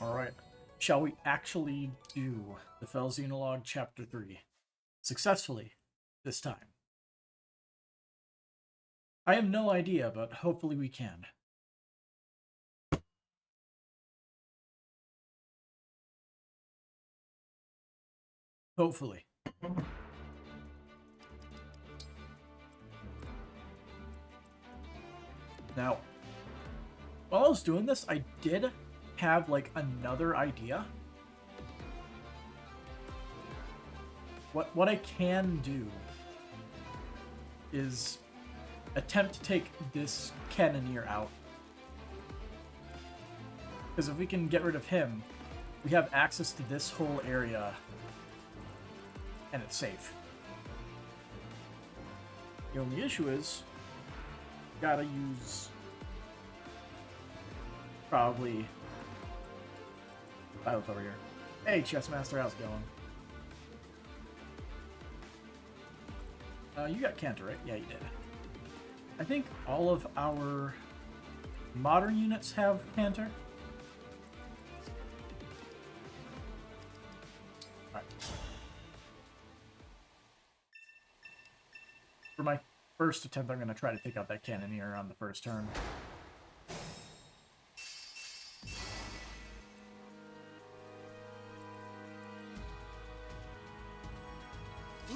Alright, shall we actually do the Xenologue Chapter 3 successfully this time? I have no idea, but hopefully we can. Hopefully. Now, while I was doing this, I did have, like, another idea. What I can do is attempt to take this Cannoneer out. Because if we can get rid of him, we have access to this whole area, and it's safe. The only issue is, gotta use probably Violet over here. Hey, Chessmaster, how's it going? You got Cantor, right? Yeah, you did. I think all of our modern units have Cantor. Alright. For my first attempt, I'm going to try to take out that Cannoneer on the first turn.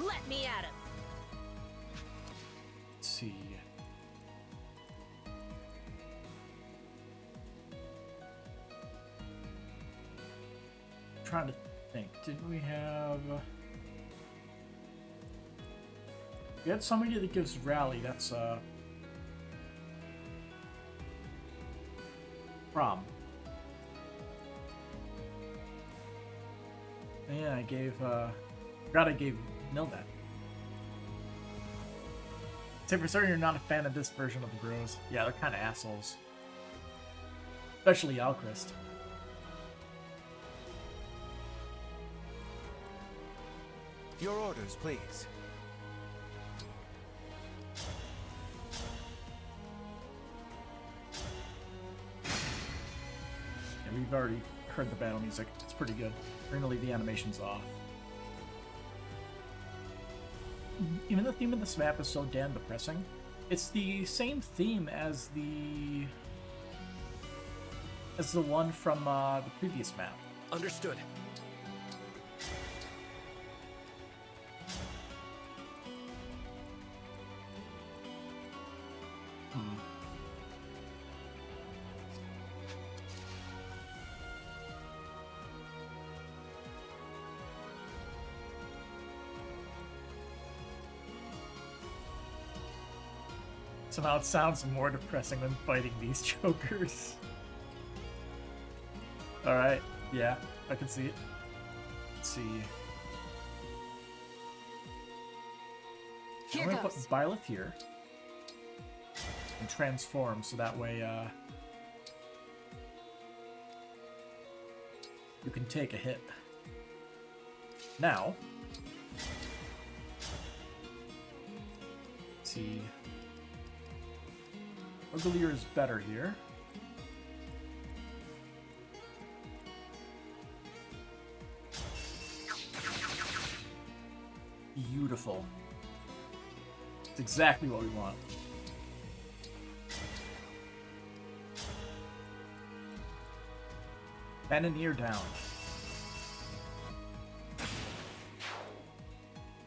Let me at him. Let's see. I'm trying to think. Didn't we have... We had somebody that gives rally. That's Prom. Yeah, I gave forgot I gave Nil that. Say for certain you're not a fan of this version of the bros. Yeah, they're kind of assholes. Especially Alchrist. Your orders, please. Yeah, we've already heard the battle music. It's pretty good. We're gonna leave the animations off. Even the theme of this map is so damn depressing. It's the same theme as the one from the previous map. Understood. Somehow it sounds more depressing than fighting these jokers. Alright, yeah, I can see it. Let's see. Here I'm gonna goes. put Byleth here. And transform so that way, you can take a hit. Now, let's see. Alear is better here. Beautiful. It's exactly what we want. Cannoneer down.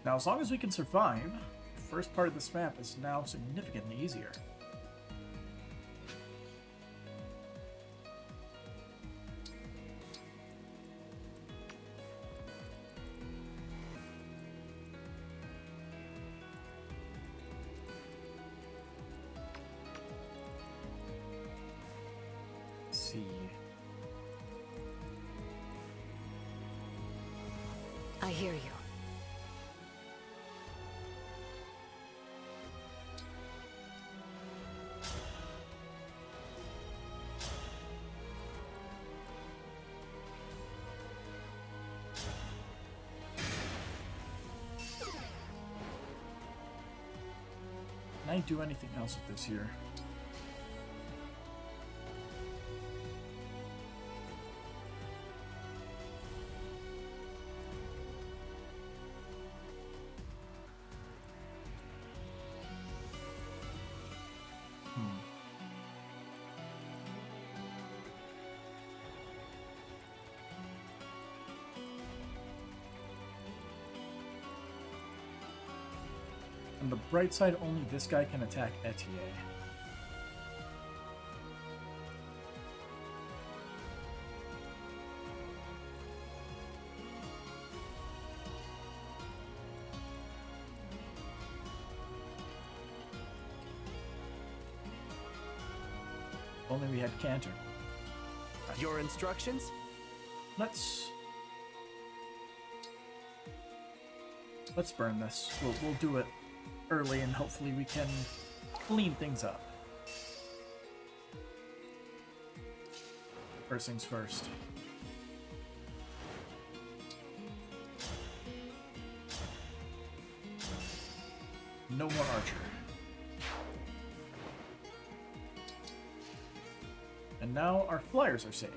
Now, as long as we can survive, the first part of this map is now significantly easier. See. I hear you. Can I do anything else with this here? On the bright side, only this guy can attack Etier. Only we had Cantor. Your instructions? Let's burn this. We'll do it early, and hopefully we can clean things up. First things first. No more archer. And now our flyers are safe.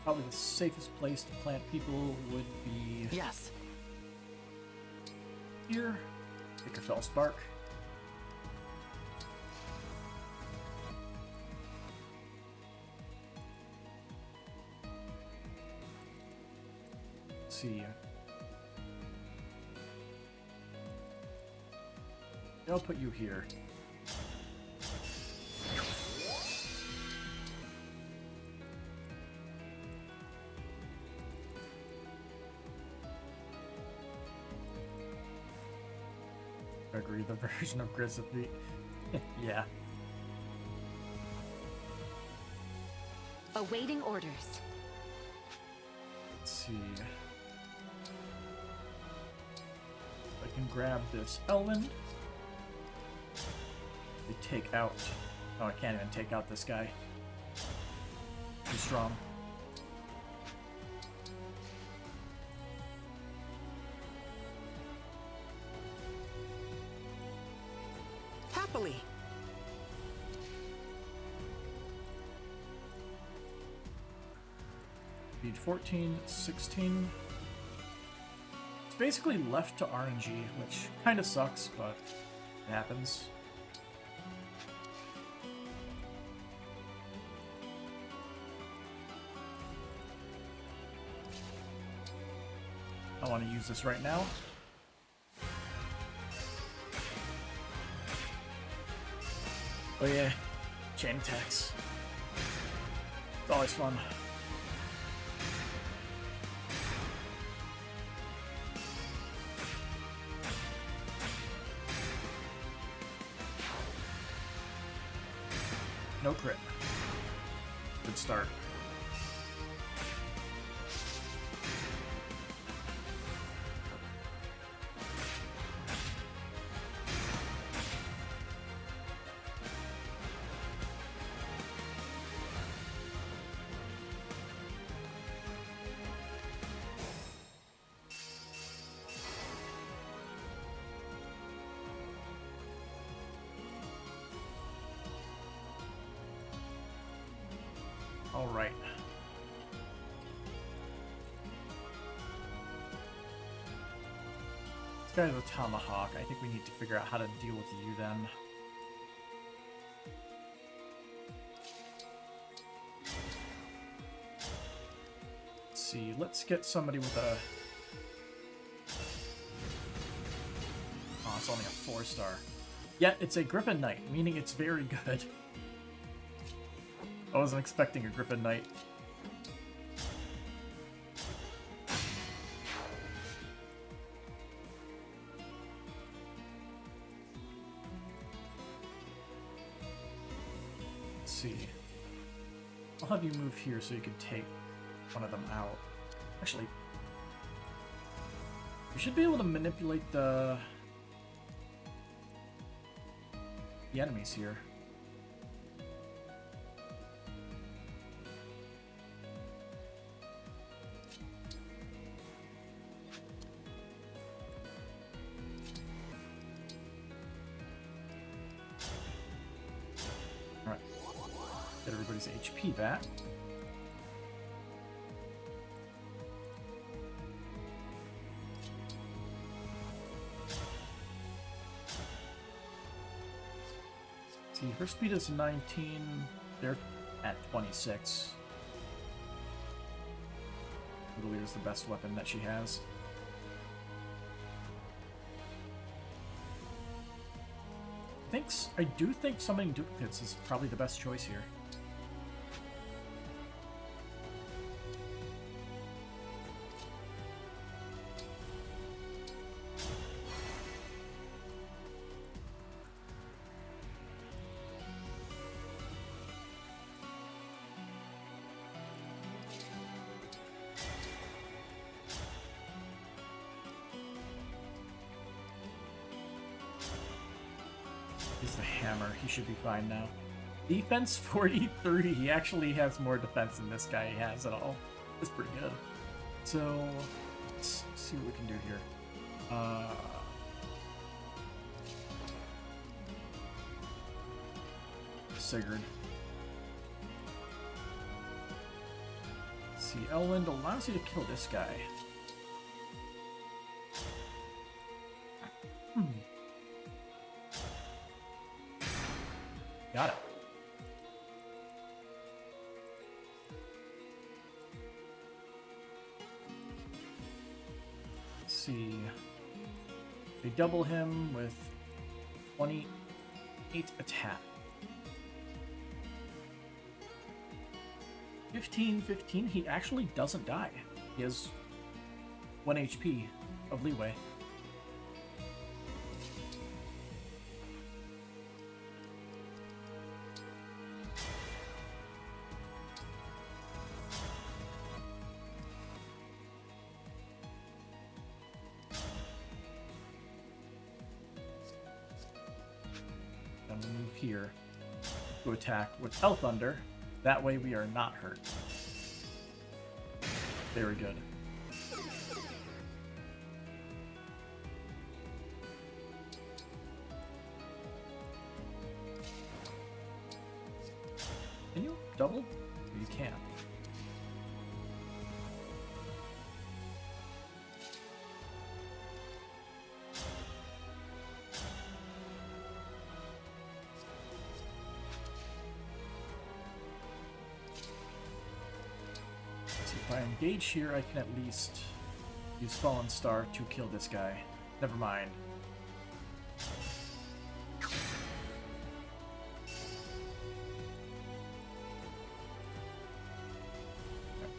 Probably the safest place to plant people would be Yes. here. Vickerfell Spark. Let's see. I'll put you here. Gregory, the version of Grizzly. Yeah. Awaiting orders. Let's see. I can grab this Elven. We take out. Oh, I can't even take out this guy. Too strong. Happily. Speed 14, 16. It's basically left to RNG, which kind of sucks, but it happens. I want to use this right now. Oh yeah, chain attacks. It's always fun. No crit. Good start. All right. This guy has a tomahawk. I think we need to figure out how to deal with you then. Let's see. Let's get somebody with a... Oh, it's only a 4-star. Yet it's a Griffin Knight, meaning it's very good. I wasn't expecting a Griffin Knight. Let's see. I'll have you move here so you can take one of them out. Actually, you should be able to manipulate the enemies here. Alright. Get everybody's HP back. See, her speed is 19. They're at 26. Literally is the best weapon that she has. I do think summoning duplicates is probably the best choice here. Is the hammer. He should be fine now. Defense 43. He actually has more defense than this guy has at all. That's pretty good. So, let's see what we can do here. Sigurd. Let's see, Elwind allows you to kill this guy. Got it. Let's see. They double him with 28 attack. 15, he actually doesn't die. He has 1 HP of leeway. Move here to attack with Hell Thunder. That way we are not hurt. Very good. Can you double? You can. If I engage here, I can at least use Fallen Star to kill this guy. Never mind. Okay,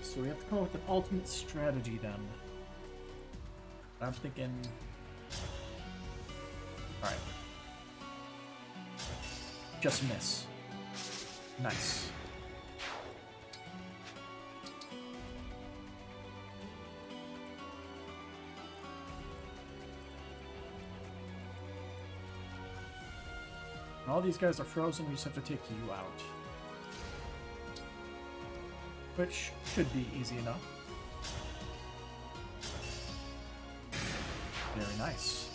so we have to come up with an ultimate strategy then. I'm thinking... Alright. Just miss. Nice. All these guys are frozen, we just have to take you out. Which should be easy enough. Very nice.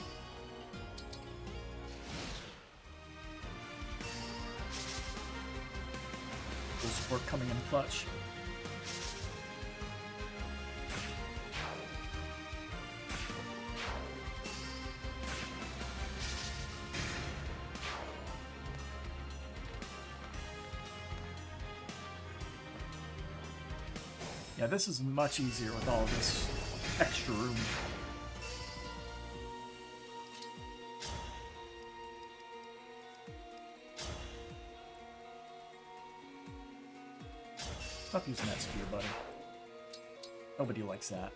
Full support coming in clutch. Yeah, this is much easier with all this extra room. Stop using that spear, buddy. Nobody likes that.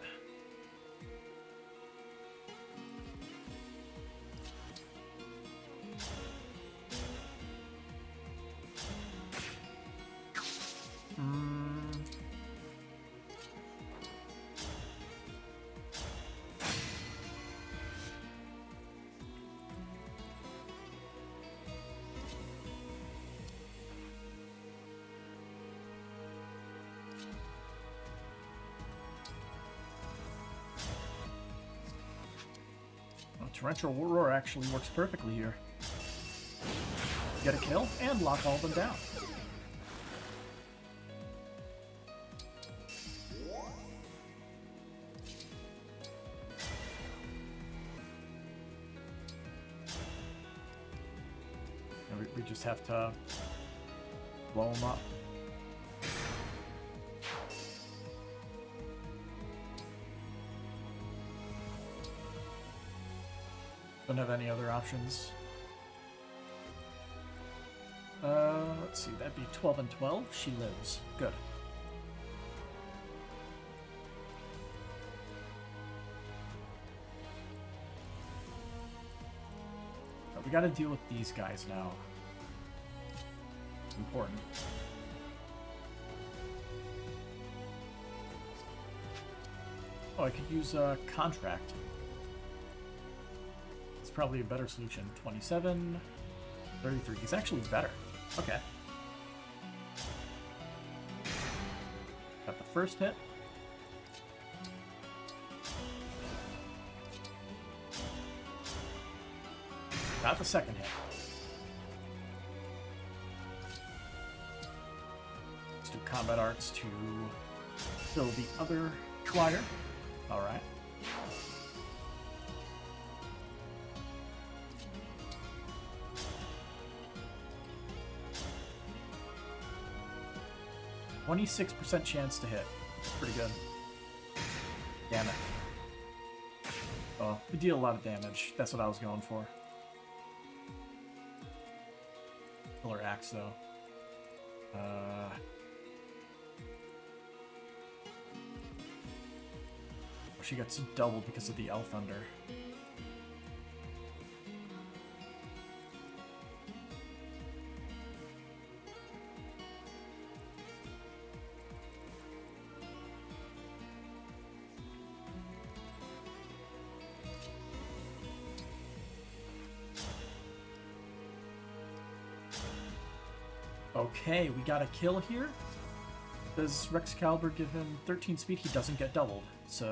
Torrential Roar actually works perfectly here. Get a kill and lock all of them down. And we just have to blow them up. Don't have any other options. let's see, that'd be 12 and 12. She lives. Good. We gotta deal with these guys now. It's important. Oh, I could use a contract. It's probably a better solution. 27, 33. He's actually better. Okay. Got the first hit. Got the second hit. Let's do combat arts to kill the other flyer. Alright. %26 chance to hit. Pretty good. Damn it. Oh, we deal a lot of damage. That's what I was going for. Killer axe, though. She gets doubled because of the L Thunder. Okay, we got a kill here. Does Rex Caliber give him 13 speed? He doesn't get doubled, so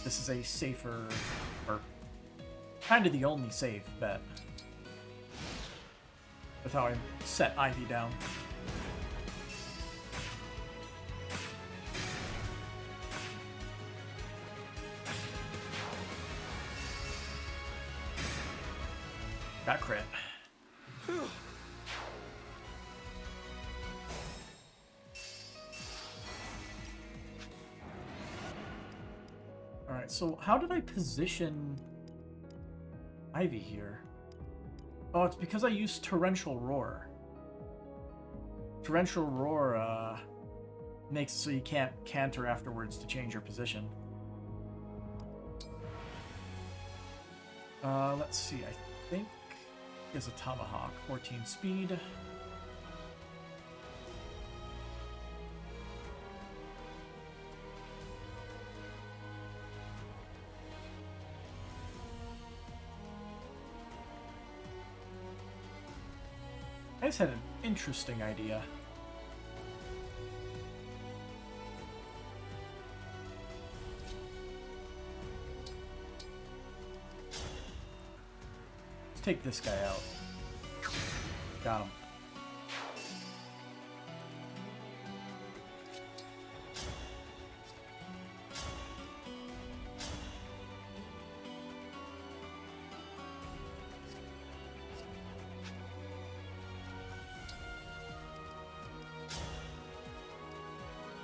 this is a safer, or kind of the only safe bet with how I set Ivy down. Got crit. Alright, so how did I position Ivy here? Oh, it's because I used Torrential Roar. Torrential Roar makes it so you can't canter afterwards to change your position. Let's see, I think he has a Tomahawk, 14 speed. I just had an interesting idea. Let's take this guy out. Got him.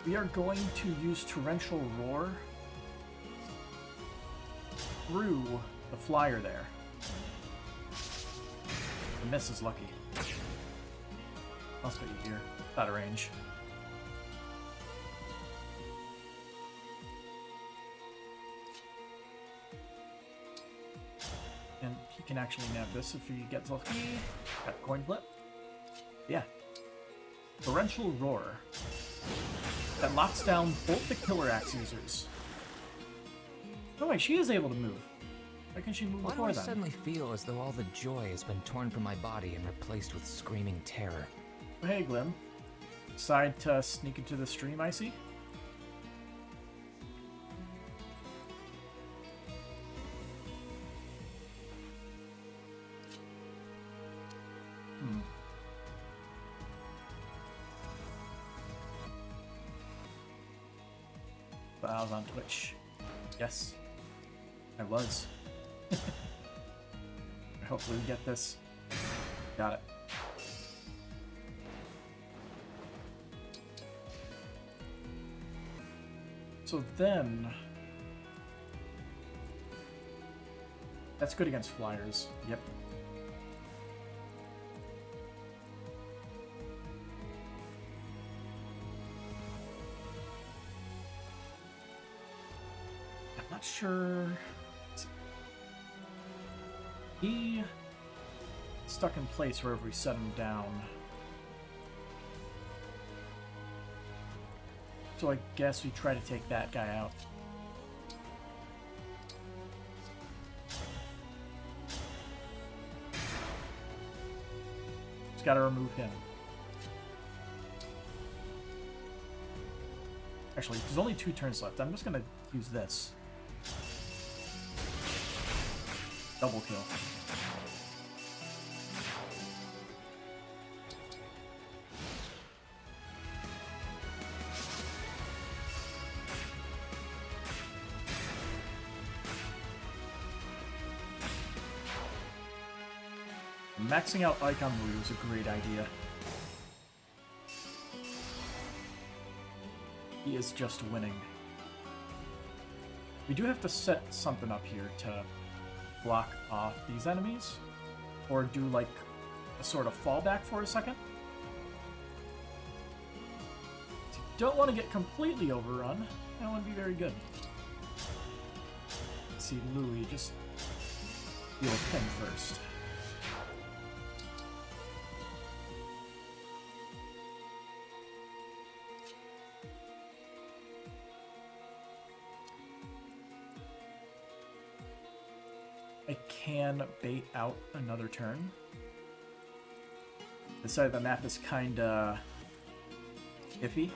We are going to use Torrential Roar through the flyer there. The miss is lucky. I'll spit you here. Out of range. And he can actually nab this if he gets lucky. Got coin flip. Yeah. Torrential Roar. That locks down both the Killer Axe users. Oh wait, she is able to move. Why can't she move Why do before I then? suddenly feel as though all the joy has been torn from my body and replaced with screaming terror? Oh, hey, Glim. Decide to sneak into the stream, I see. But I was on Twitch. Yes, I was. Hopefully we get this. Got it. So then... That's good against flyers. Yep. sure. He stuck in place wherever we set him down. So I guess we try to take that guy out. Just gotta remove him. Actually, there's only 2 turns left. I'm just gonna use this. Double kill. Maxing out Icon Ryu is a great idea. He is just winning. We do have to set something up here to block off these enemies, or do like a sort of fallback for a second. So you don't want to get completely overrun. That would be very good. Let's see, Louis, just deal with him first. I can bait out another turn. This side of the map is kinda iffy.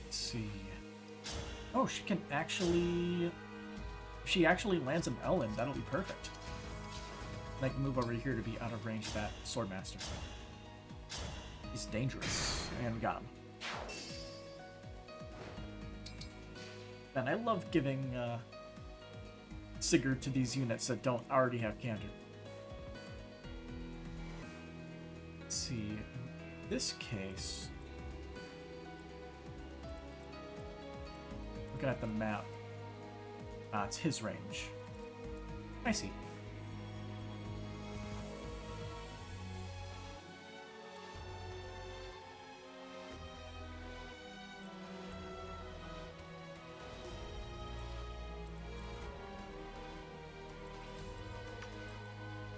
Let's see. Oh, she can actually... If she actually lands an Ellen, that'll be perfect. And I can move over here to be out of range of that Swordmaster. He's dangerous. And we got him. And I love giving Sigurd to these units that don't already have Cantor. Let's see. In this case... Looking at the map. It's his range. I see.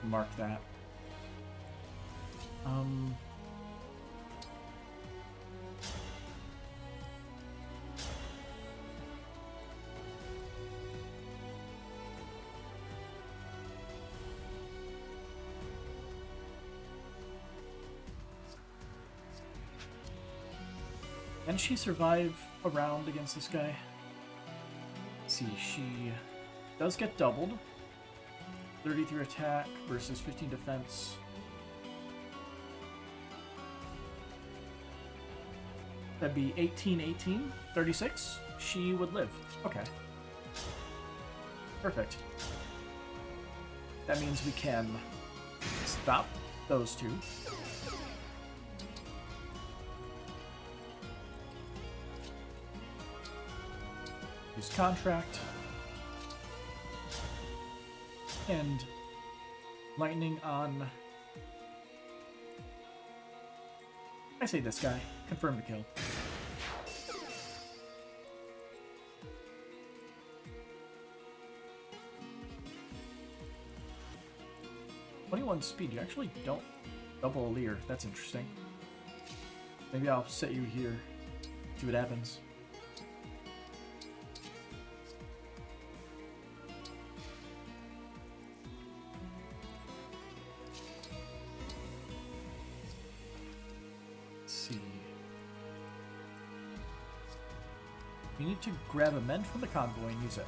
Mark that. Can she survive a round against this guy? Let's see, she does get doubled. 33 attack versus 15 defense. That'd be 18, 36. She would live. Okay. Perfect. That means we can stop those two. Use contract. And lightning on... I say this guy. Confirm the kill. .21 speed. You actually don't double Alear. That's interesting. Maybe I'll set you here. See what happens. We need to grab a mend from the convoy and use it.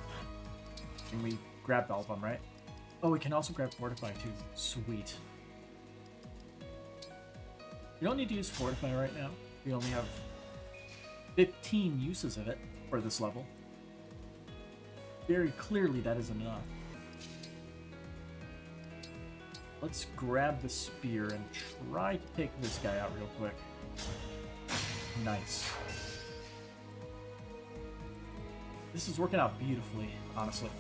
And we grabbed all of them, right? Oh, we can also grab Fortify too. Sweet. We don't need to use Fortify right now. We only have 15 uses of it for this level. Very clearly that is enough. Let's grab the spear and try to take this guy out real quick. This is working out beautifully, honestly.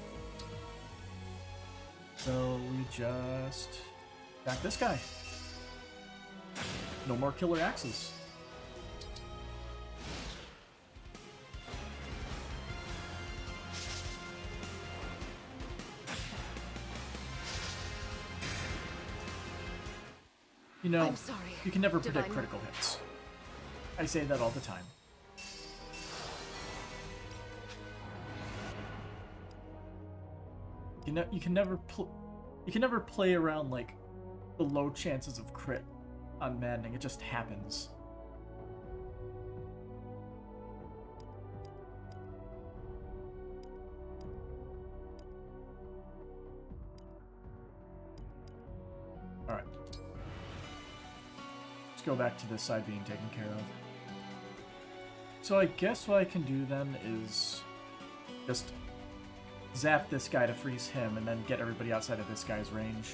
So we just attack this guy. No more killer axes. You know, I'm sorry, you can never predict Divine critical hits. I say that all the time. You can never play around like the low chances of crit on Maddening. It just happens. All right. Let's go back to this side being taken care of. So I guess what I can do then is just zap this guy to freeze him, and then get everybody outside of this guy's range.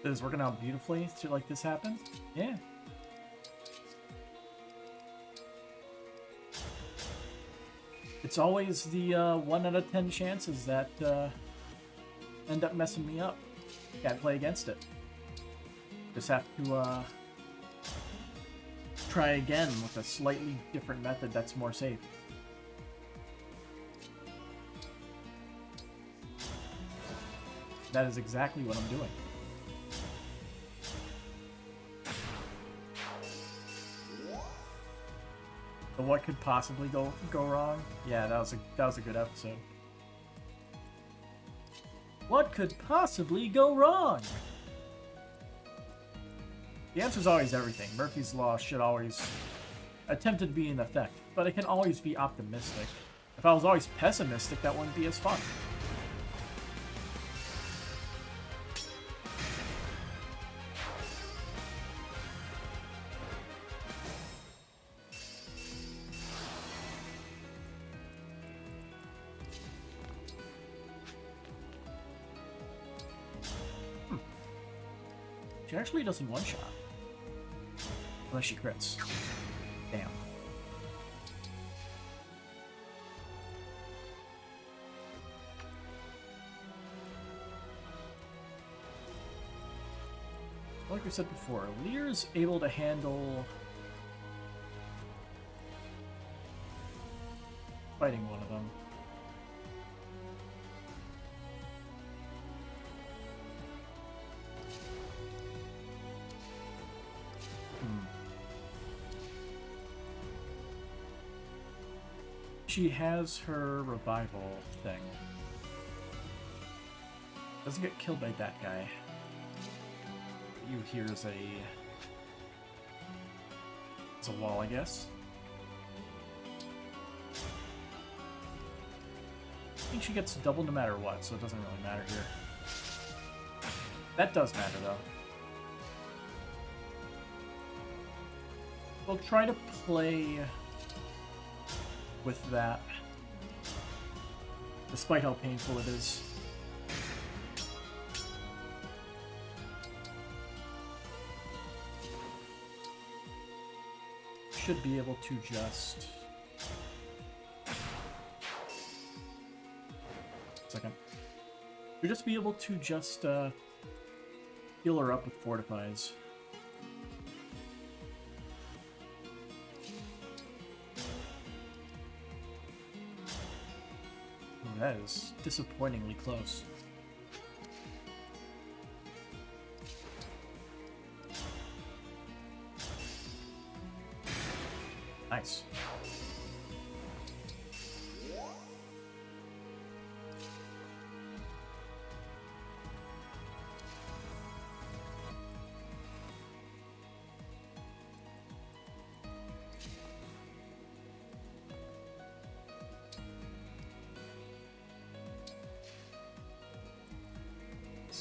This is working out beautifully to like this happen. Yeah. It's always the 1 out of 10 chances that end up messing me up. Can't play against it. Just have to try again with a slightly different method that's more safe. That is exactly what I'm doing. So what could possibly go wrong? Yeah, that was a good episode. What could possibly go wrong? The answer is always everything. Murphy's Law should always attempt to be in effect, but it can always be optimistic. If I was always pessimistic, that wouldn't be as fun. She actually doesn't one-shot. Unless she crits. Damn. Like we said before, Lear's able to handle fighting one of them. She has her revival thing. Doesn't get killed by that guy. You hear is it's a wall, I guess. I think she gets double no matter what, so it doesn't really matter here. That does matter though. We'll try to play with that, despite how painful it is. Should be able to just... Second. Should just be able to just heal her up with fortifies. That is disappointingly close. Nice.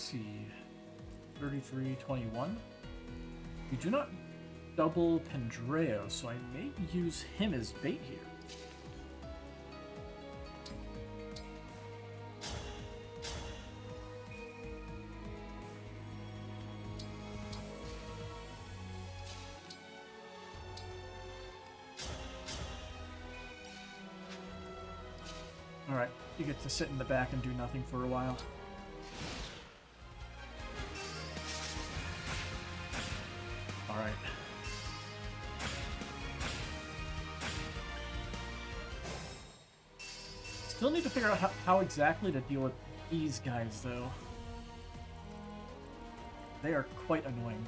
see. 33, 21. We do not double Pendreo, so I may use him as bait here. Alright, you get to sit in the back and do nothing for a while. Alright. Still need to figure out how exactly to deal with these guys, though. They are quite annoying.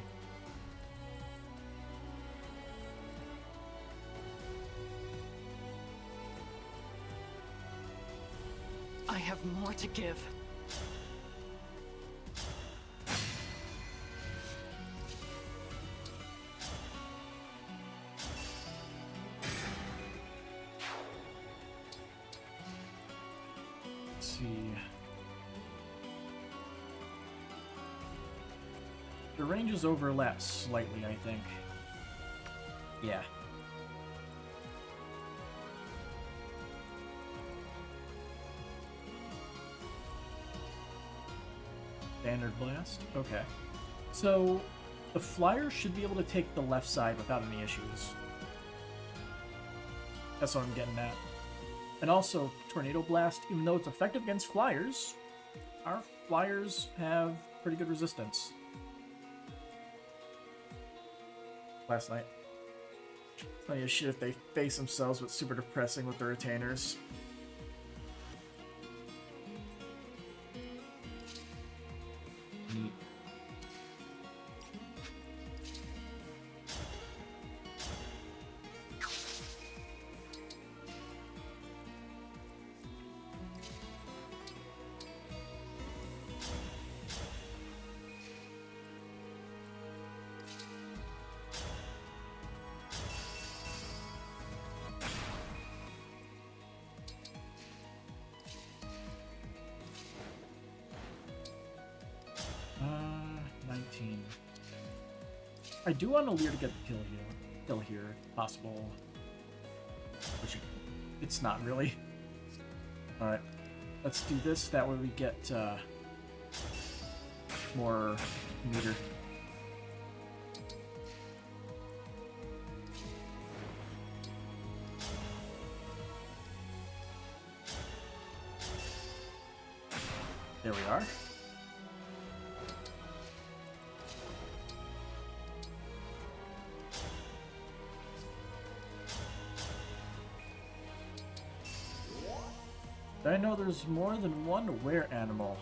I have more to give. Let's see. The ranges overlap slightly, I think. Yeah. Standard blast? Okay. So, the flyer should be able to take the left side without any issues. That's what I'm getting at. And also, Tornado Blast, even though it's effective against flyers, our flyers have pretty good resistance. Last night. Funny as shit if they face themselves with super depressing with their retainers. Neat. Uh, 19. I do want Alear to get the kill here, if possible. Which it's not really. Alright, let's do this, that way we get more meter. There we are. I know there's more than one were animal.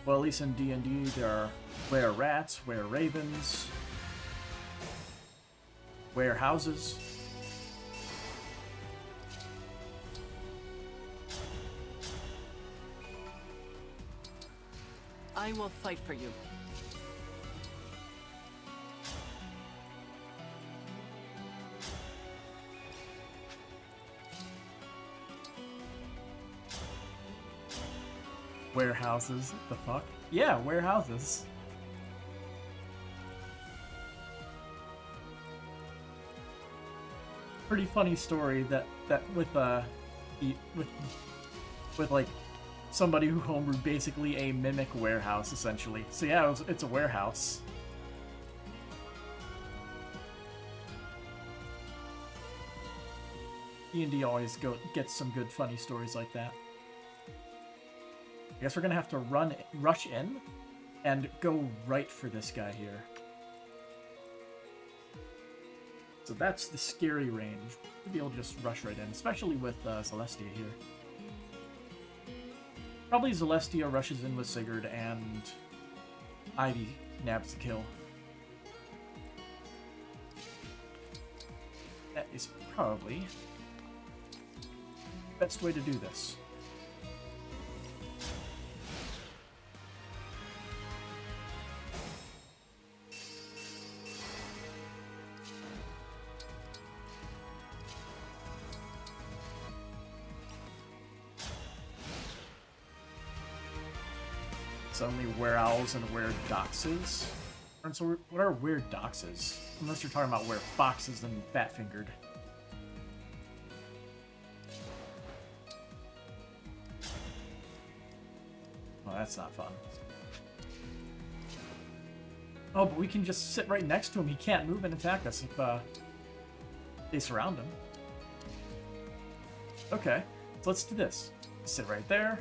Well, at least in D&D, there are were rats, were ravens, were houses. I will fight for you. Warehouses, the fuck? Yeah, warehouses. Pretty funny story that with like somebody who homebrewed basically a mimic warehouse essentially. So yeah, it's a warehouse. D&D always gets some good funny stories like that. I guess we're gonna have to rush in, and go right for this guy here. So that's the scary range. We'll be able to just rush right in, especially with Celestia here. Probably Celestia rushes in with Sigurd, and Ivy nabs the kill. That is probably the best way to do this. Suddenly where owls and where doxes. And so what are where doxes? Unless you're talking about where foxes and fat-fingered. Well, that's not fun. Oh, but we can just sit right next to him. He can't move and attack us if they surround him. Okay, so let's do this. Sit right there.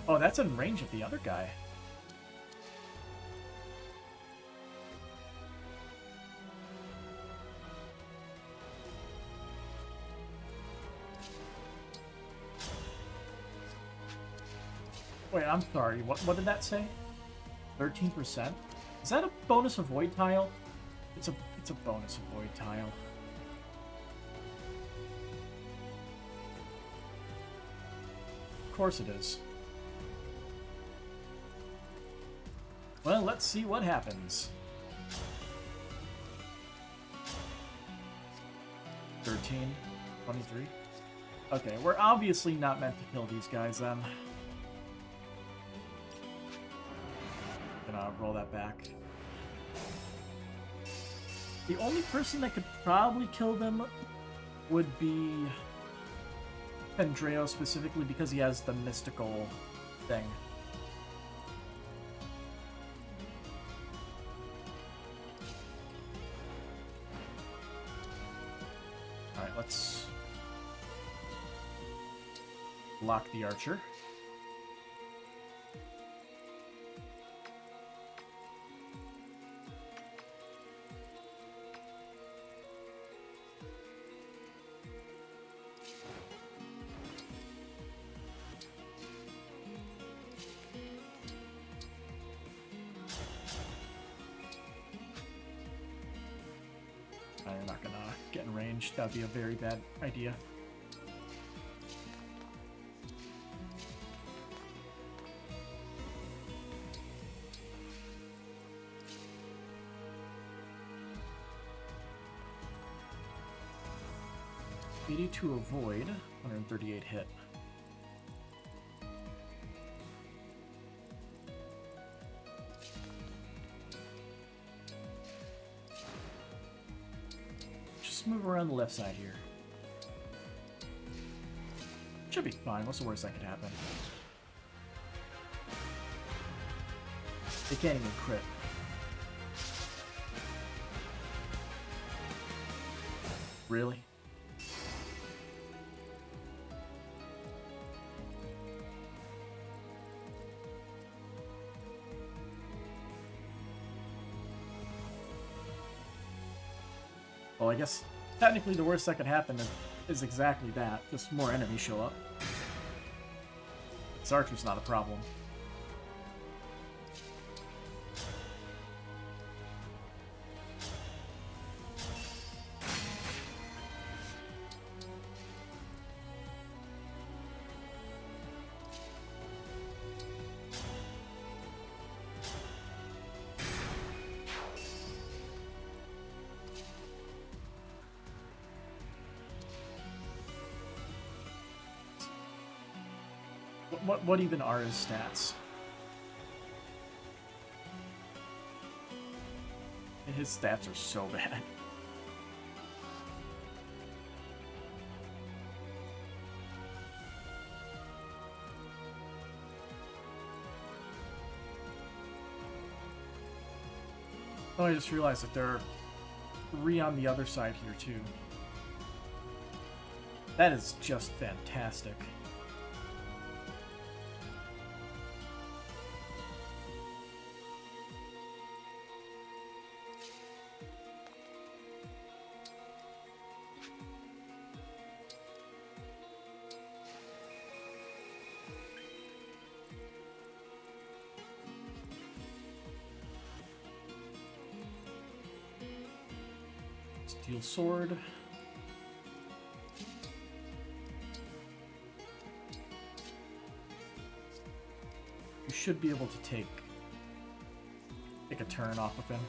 Oh, that's in range of the other guy. Wait, I'm sorry. What did that say? 13%? Is that a bonus avoid tile? It's a bonus avoid tile. Of course it is. Well, let's see what happens. 13, 23. Okay, we're obviously not meant to kill these guys then. Gonna roll that back. The only person that could probably kill them would be Pendreo, specifically because he has the mystical thing. Alright, let's lock the archer. You're not gonna get in range. That'd be a very bad idea. To avoid 138 hit. Just move around the left side here. Should be fine. What's the worst that could happen? They can't even crit. Really? Well, I guess technically the worst that could happen is exactly that. Just more enemies show up. This archer's not a problem. What even are his stats? His stats are so bad. Oh, I just realized that there are 3 on the other side here too. That is just fantastic. Steel sword. You should be able to take a turn off of him.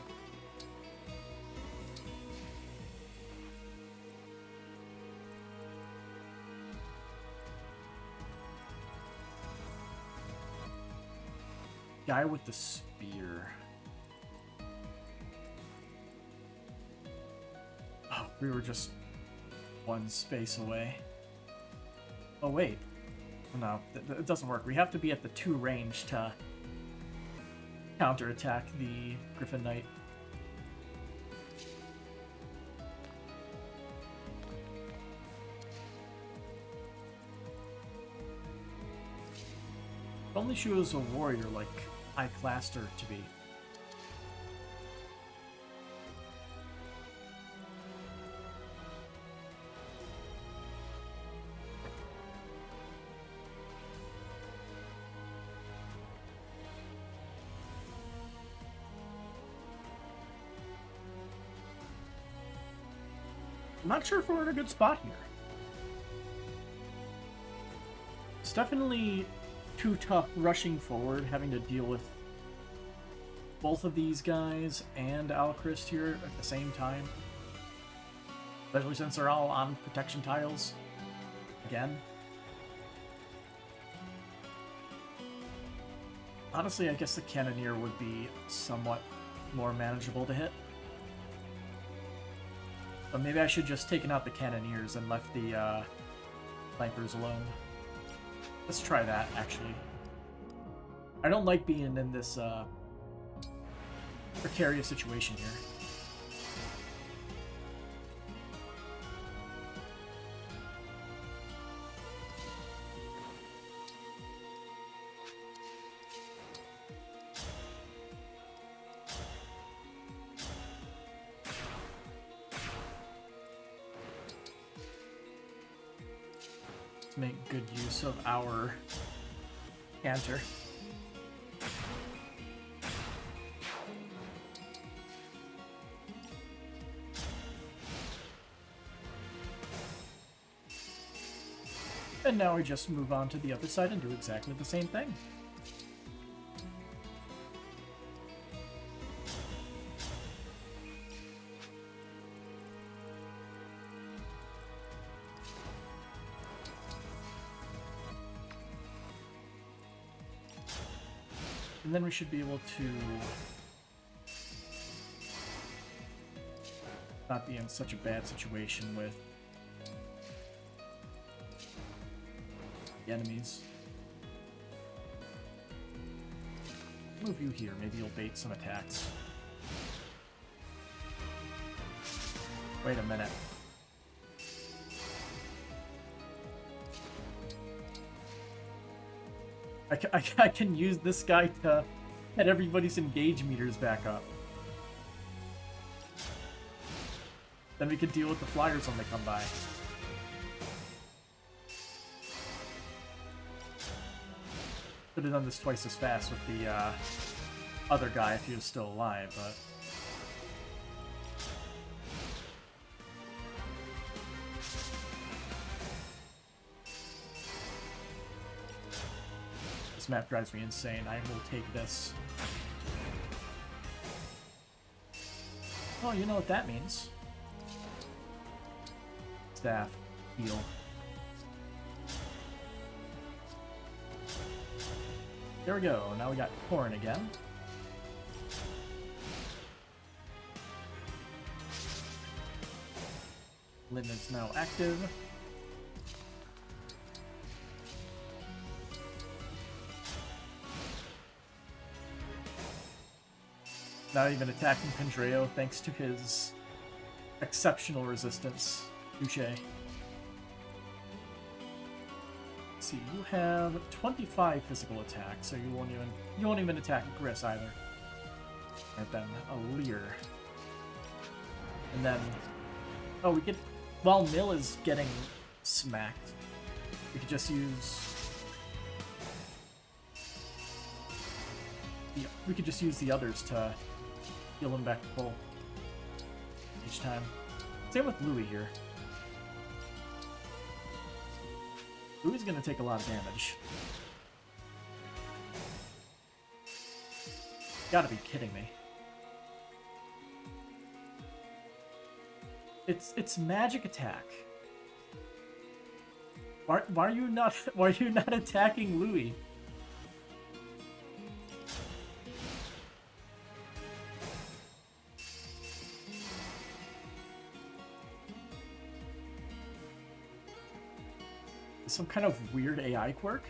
Guy with the spear. Oh, we were just one space away. Oh, wait. No, it doesn't work. We have to be at the 2 range to counterattack the Griffin Knight. If only she was a warrior like I classed her to be. I'm not sure if we're in a good spot here. It's definitely too tough rushing forward, having to deal with both of these guys and Alchrist here at the same time. Especially since they're all on protection tiles. Again. Honestly, I guess the Cannoneer would be somewhat more manageable to hit. But maybe I should just taken out the Cannoneers and left the snipers alone. Let's try that, actually. I don't like being in this precarious situation here. Make good use of our canter. And now we just move on to the other side and do exactly the same thing. And then we should be able to not be in such a bad situation with the enemies. Move you here, maybe you'll bait some attacks. Wait a minute. I can use this guy to get everybody's engage meters back up. Then we can deal with the flyers when they come by. Could have done this twice as fast with the other guy if he was still alive, but... This map drives me insane. I will take this. Oh, you know what that means. Staff. Heal. There we go. Now we got Corn again. Lynn is now active. Not even attacking Pendreo thanks to his exceptional resistance. Touche. Let's see, you have 25 physical attack, so you won't even attack Gris either. And then Alear. And then oh, we could, while Mill is getting smacked, we could just use the others to heal him back to full each time. Same with Louis here. Louis is going to take a lot of damage. Gotta be kidding me. It's magic attack. Why are you not attacking Louis? Some kind of weird AI quirk?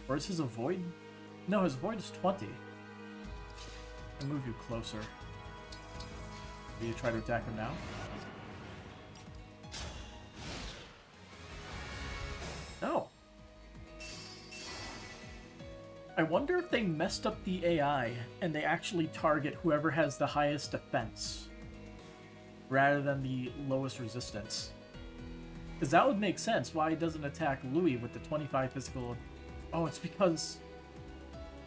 Or is his avoid? No, his avoid is 20. I'll move you closer. Do you try to attack him now? No. I wonder if they messed up the AI and they actually target whoever has the highest defense rather than the lowest resistance. Because that would make sense why he doesn't attack Louis with the 25 physical. Oh, it's because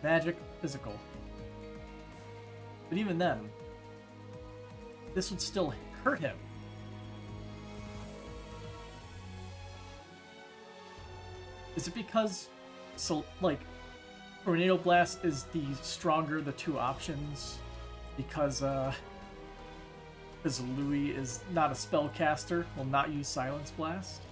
magic, physical. But even then, this would still hurt him. Is it because, so like, Tornado Blast is the stronger of the two options because Louis is not a spellcaster, will not use Silence Blast?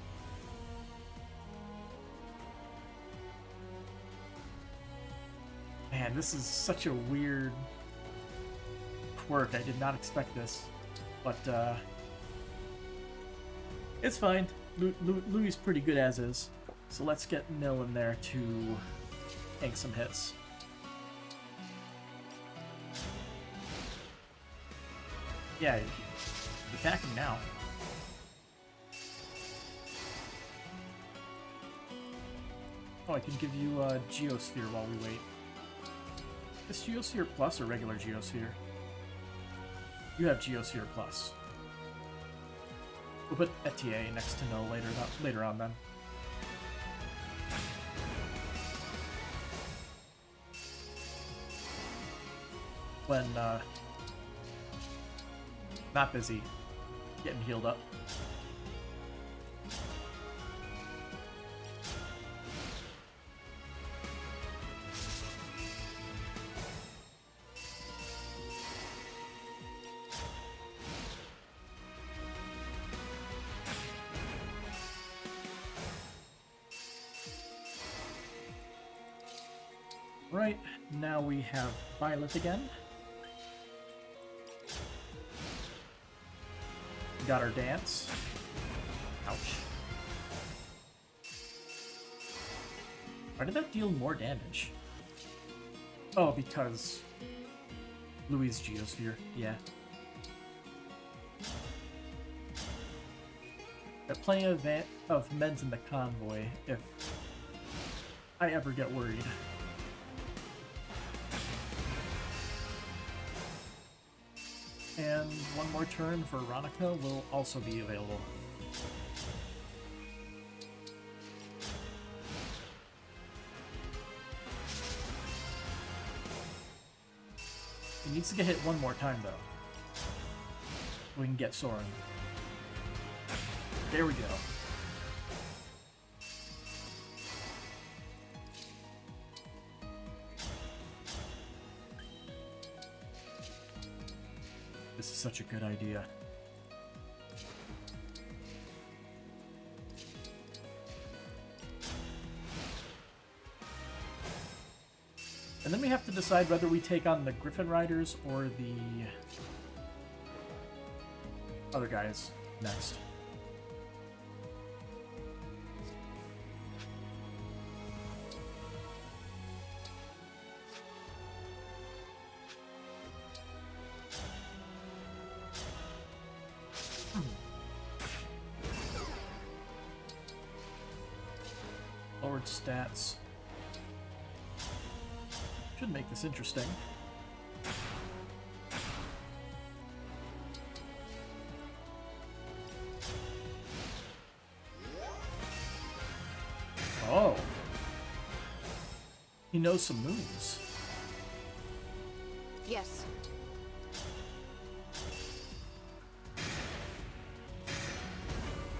Man, this is such a weird quirk. I did not expect this, but it's fine. Louis is pretty good as is, so let's get Nil in there to tank some hits. Yeah, he's attacking now. Oh, I can give you a Geosphere while we wait. Is Geosphere Plus or regular Geosphere? You have Geosphere Plus. We'll put Etier next to Nil later on then. When not busy getting healed up. Right, now we have Violet again. Got our dance. Ouch. Why did that deal more damage? Oh, because Louis' Geosphere, yeah. Got plenty of meds in the convoy if I ever get worried. And one more turn for Veronica will also be available. He needs to get hit one more time, though. We can get Soren. There we go. This is such a good idea. And then we have to decide whether we take on the Griffin Riders or the other guys next. Lowered stats. Should make this interesting. Oh. He knows some moves. Yes.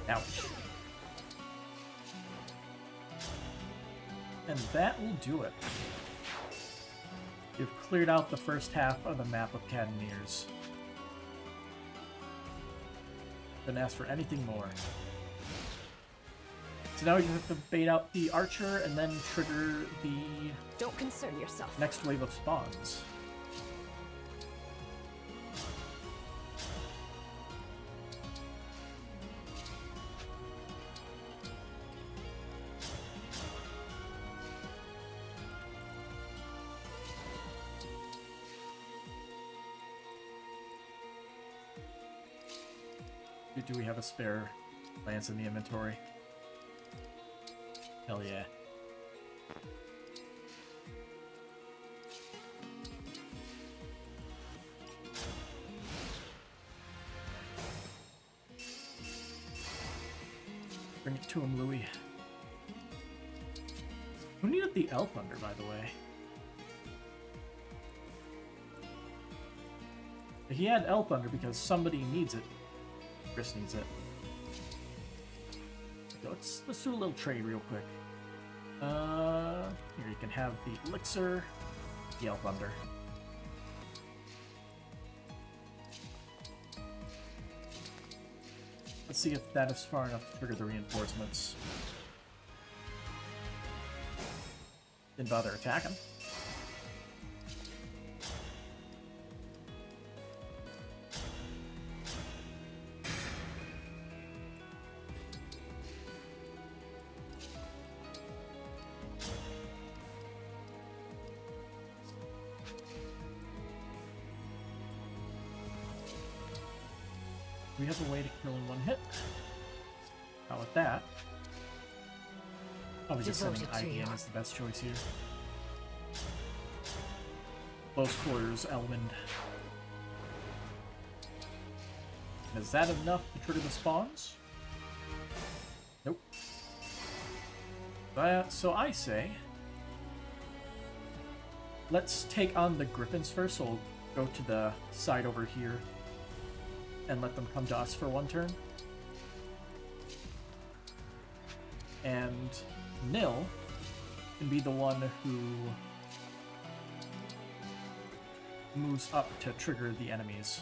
Ouch. And that will do it. You've cleared out the first half of the map of Cannoneers. Didn't ask for anything more. So now you have to bait out the archer and then trigger the Don't concern yourself. next wave of spawns. Do we have a spare lance in the inventory? Hell yeah. Bring it to him, Louis. Who needed the elf under, by the way? He had elf under because somebody needs it. Chris needs it. So let's do a little trade real quick. Here you can have the elixir, the elf under. Let's see if that is far enough to trigger the reinforcements. Didn't bother attacking. We have a way to kill in one hit. How with that? Probably just sending IBM is the best choice here. Close quarters, Elmond. Is that enough to trigger the spawns? Nope. So I say, let's take on the Griffins first. So we'll go to the side over here and let them come to us for one turn. And Nil can be the one who moves up to trigger the enemies.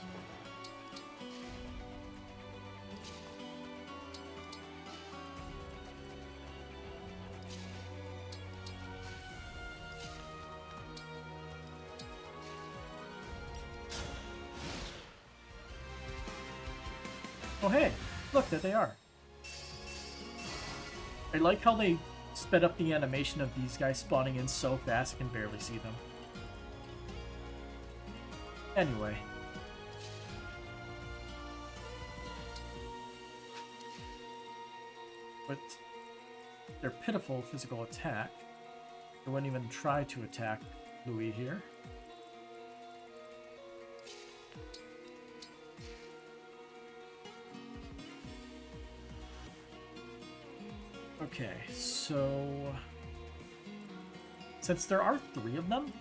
Oh hey, look, there they are. I like how they sped up the animation of these guys spawning in so fast I can barely see them. Anyway. With their pitiful physical attack, they wouldn't even try to attack Louis here. Okay, so since there are 3 of them,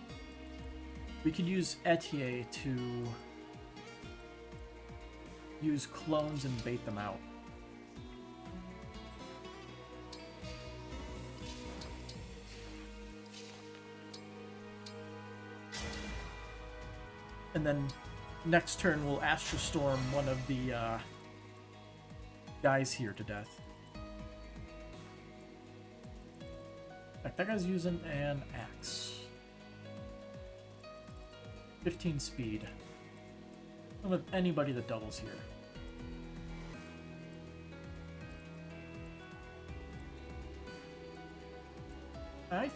we could use Etier to use clones and bait them out. And then next turn we'll Astral Storm one of the guys here to death. That guy's using an axe. 15 speed. I don't have anybody that doubles here.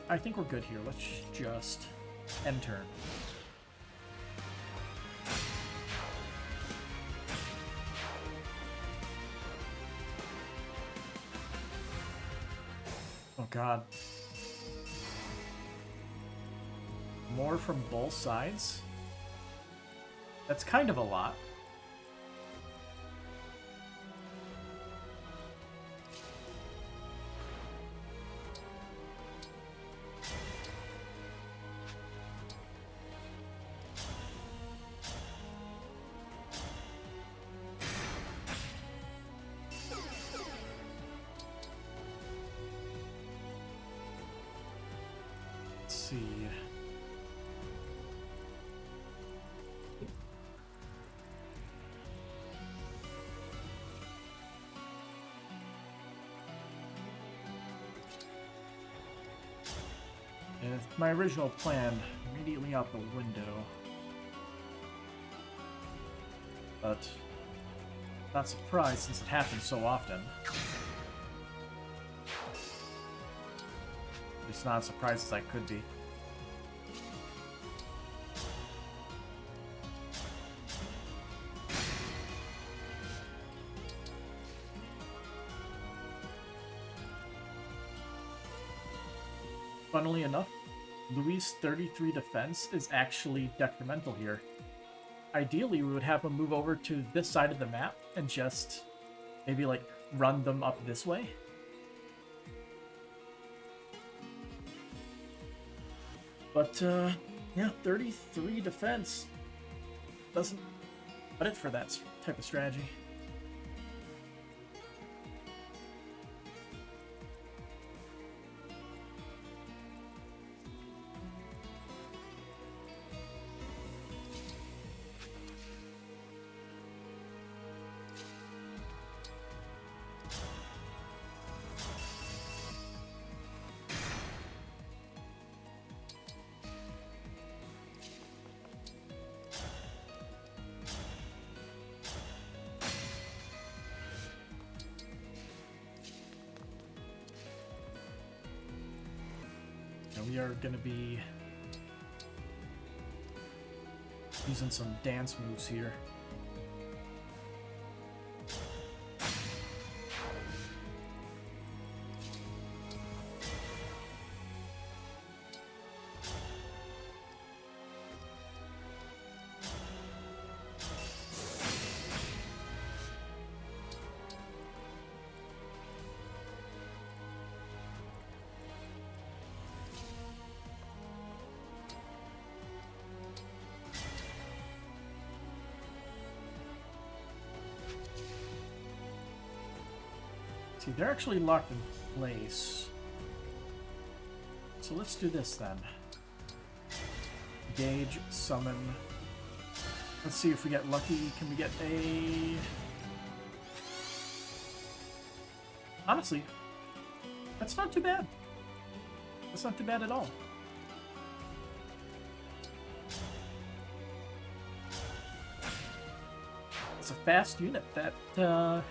I think we're good here. Let's just end turn. Oh god. More from both sides? That's kind of a lot. Let's see. And my original plan immediately out the window. But not surprised since it happens so often. It's not as surprised as I could be. funnily enough, Louis' 33 defense is actually detrimental here. Ideally, we would have him move over to this side of the map and just maybe, like, run them up this way. But, yeah, 33 defense doesn't cut it for that type of strategy. We are going to be using some dance moves here. See, they're actually locked in place. So let's do this then. Gauge, summon. Let's see if we get lucky. Can we get a... Honestly, that's not too bad. That's not too bad at all. It's a fast unit that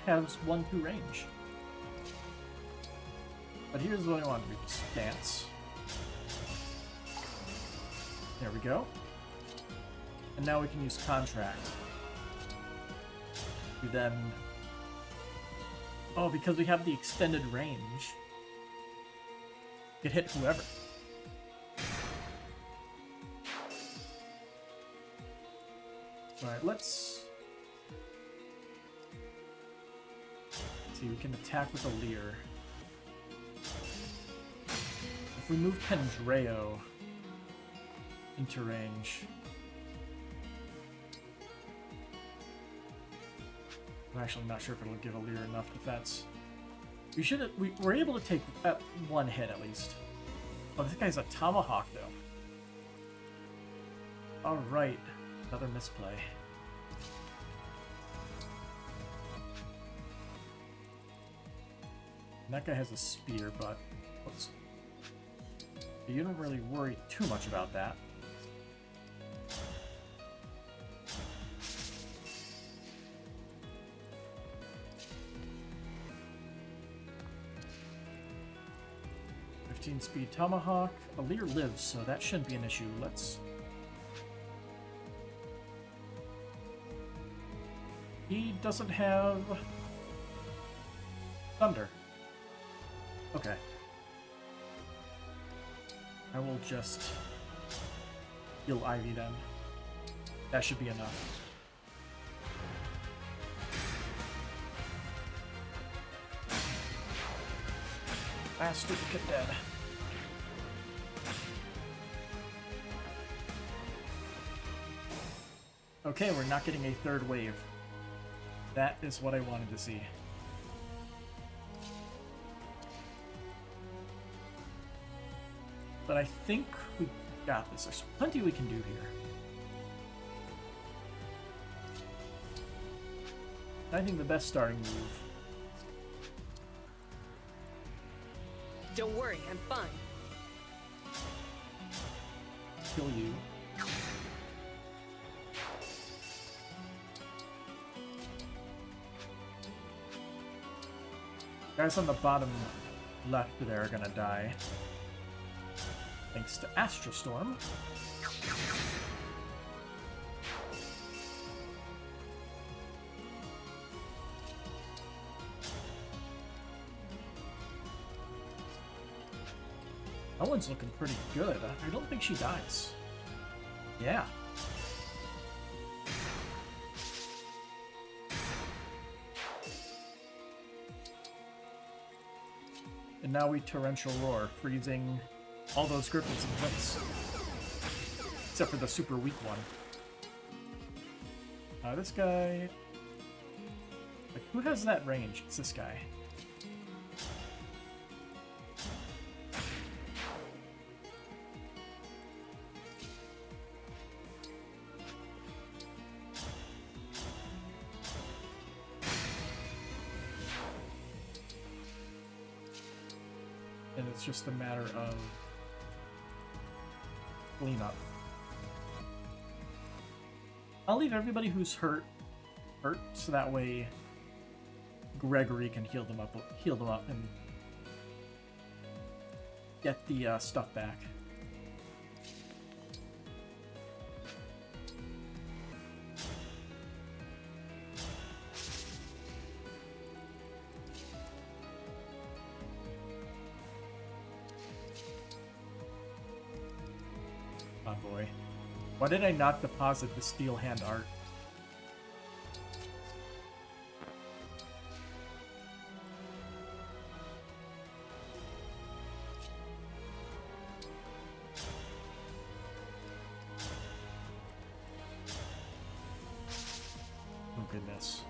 has 1-2 range. But here's what I want to do. Just dance. There we go. And now we can use contract. We then... Oh, because we have the extended range, it hit whoever. Alright, let's see, we can attack with Alear. If we move Pendreo into range, I'm actually not sure if it'll give Alear enough defense. We're able to take one hit at least. Oh, this guy's a tomahawk though. Alright, another misplay. And that guy has a spear, but oops. You don't really worry too much about that. Speed tomahawk. Alear lives, so that shouldn't be an issue. Let's... He doesn't have... thunder. Okay. I will just heal Ivy then. That should be enough. Last duplicate dead. Okay, we're not getting a third wave. That is what I wanted to see. But I think we got this. There's plenty we can do here. I think the best starting move. Don't worry, I'm fine. Kill you. Guys on the bottom left there are gonna die. Thanks to Astrostorm. That one's looking pretty good. I don't think she dies. Yeah. And now we torrential roar, freezing all those griffins in place. Except for the super weak one. This guy... Like, who has that range? It's this guy. And it's just a matter of cleanup. I'll leave everybody who's hurt, so that way Gregory can heal them up and get the stuff back. Oh boy. Why did I not deposit the steel hand art? Oh goodness.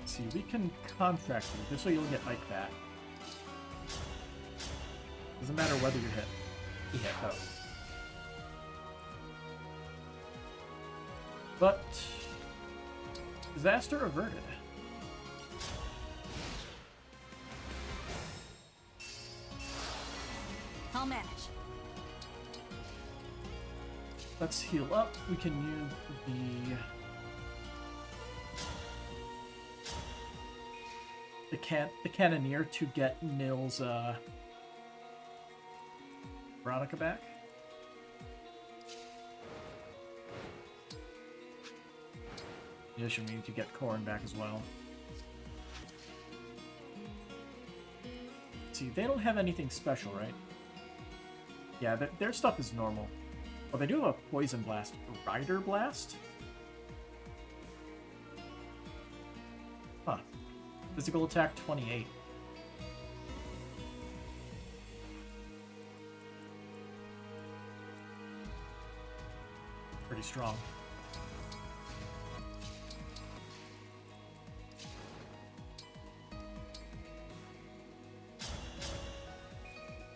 See, we can contract you. This way you'll get Ike back. Doesn't matter whether you're hit. He hit, though. But... disaster averted. I'll manage. Let's heal up. We can use the cannoneer to get Nil's Veronica back. Yeah, should mean to get Corrin back as well. See, they don't have anything special, right? Yeah, their stuff is normal. Oh, they do have a Poison Blast. Rider Blast? Huh. Physical attack 28. Pretty strong.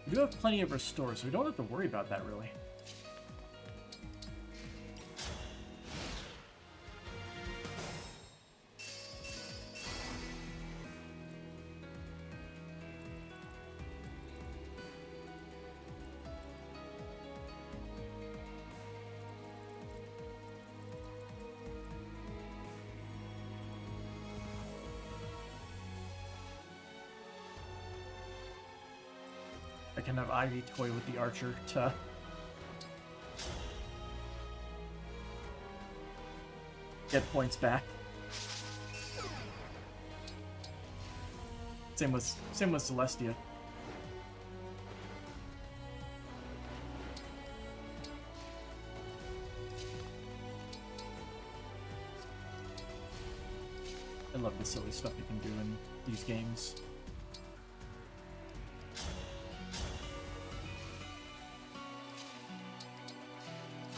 We do have plenty of restore, so we don't have to worry about that really. I can have Ivy toy with the archer to get points back. Same with Celestia. I love the silly stuff you can do in these games.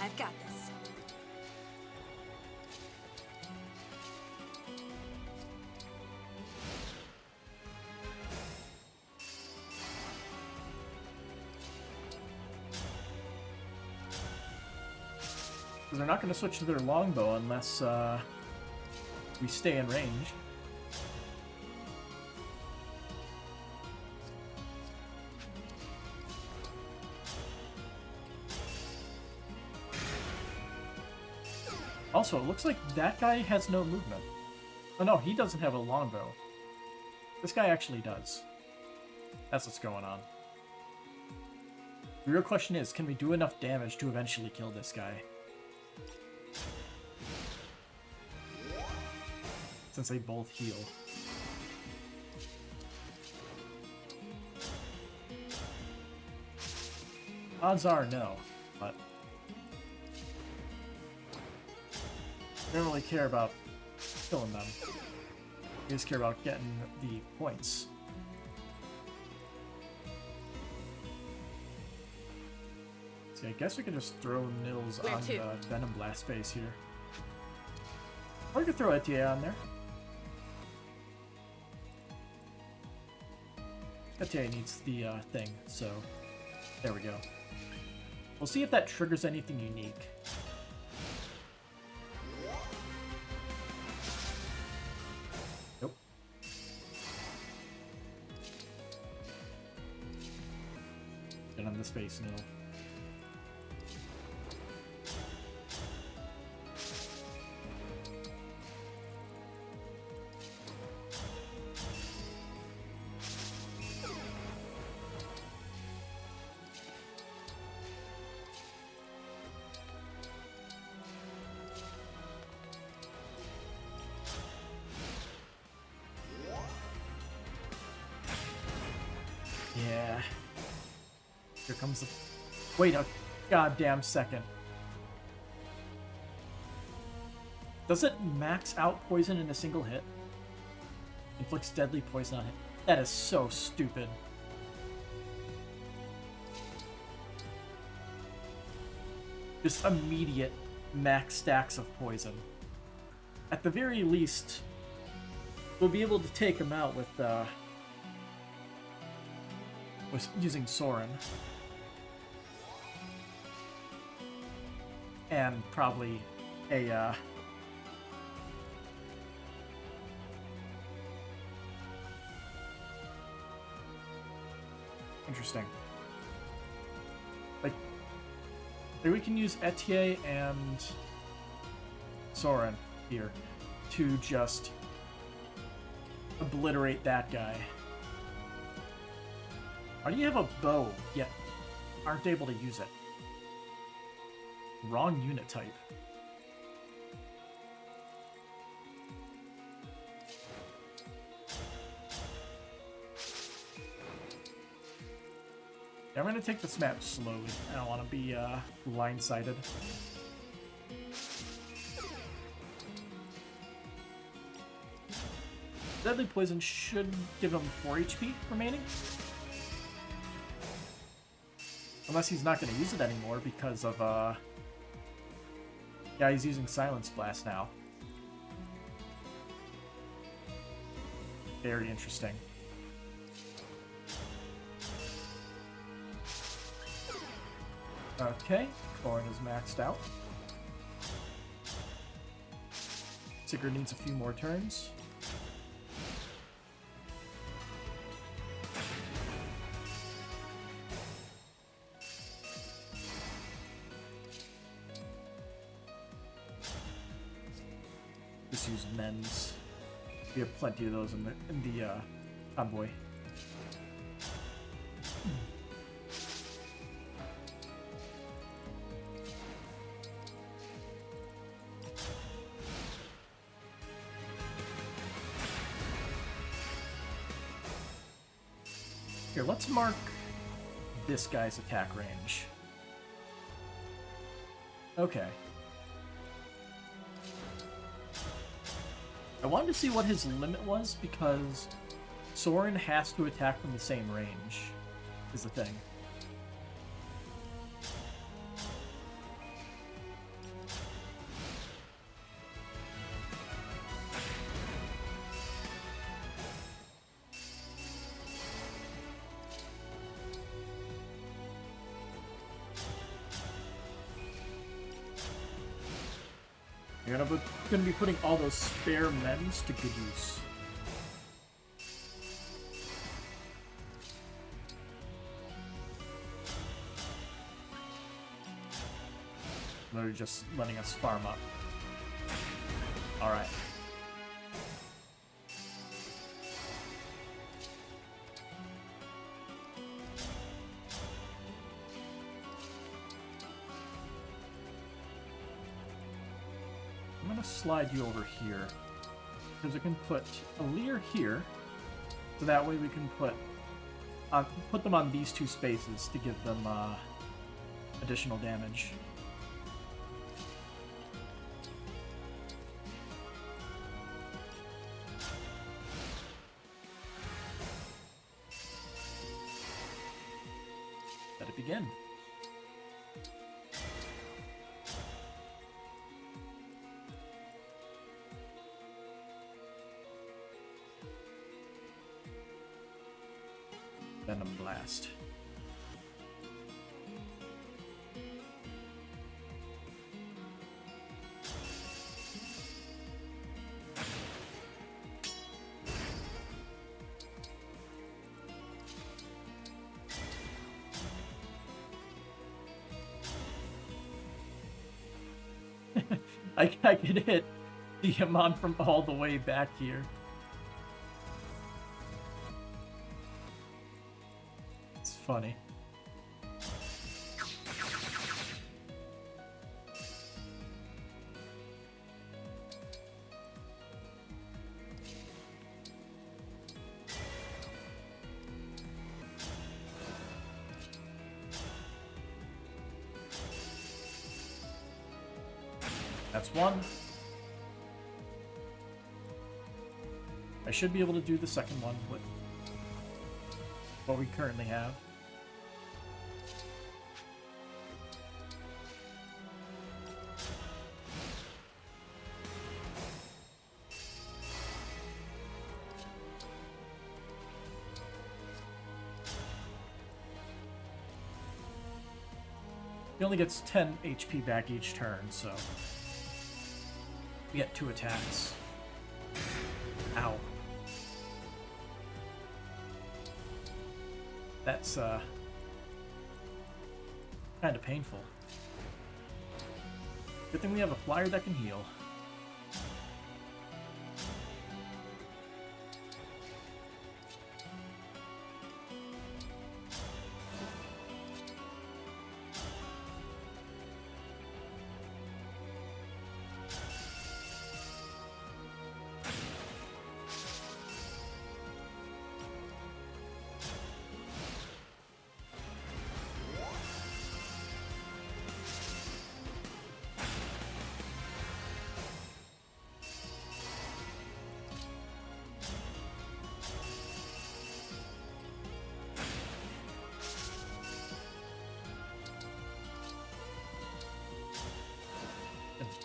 I've got this. Because they're not going to switch to their longbow unless we stay in range. Also, it looks like that guy has no movement. Oh no, he doesn't have a longbow. This guy actually does. That's what's going on. The real question is, can we do enough damage to eventually kill this guy? Since they both heal. Odds are no, but I don't really care about killing them. I just care about getting the points. See, I guess we can just throw Nils Where on to? the Venom Blast base here. Or we could throw Etier on there. Etier needs the thing, so there we go. We'll see if that triggers anything unique. Nope. Get on this base, Nil. Yeah. Here comes the... Wait a goddamn second. Does it max out poison in a single hit? Inflicts deadly poison on it. That is so stupid. Just immediate max stacks of poison. At the very least, we'll be able to take him out with using Soren. And probably a interesting. Like we can use Etier and Soren here to just obliterate that guy. Why do you have a bow, yet aren't able to use it? Wrong unit type. Yeah, I'm gonna take this map slowly. I don't want to be blindsided. Deadly poison should give him 4 HP remaining. Unless he's not going to use it anymore because of, yeah, he's using Silence Blast now. Very interesting. Okay, Corrin is maxed out. Sigurd needs a few more turns. Just use men's. We have plenty of those in the convoy. Here, let's mark this guy's attack range. Okay. I wanted to see what his limit was because Soren has to attack from the same range, is the thing. You're gonna be putting all those spare men's to good use. Literally just letting us farm up. Alright. I'm gonna slide you over here. Because we can put Alear here. So that way we can put them on these two spaces to give them additional damage. Let it begin. Venom Blast. I could hit Diamond from all the way back here. It's funny. That's one. I should be able to do the second one with what we currently have. He only gets 10 HP back each turn, so we get 2 attacks. Ow. That's kind of painful. Good thing we have a flyer that can heal.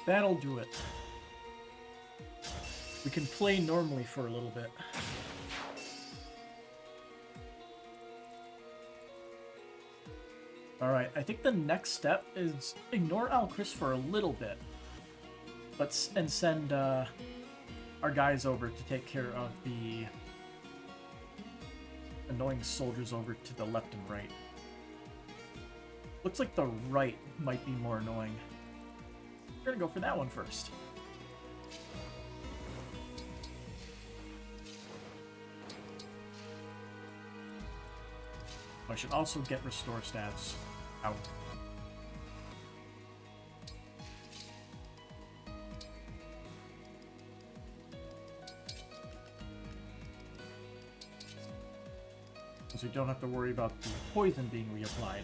That'll do it. We can play normally for a little bit. Alright, I think the next step is ignore Alcris for a little bit. And send our guys over to take care of the annoying soldiers over to the left and right. Looks like the right might be more annoying. We're gonna go for that one first. I should also get restore stats out. So we don't have to worry about the poison being reapplied.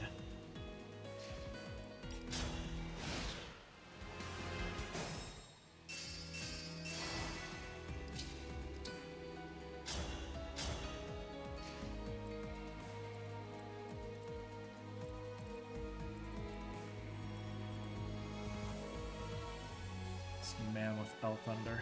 Man with Hell Thunder.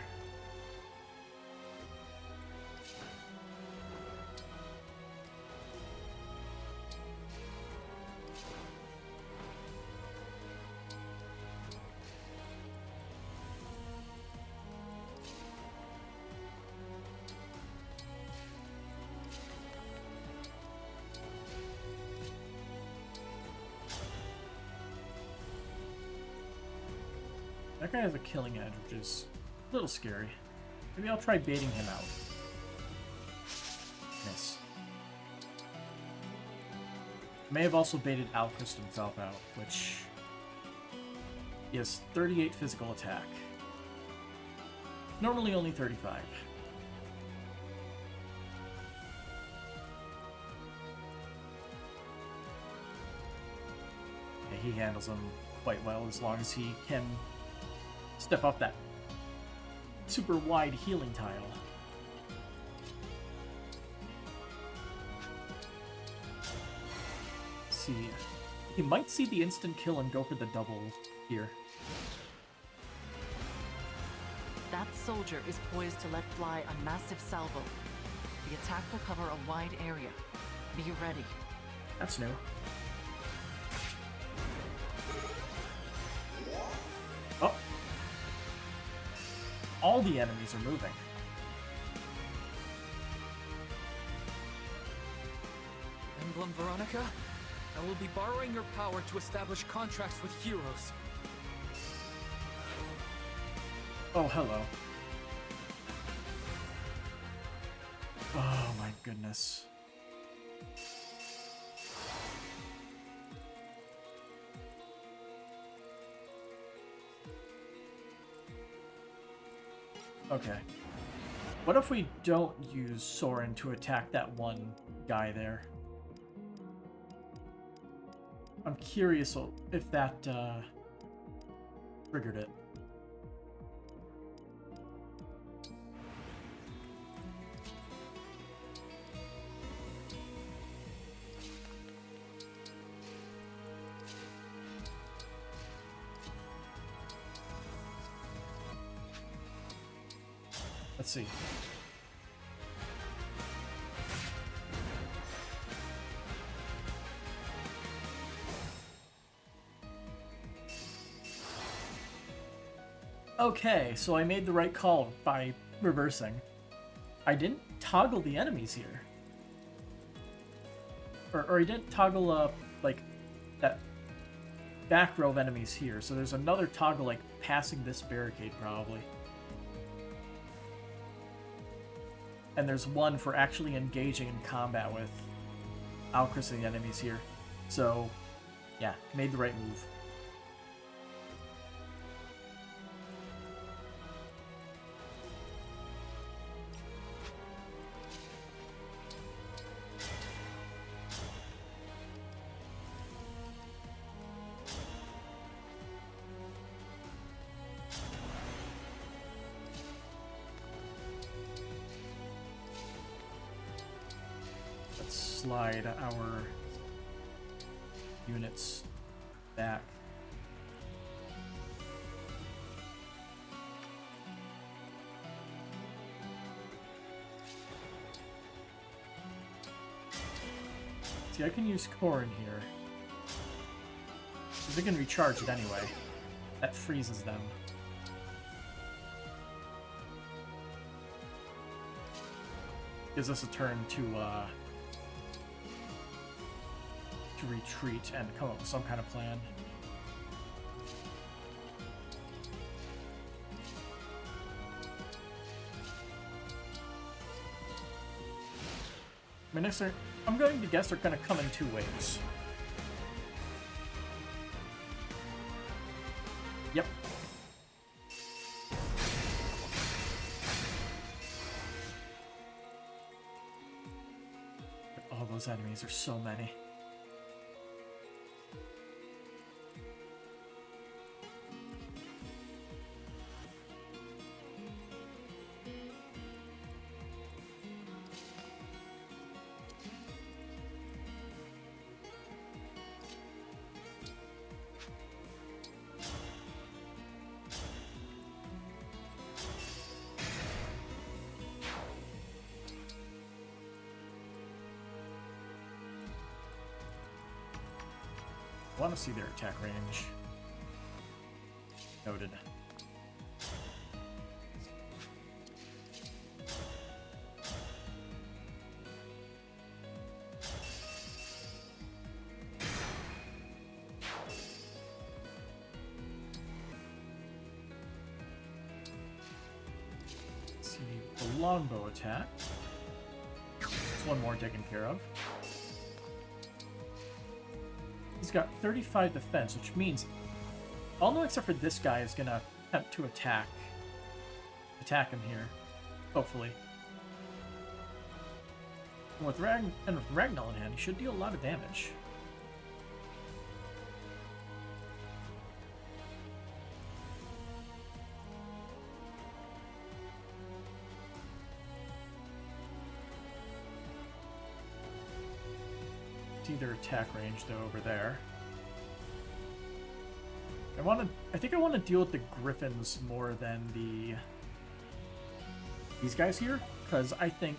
That guy has a killing edge, which is A little scary. Maybe I'll try baiting him out. Miss. May have also baited Alchrist himself out, which... He has 38 physical attack. Normally only 35. Yeah, he handles him quite well as long as he can step up that super wide healing tile. Let's see. He might see the instant kill and go for the double here. That soldier is poised to let fly a massive salvo. The attack will cover a wide area. Be ready. That's new. Oh. All the enemies are moving. Emblem Veronica, I will be borrowing your power to establish contracts with heroes. Oh, hello. Oh my goodness. Okay. What if we don't use Soren to attack that one guy there? I'm curious if that triggered it. Let's see. Okay, so I made the right call by reversing. I didn't toggle the enemies here. Or I didn't toggle, like, that back row of enemies here. So there's another toggle, like, passing this barricade, probably. And there's one for actually engaging in combat with Alchrist and the enemies here. So, yeah, made the right move. Slide our units back. See, I can use Corn here. Because they can recharge it anyway. That freezes them. Gives us a turn to retreat and come up with some kind of plan. I mean, I'm going to guess they're going to come in 2 waves. Yep. All those enemies are so many. I want to see their attack range. Noted. longbow attack. There's one more taken care of. He's got 35 defense, which means all no except for this guy is gonna attempt to attack him here. Hopefully. And with Ragnall in hand, he should deal a lot of damage. Their attack range though over there. I think I want to deal with the griffins more than these guys here, because I think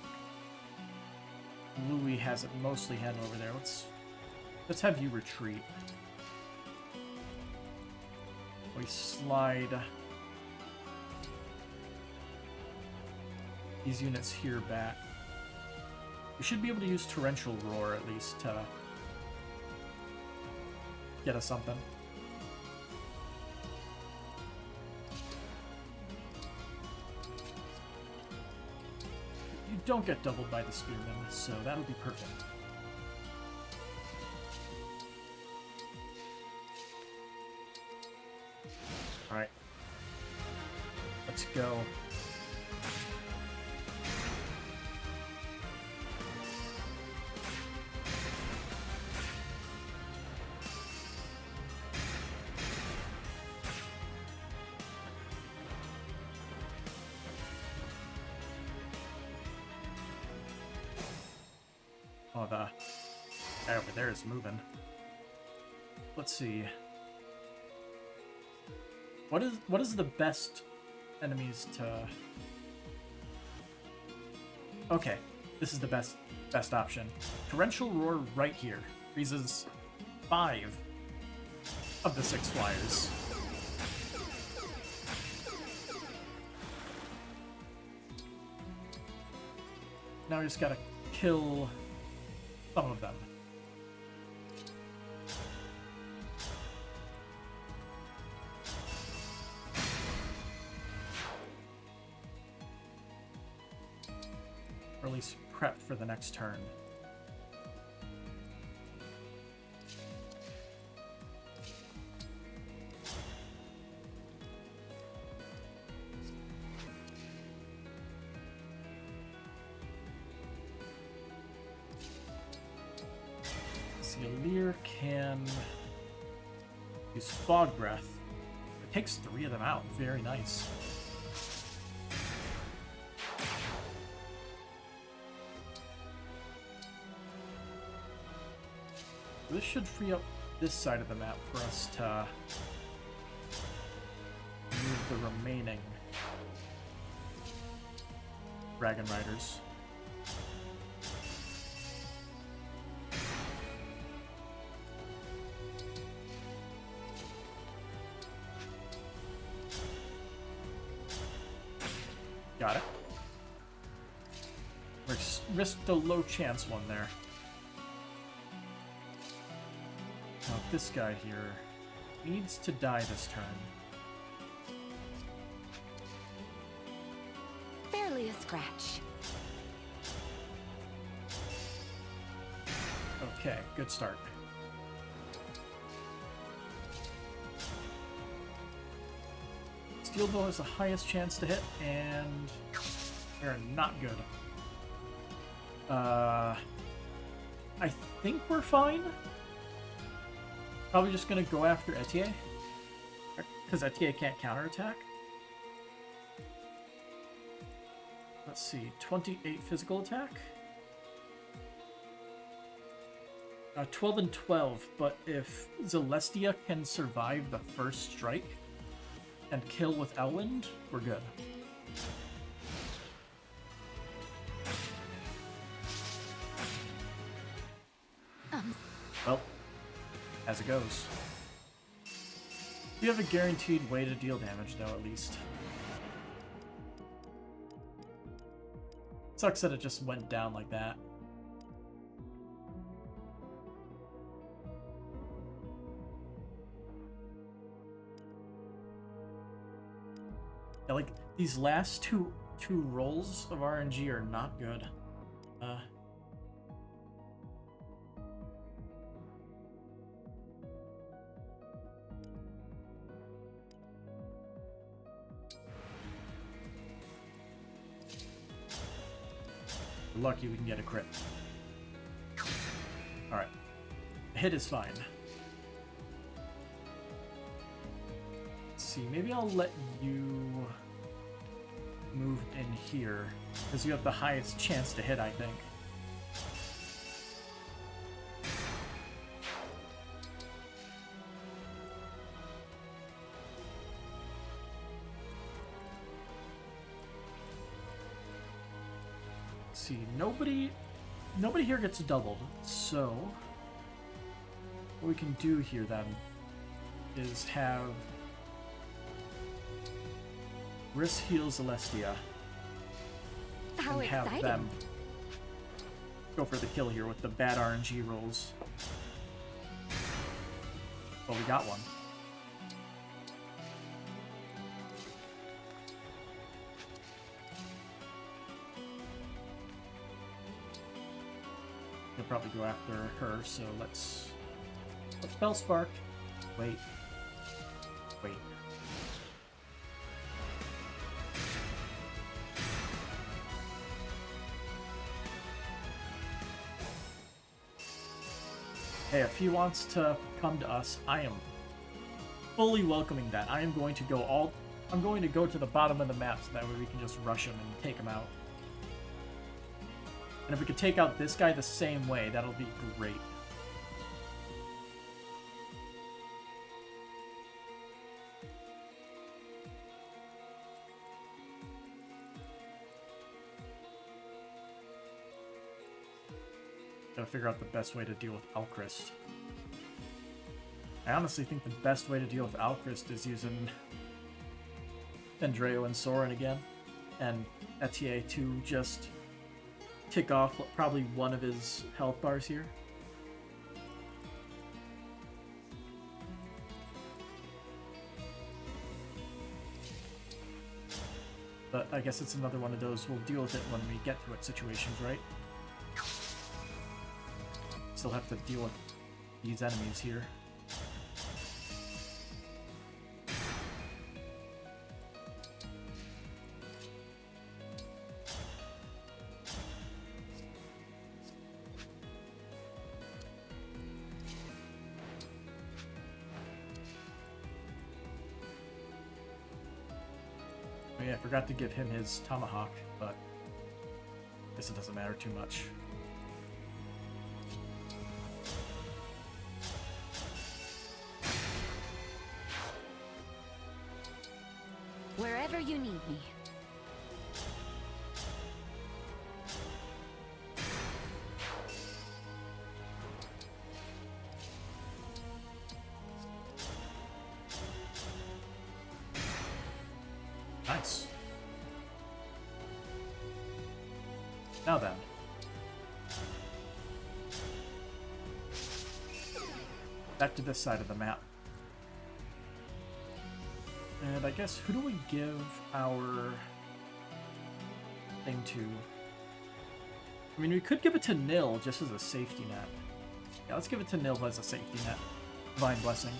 Louis has it mostly handled over there. Let's have you retreat. We slide these units here back. We should be able to use Torrential Roar at least to get us something. You don't get doubled by the Spearman, so that'll be perfect. Alright. Let's go. Oh, the guy over there is moving. Let's see. What is the best enemies to... Okay, this is the best option. Torrential Roar right here. Freezes 5 of the 6 flyers. Now we just gotta kill some of them. Or at least prep for the next turn. Alear can use Fog Breath. It takes 3 of them out. Very nice. This should free up this side of the map for us to move the remaining Dragon Riders. Got it. Risked a low chance one there. Now this guy here needs to die this turn. Barely a scratch. Okay, good start. Steel Bow has the highest chance to hit, and we're not good. I think we're fine. Probably just gonna go after Etier, because Etier can't counterattack. Let's see, 28 physical attack. 12 and 12, but if Celestia can survive the first strike and kill with Elwind, we're good. Well, as it goes. You have a guaranteed way to deal damage, though, at least. Sucks that it just went down like that. Yeah, like, these last two 2 rolls of RNG are not good. We're lucky we can get a crit. Alright. A hit is fine. Let's see, maybe I'll let you move in here, because you have the highest chance to hit, I think. Let's see, nobody here gets doubled, so what we can do here then is have Riss heal Celestia How and have exciting. them go for the kill here with the bad RNG rolls. Well, we got one. He'll probably go after her, so let's Spell Spark. Wait. Hey, if he wants to come to us, I am fully welcoming that. I'm going to go to the bottom of the map so that way we can just rush him and take him out. And if we could take out this guy the same way, that'll be great. Gotta figure out the best way to deal with Alchrist. I honestly think the best way to deal with Alchrist is using Andreo and Soren again, and Etier to just tick off probably one of his health bars here. But I guess it's another one of those we'll deal with it when we get to it situations, right? Still have to deal with these enemies here. Oh yeah, I forgot to give him his tomahawk, but I guess it doesn't matter too much. Wherever you need me. Nice. Now then. Back to this side of the map. And I guess, who do we give our thing to? I mean, we could give it to Nil just as a safety net. Yeah, let's give it to Nil as a safety net. Divine Blessing.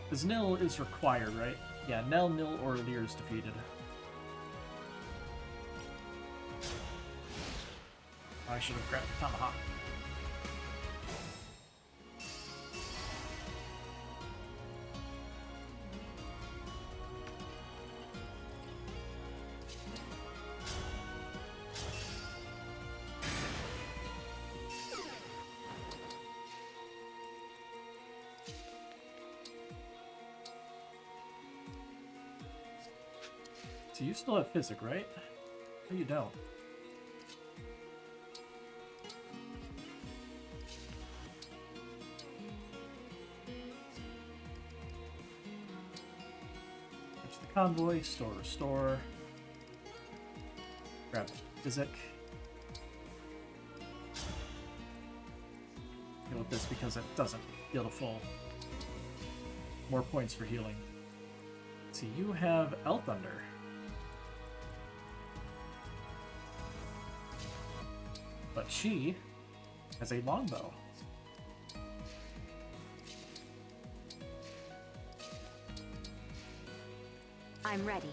Because Nil is required, right? Yeah, Nil, or Alear is defeated. I should have grabbed the tomahawk. So you still have Physic, right? No, you don't. Catch the convoy, restore. Grab Physic. Deal with this because it doesn't deal the full. More points for healing. See, you have L Thunder. But she has a longbow. I'm ready.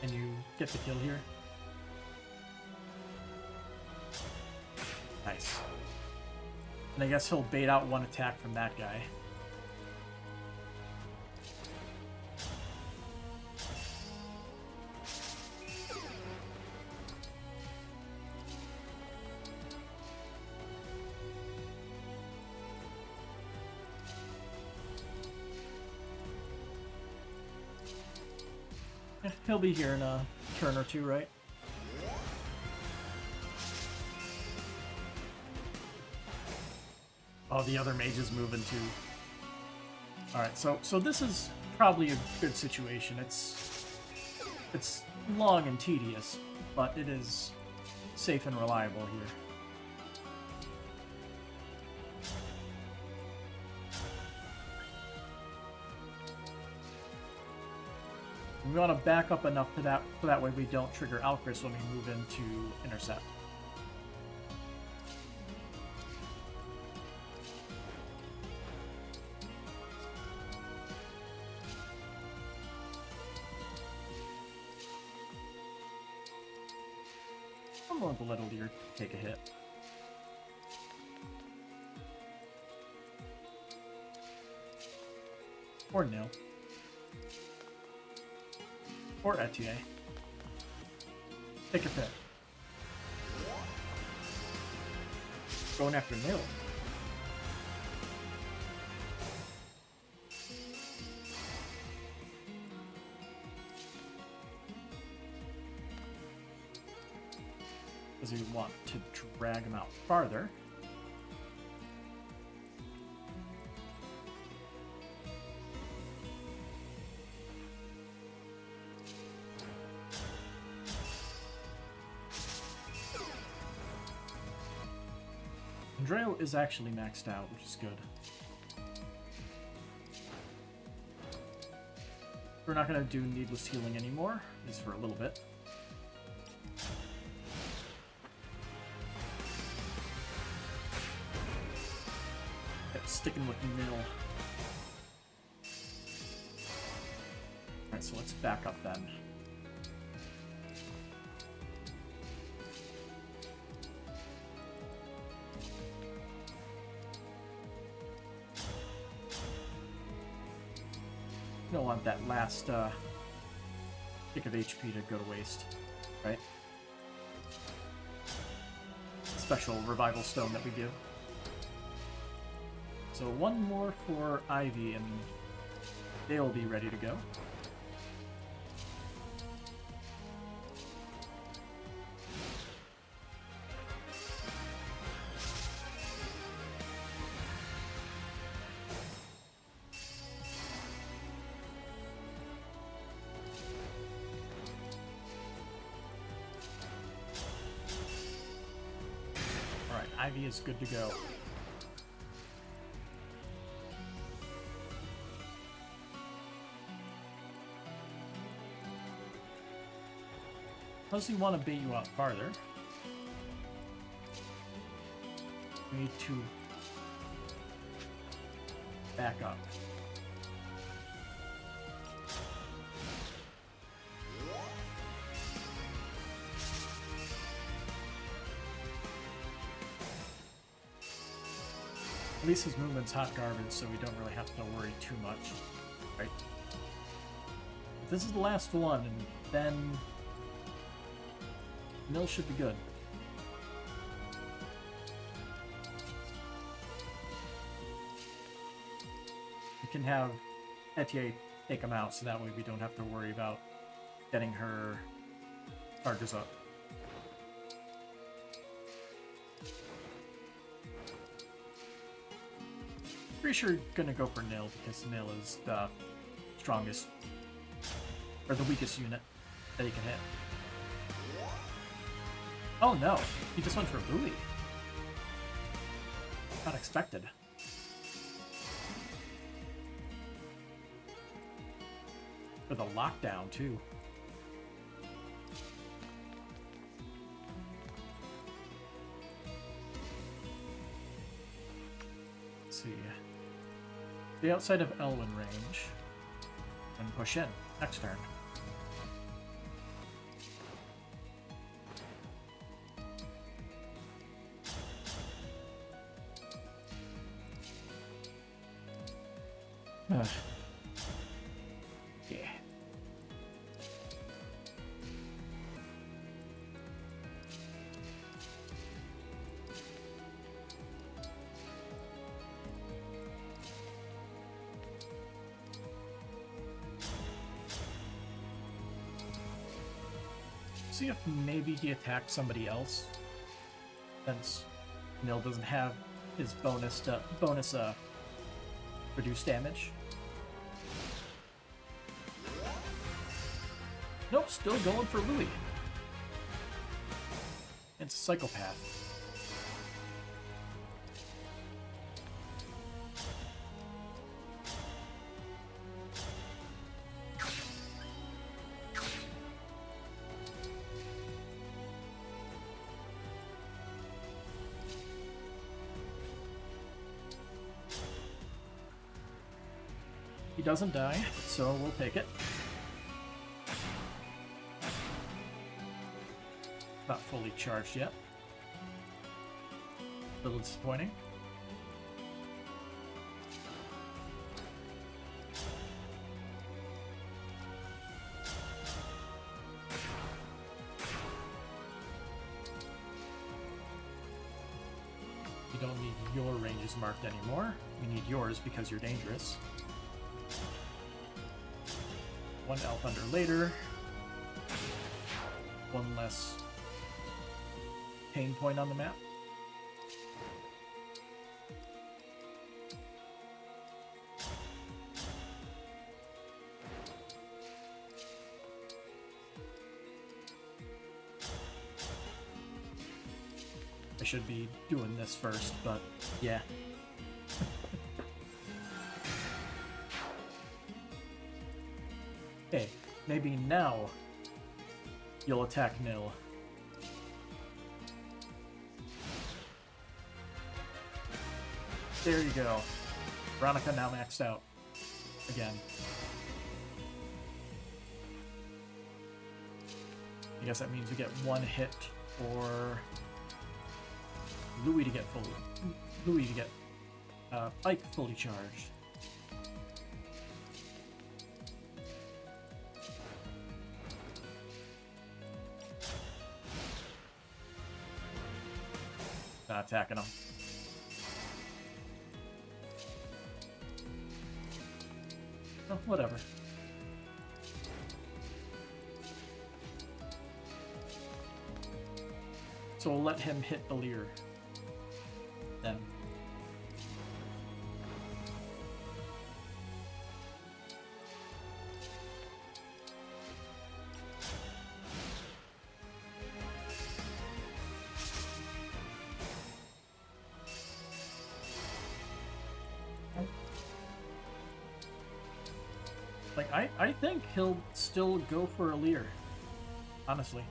And you get the kill here. Nice. And I guess he'll bait out one attack from that guy. He'll be here in a turn or two, right? Oh, the other mage is moving too. Alright, so this is probably a good situation. It's long and tedious, but it is safe and reliable here. We want to back up enough to that way we don't trigger Alchris when we move into intercept. I'm going to let Alear take a hit. Or nil. Or Etier. Take your pick. Going after nil. Because we want to drag him out farther. Andreo is actually maxed out, which is good. We're not going to do needless healing anymore, at least for a little bit. Yep, sticking with nil. Alright, so let's back up then. Don't want that last kick of HP to go to waste, right? Special revival stone that we give. So one more for Ivy and they'll be ready to go. Ivy is good to go. Unless we want to bait you out farther, we need to back up. At least his movement's hot garbage, so we don't really have to worry too much, right? If this is the last one, and then Mill should be good. We can have Etier take him out, so that way we don't have to worry about getting her charges up. Pretty sure gonna go for Nil because Nil is the strongest or the weakest unit that he can hit. Oh no, he just went for Louis. Unexpected. For the lockdown too. Let's see. Stay outside of Elwyn range and push in next turn. Yeah. See if maybe he attacked somebody else, since Nil doesn't have his bonus reduce damage. Nope, still going for Louis. It's a psychopath. He doesn't die, so we'll take it. Not fully charged yet. A little disappointing. You don't need your ranges marked anymore. We need yours because you're dangerous. One elf under later. One less pain point on the map. I should be doing this first, but yeah. Okay, maybe now you'll attack Nil. There you go. Veronica now maxed out. Again. I guess that means we get one hit for Louis to get Ike fully charged. Not attacking him. Oh, whatever. So we'll let him hit Alear. Then. Like, I think he'll still go for Alear, honestly.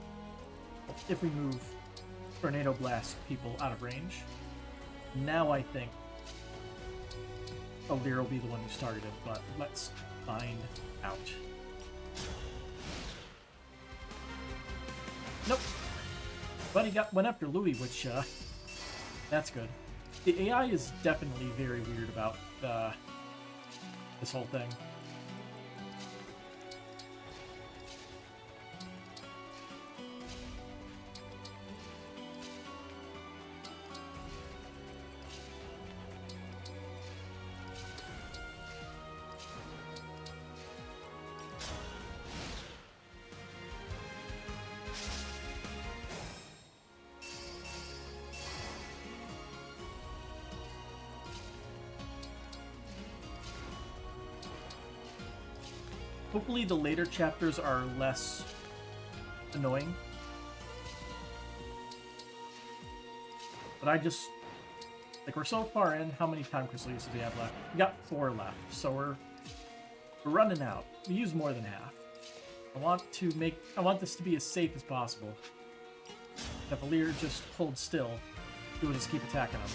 If we move Tornado Blast people out of range. Now I think Alear will be the one who started it, but let's find out. Nope. But he went after Louis, which, that's good. The AI is definitely very weird about this whole thing. Hopefully the later chapters are less annoying. But I just... Like, we're so far in. How many time crystal uses do we have left? We got 4 left, so we're running out. We use more than half. I want this to be as safe as possible. If Alear just holds still, he will just keep attacking him.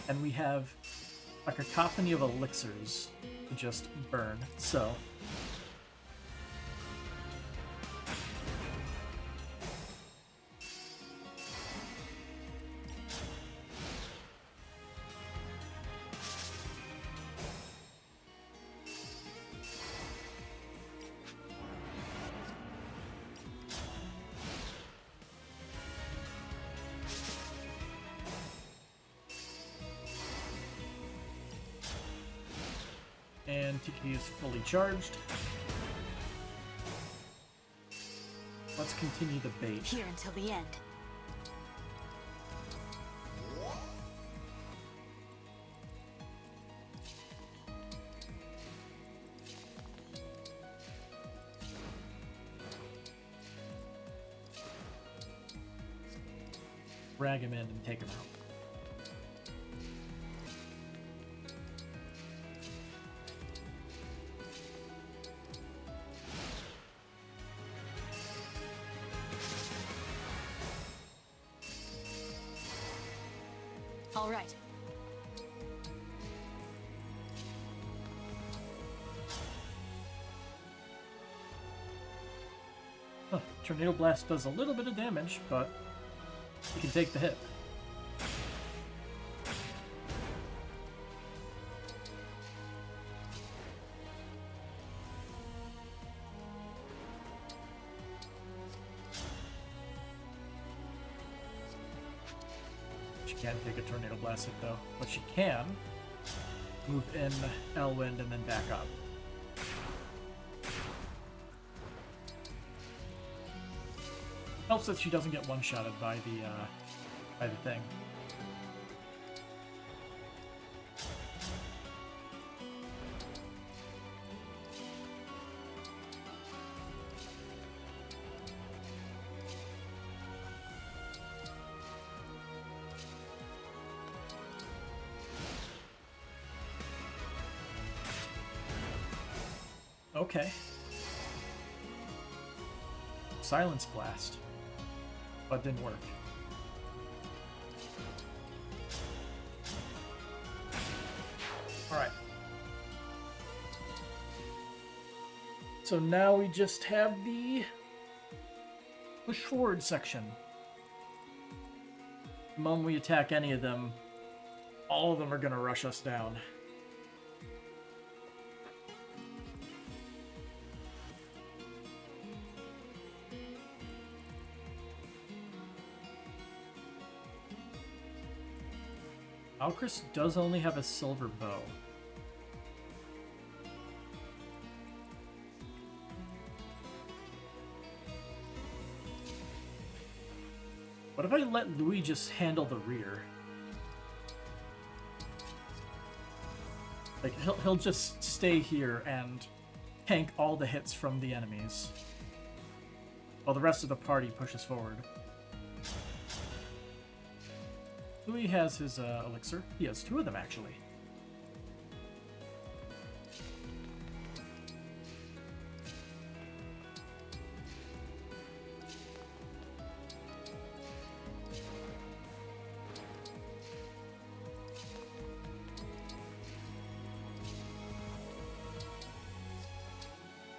And we have a cacophony of elixirs to just burn, so... And TK is fully charged. Let's continue the bait. Here until the end. Drag him in and take him out. All right. Huh. Tornado Blast does a little bit of damage, but he can take the hit. She can't take a Tornado Blast hit though, but she can move in Elwind and then back up. Helps that she doesn't get one-shotted by the thing. Okay. Silence Blast. But didn't work. Alright. So now we just have the push forward section. The moment we attack any of them, all of them are going to rush us down. Alcris does only have a silver bow. What if I let Louis just handle the rear? Like, he'll just stay here and tank all the hits from the enemies, while the rest of the party pushes forward. Louis has his elixir. He has 2 of them, actually.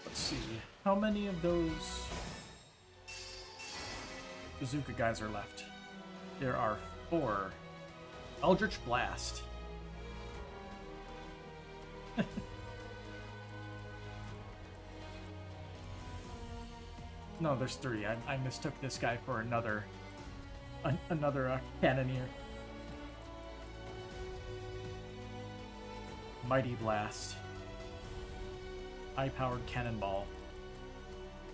Let's see. How many of those bazooka guys are left? There are 4. Eldritch Blast. No, there's 3. I mistook this guy for another cannoneer. Mighty Blast. High-powered cannonball.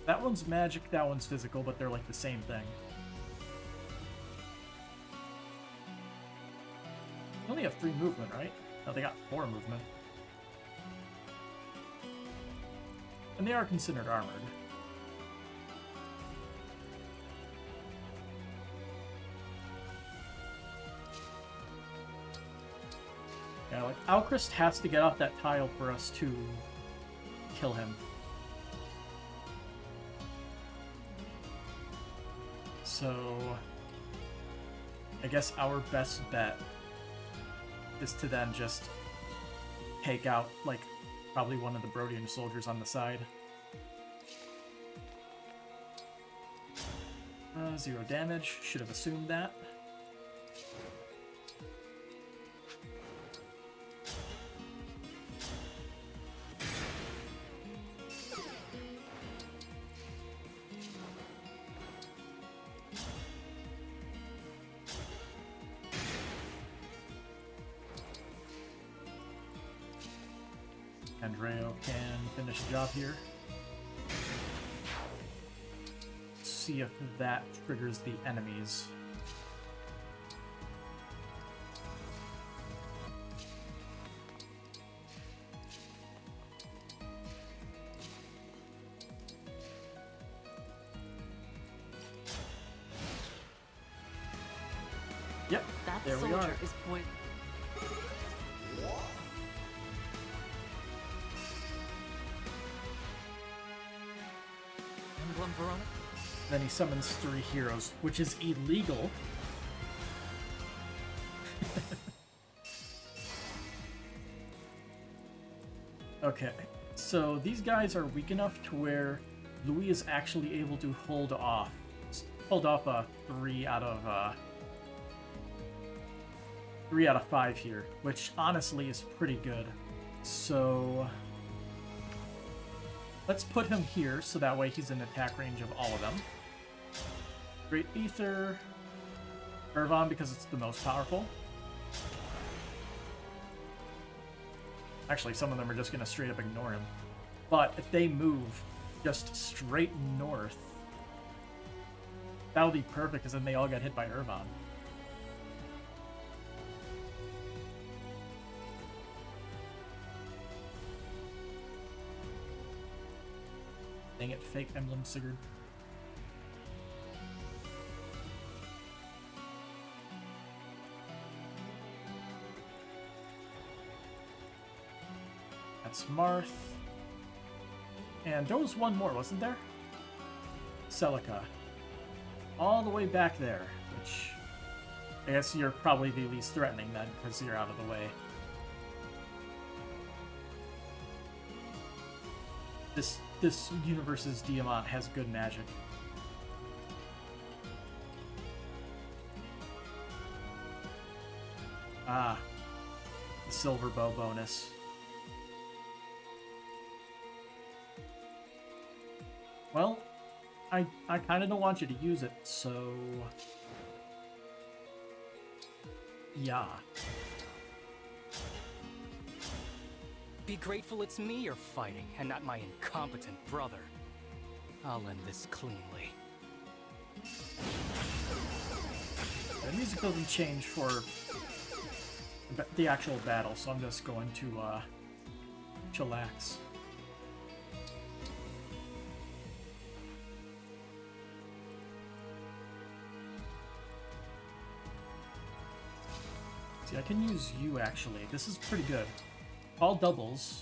That one's magic, that one's physical, but they're like the same thing. They only have 3 movement, right? No, they got 4 movement. And they are considered armored. Yeah, like, Alchrist has to get off that tile for us to kill him. So, I guess our best bet is to then just take out, like, probably one of the Brodian soldiers on the side. 0 damage. Should have assumed that. Andreo can finish the job here. See if that triggers the enemies. Yep, That there we soldier are. is poised. Emblem, Veronica? Then he summons 3 heroes, which is illegal. Okay, so these guys are weak enough to where Louis is actually able to hold off a 3 out of 5 here, which honestly is pretty good. So let's put him here, so that way he's in attack range of all of them. Great Ether, Irvon because it's the most powerful. Actually, some of them are just going to straight up ignore him. But if they move just straight north, that'll be perfect, because then they all get hit by Irvon. Dang it, fake Emblem Sigurd. That's Marth. And there was one more, wasn't there? Celica. All the way back there, which I guess you're probably the least threatening then, because you're out of the way. This universe's Diamant has good magic. Ah, the silver bow bonus. Well, I kind of don't want you to use it, so yeah. Be grateful it's me you're fighting, and not my incompetent brother. I'll end this cleanly. The music doesn't change for the actual battle, so I'm just going to chillax. See, I can use you actually. This is pretty good. All doubles,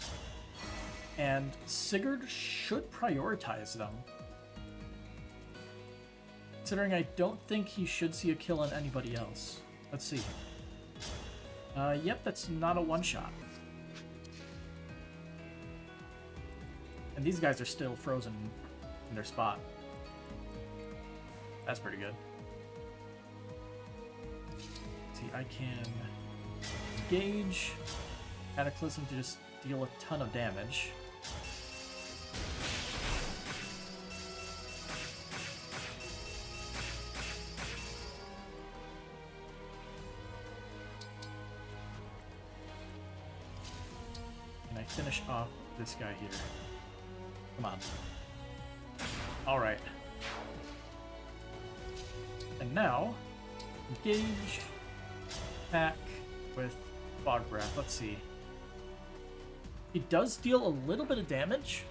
and Sigurd should prioritize them. Considering I don't think he should see a kill on anybody else. Let's see. Yep, that's not a one-shot. And these guys are still frozen in their spot. That's pretty good. See, I can engage Cataclysm to just deal a ton of damage. And I finish off this guy here. Come on. Alright. And now, engage, attack with Fog Breath. Let's see. He does deal a little bit of damage,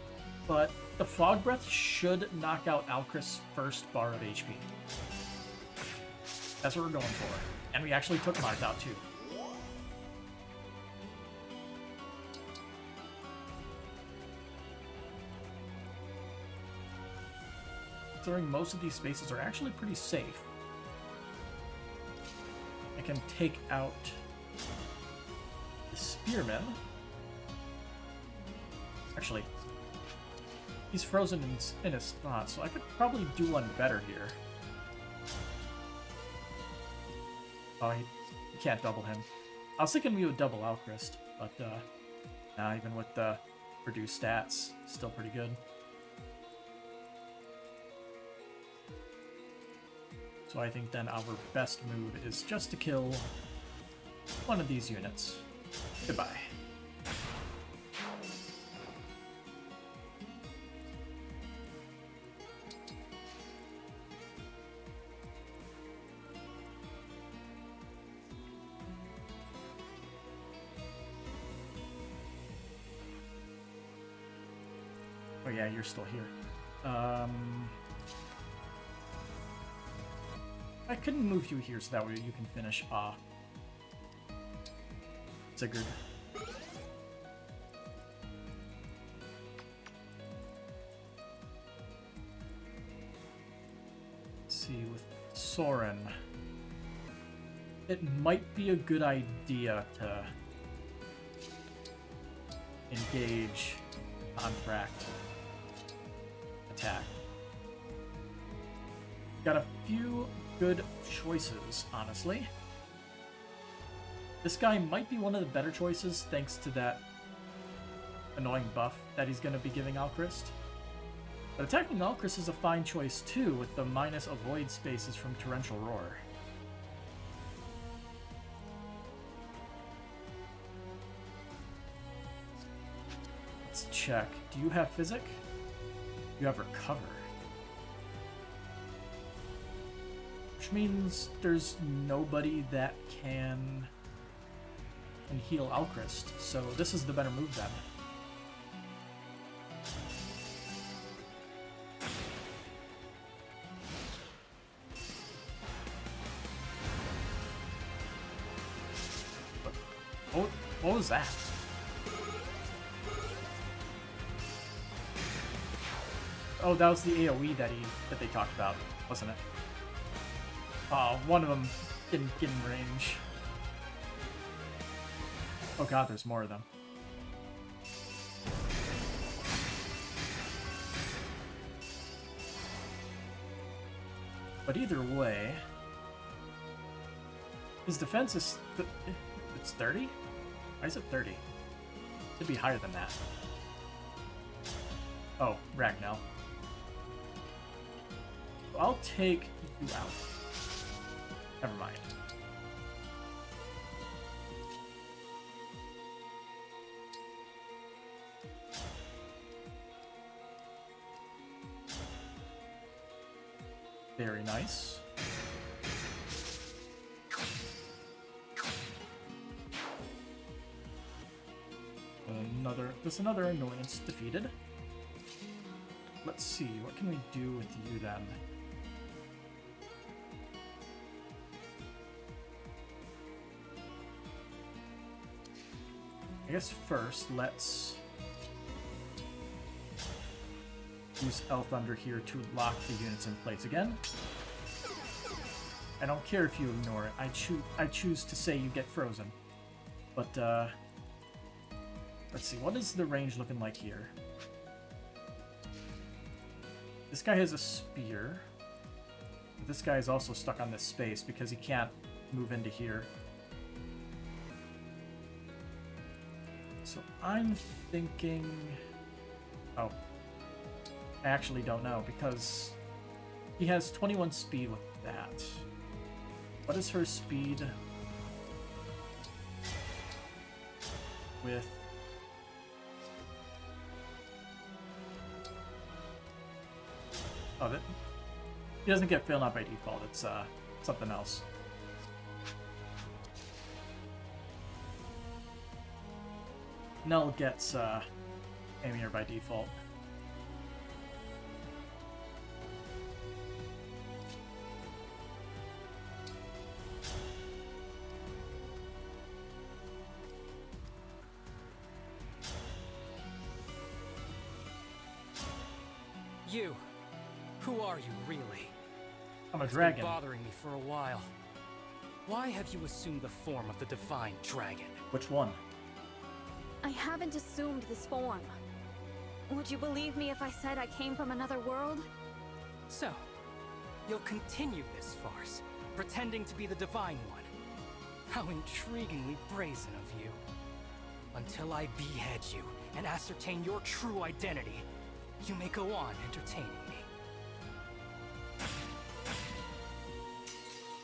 but the Fog Breath should knock out Alcryst's first bar of HP. That's what we're going for. And we actually took Marth out too. Considering most of these spaces are actually pretty safe, I can take out the Spearman. Actually, he's frozen in his spot, so I could probably do one better here. Oh, you can't double him. I was thinking we would double Alcryst, but nah, even with the reduced stats, still pretty good. So I think then our best move is just to kill one of these units. Goodbye. Oh yeah, you're still here. I couldn't move you here so that way you can finish Sigurd. Let's see, with Soren, it might be a good idea to engage contract attack. Got a few good choices, honestly. This guy might be one of the better choices thanks to that annoying buff that he's going to be giving Alcryst. But attacking Alcryst is a fine choice too, with the minus avoid spaces from Torrential Roar. Let's check. Do you have Physic? You have Recover. Which means there's nobody that can heal Alcryst, so this is the better move then. What was that? Oh, that was the AoE that they talked about, wasn't it? Oh, one of them didn't get in range. Oh god, there's more of them. But either way, his defense is... it's 30? Why is it 30? It should be higher than that. Oh, Ragnell. I'll take you out. Never mind. Very nice. Another annoyance defeated. Let's see, what can we do with you then? I guess first, let's use Elf Thunder here to lock the units in place again. I don't care if you ignore it. I choose to say you get frozen. But, let's see, what is the range looking like here? This guy has a spear. This guy is also stuck on this space because he can't move into here. So I'm thinking... Oh. I actually don't know because he has 21 speed with that. What is her speed with... Oh, that... He doesn't get Fail Not by default, it's something else. Null gets Amier by default. You. Who are you, really? I'm a It's dragon. been bothering me for a while. Why have you assumed the form of the divine dragon? Which one? I haven't assumed this form. Would you believe me if I said I came from another world? So, you'll continue this farce, pretending to be the divine one. How intriguingly brazen of you. Until I behead you and ascertain your true identity, you may go on entertaining me.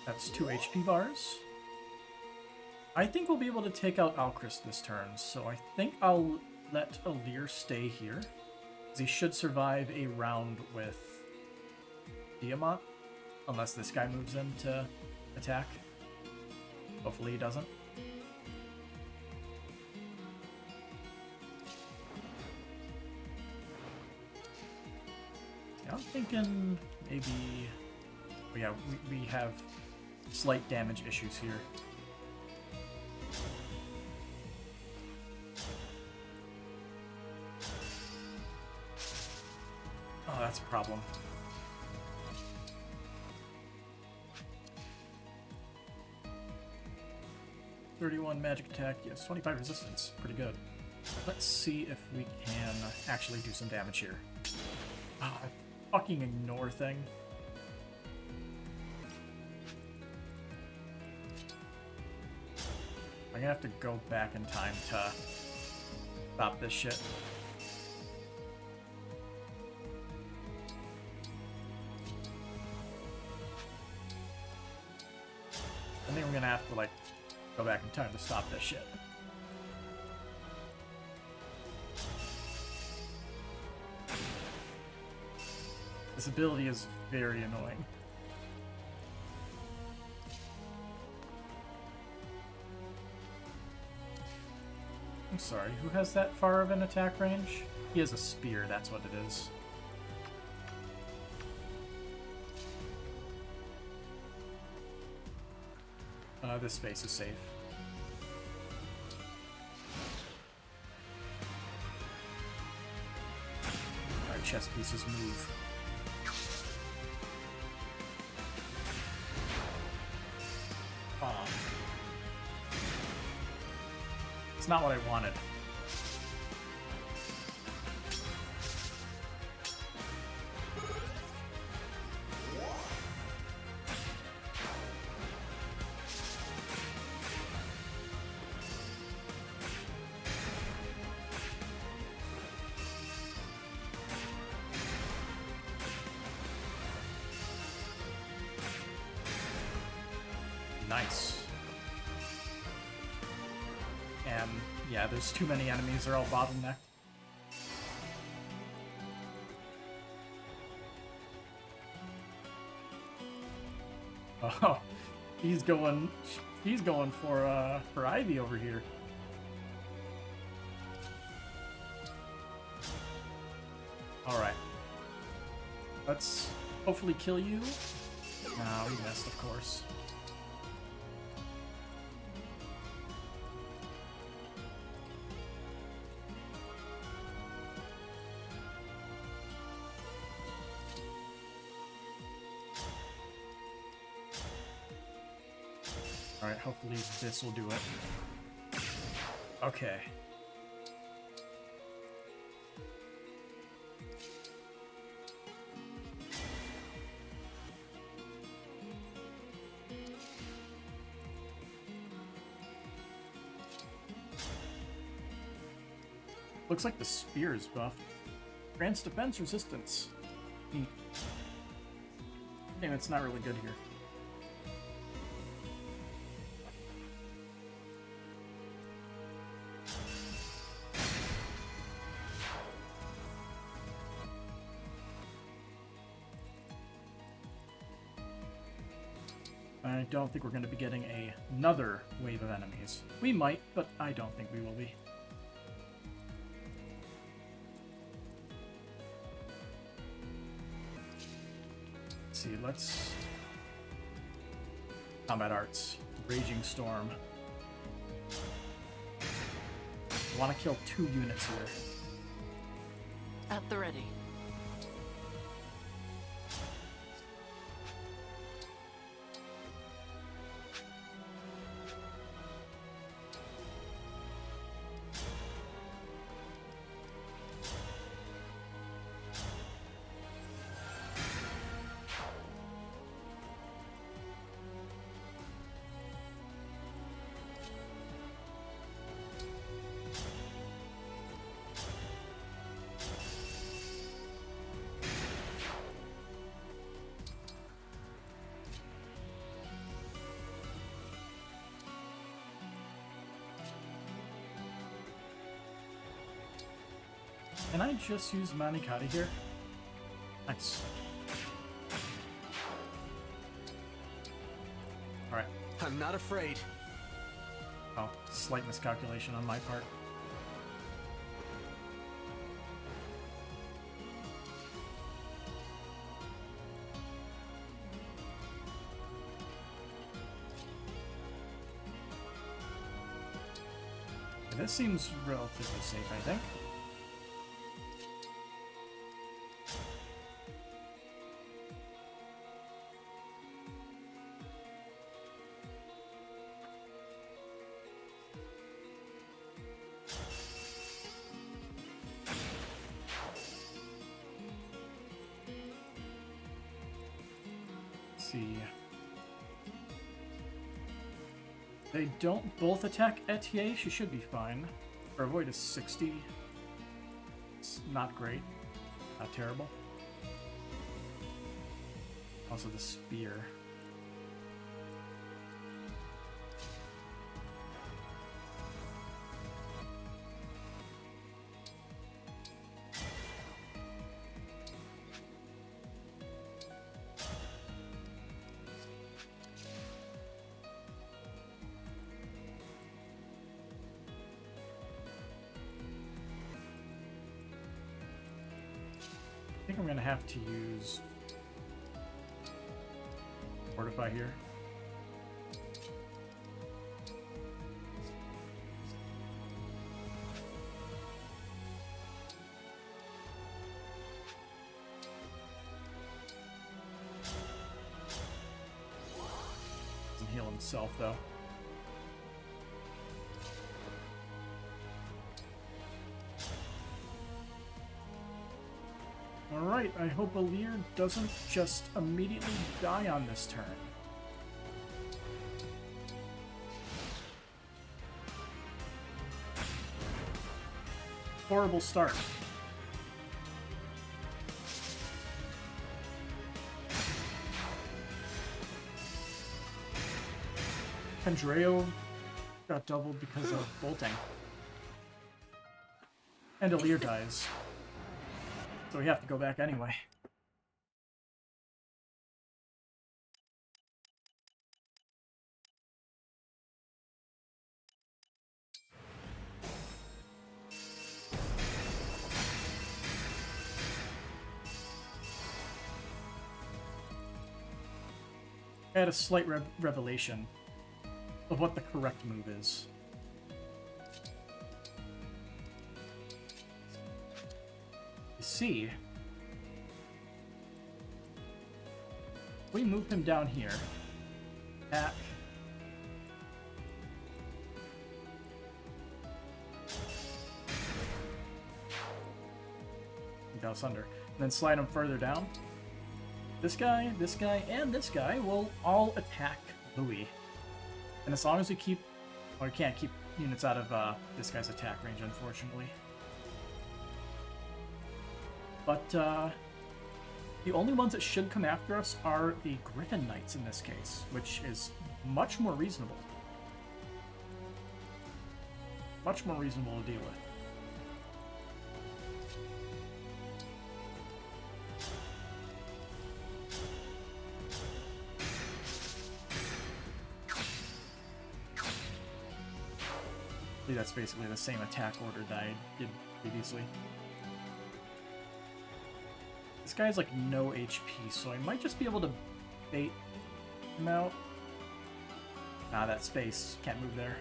That's 2 HP bars. I think we'll be able to take out Alcris this turn, so I think I'll let Alear stay here. He should survive a round with Diamant, unless this guy moves in to attack. Hopefully he doesn't. Yeah, I'm thinking maybe... Oh yeah, we have slight damage issues here. Oh, that's a problem. .31 magic attack, yes, 25 resistance, pretty good. Let's see if we can actually do some damage here. Ah, fucking ignore thing. I'm gonna have to go back in time to stop this shit. I think we're gonna have to, like, go back in time to stop this shit. This ability is very annoying. I'm sorry, who has that far of an attack range? He has a spear, that's what it is. This space is safe. Alright, chess pieces move. Aw. It's not what I wanted. Nice. And yeah, there's too many enemies, they're all bottlenecked. Oh, he's going for Ivy over here. Alright. Let's hopefully kill you. No, we missed, of course. Alright, hopefully this will do it. Okay. Looks like the spear is buffed. Grants defense resistance. Neat. Damn, it's not really good here. I don't think we're going to be getting another wave of enemies. We might, but I don't think we will be. Let's see, let's... Combat Arts. Raging Storm. I want to kill 2 units here. At the ready. Can I just use Manikata here? Nice. Alright. I'm not afraid. Oh, slight miscalculation on my part. This seems relatively safe, I think. Let's see. They don't both attack Etier, she should be fine. Her avoid is 60. It's not great. Not terrible. Also the spear. I think I'm gonna have to use Fortify here. Doesn't heal himself though. Alright, I hope Alear doesn't just immediately die on this turn. Horrible start. Pendreo got doubled because of bolting. And Alear dies. So we have to go back anyway. I had a slight revelation of what the correct move is. You see, we move him down here, back, go under, and then slide him further down. This guy, and this guy will all attack Louis. And as long as we keep, well, we can't keep units out of this guy's attack range, unfortunately. But the only ones that should come after us are the Griffin Knights in this case, which is much more reasonable. Much more reasonable to deal with. That's basically the same attack order that I did previously. This guy has like no HP, so I might just be able to bait him out. Nah, that space can't move there.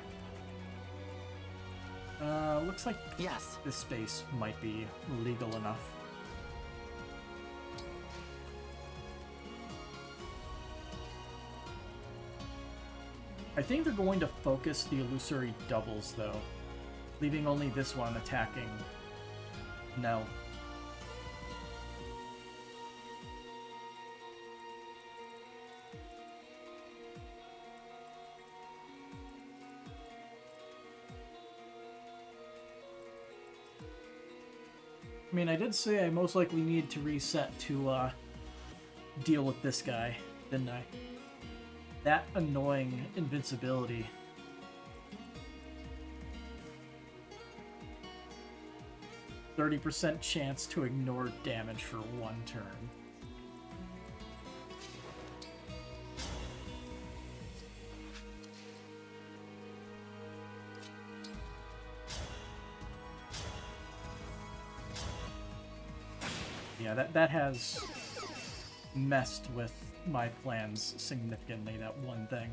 Looks like Yes. this space might be legal enough. I think they're going to focus the illusory doubles, though, leaving only this one attacking Nell. I mean, I did say I most likely need to reset to deal with this guy, didn't I? That annoying invincibility. 30% chance to ignore damage for 1 turn. Yeah, that has messed with my plans significantly, that one thing.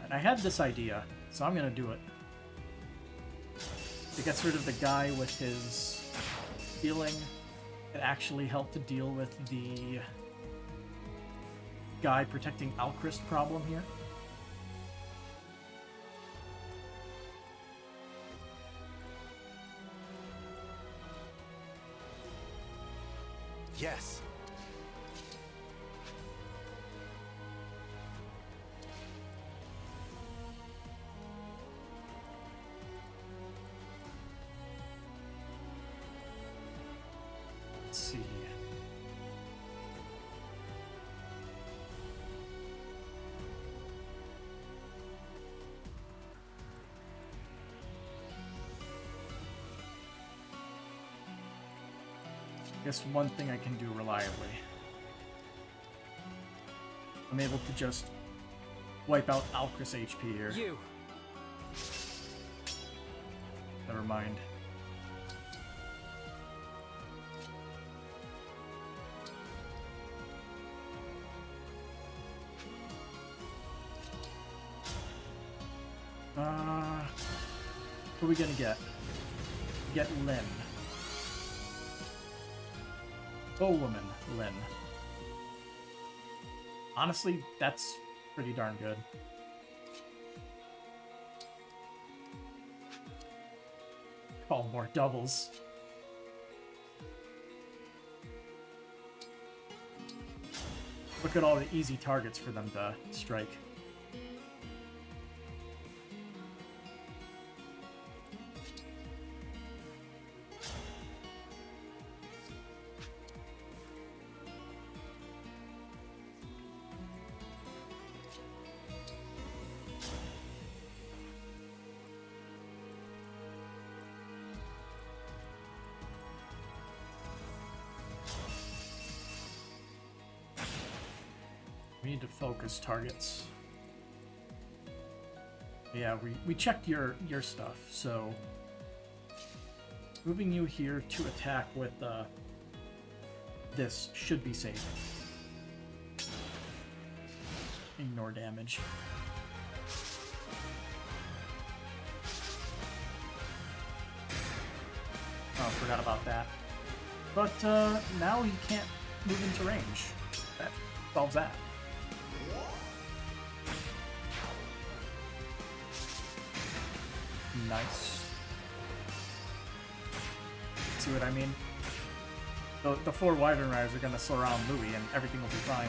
And I had this idea, so I'm gonna do it. It gets rid of the guy with his healing. It actually helped to deal with the guy protecting Alchrist problem here. Yes. Let's see. I guess one thing I can do reliably. I'm able to just wipe out Alchrist HP here. You. Never mind. What are we gonna get? Get Lynn. Woman, Lynn. Honestly, that's pretty darn good. Call more doubles. Look at all the easy targets for them to strike. We need to focus targets. Yeah, we checked your stuff, so moving you here to attack with this should be safe. Ignore damage. Oh, forgot about that. But now he can't move into range. That solves that. Nice. See what I mean? The 4 Wyvern Riders are gonna surround Louis and everything will be fine.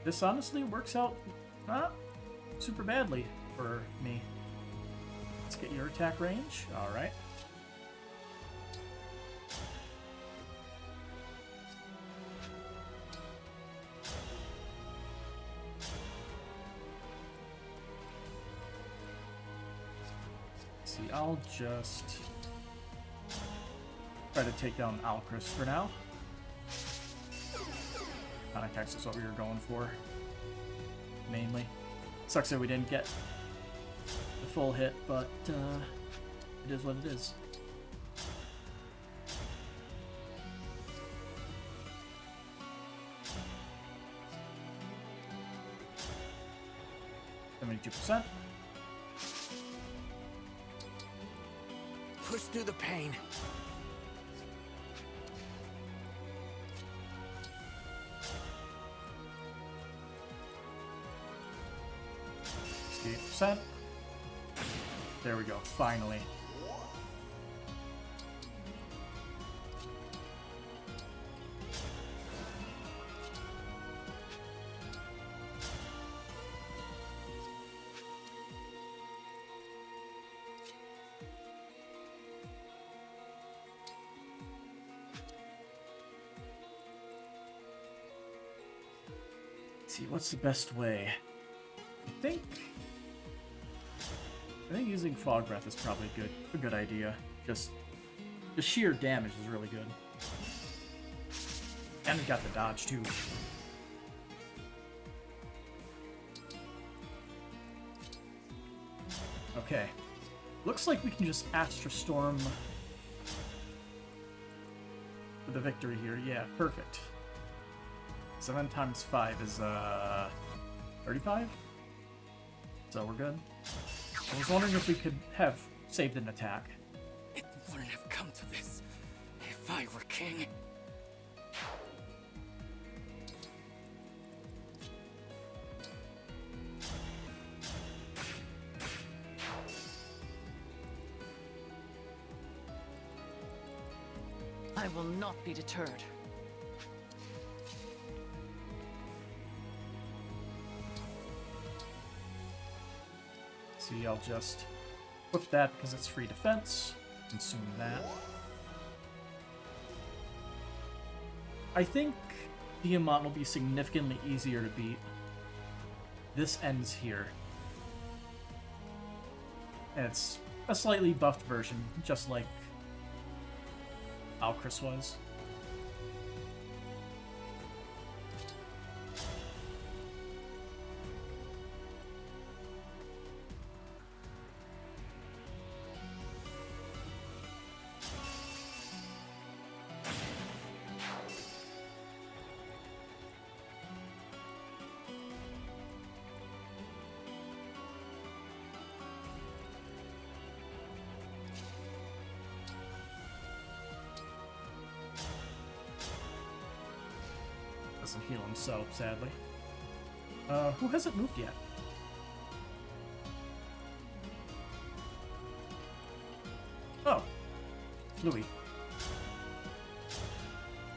This honestly works out not super badly for me. Let's get your attack range. Alright. See, I'll just try to take down Alchrist for now. Attacks is what we were going for, mainly. Sucks that we didn't get the full hit, but it is what it is. %. Push through the pain. %. There we go, finally. Let's see, what's the best way? I think using Fog Breath is probably a good idea. Just the sheer damage is really good. And we got the dodge too. Okay. Looks like we can just Astra Storm for the victory here. Yeah, perfect. 7 times 5 is 35? So we're good. I was wondering if we could have saved an attack. It wouldn't have come to this if I were king. I will not be deterred. See, I'll just put that because it's free defense. Consume that. I think Diamant will be significantly easier to beat. This ends here. And it's a slightly buffed version, just like Alcris was. Doesn't heal himself, sadly. Who hasn't moved yet? Oh. Louis.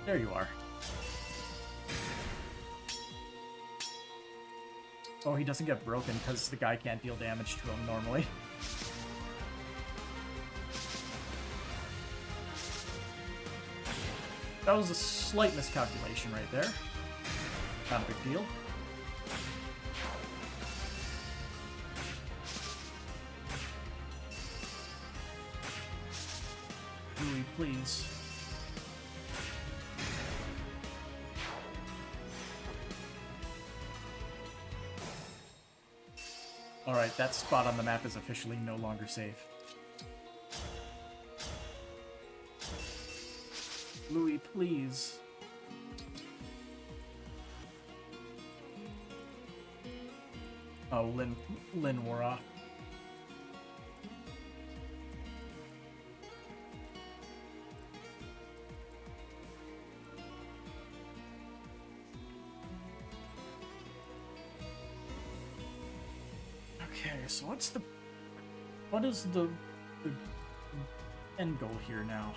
There you are. Oh, he doesn't get broken because the guy can't deal damage to him normally. That was a slight miscalculation right there. Not a big deal. Louis, please. Alright, that spot on the map is officially no longer safe. Louis, please. Oh, Lin wore off. Okay, so what is the end goal here now?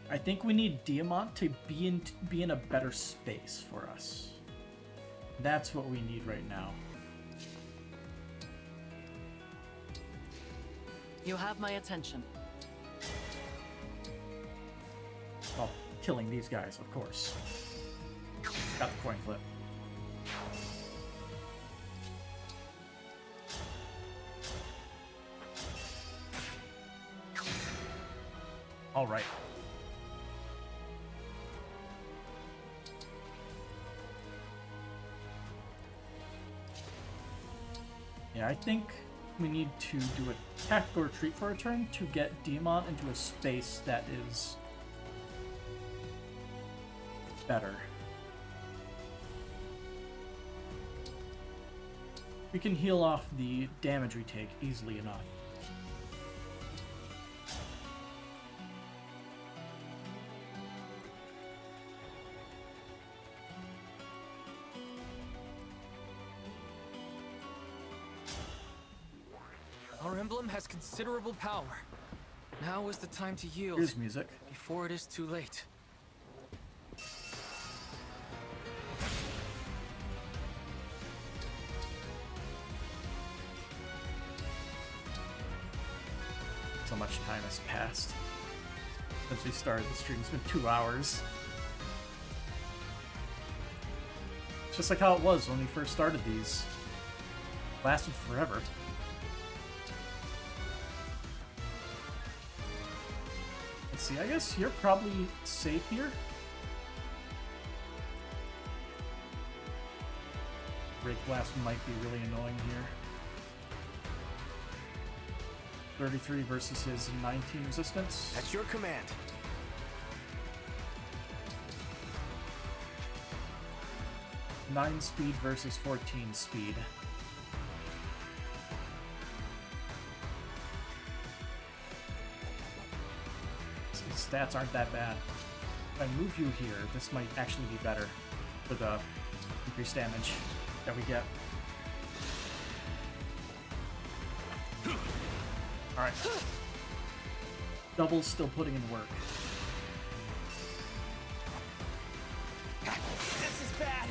I think we need Diamant to be in a better space for us. That's what we need right now. You have my attention. Well, killing these guys, of course. Got the coin flip. All right. Yeah, I think we need to do a tactical retreat for a turn to get Diamant into a space that is better. We can heal off the damage we take easily enough. Our emblem has considerable power. Now is the time to yield. Here's music. Before it is too late. much time has passed since we started the stream. It's been 2 hours. It's just like how it was when we first started these. It lasted forever. Let's see, I guess you're probably safe here. Break Blast might be really annoying here. 33 versus his 19 resistance. At your command. Nine speed versus 14 speed. His stats aren't that bad. If I move you here, this might actually be better for the increased damage that we get. Alright. Double's still putting in work. This is bad.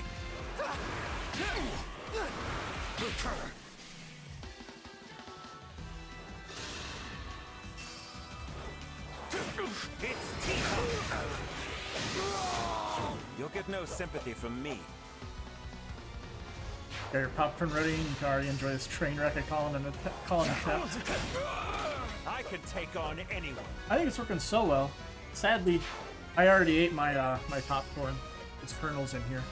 It's T-Hawk. You'll get no sympathy from me. Got your popcorn ready, and you can already enjoy this train wreck of calling an attempt. I can take on anyone. I think it's working so well. Sadly, I already ate my my popcorn. There's kernels in here.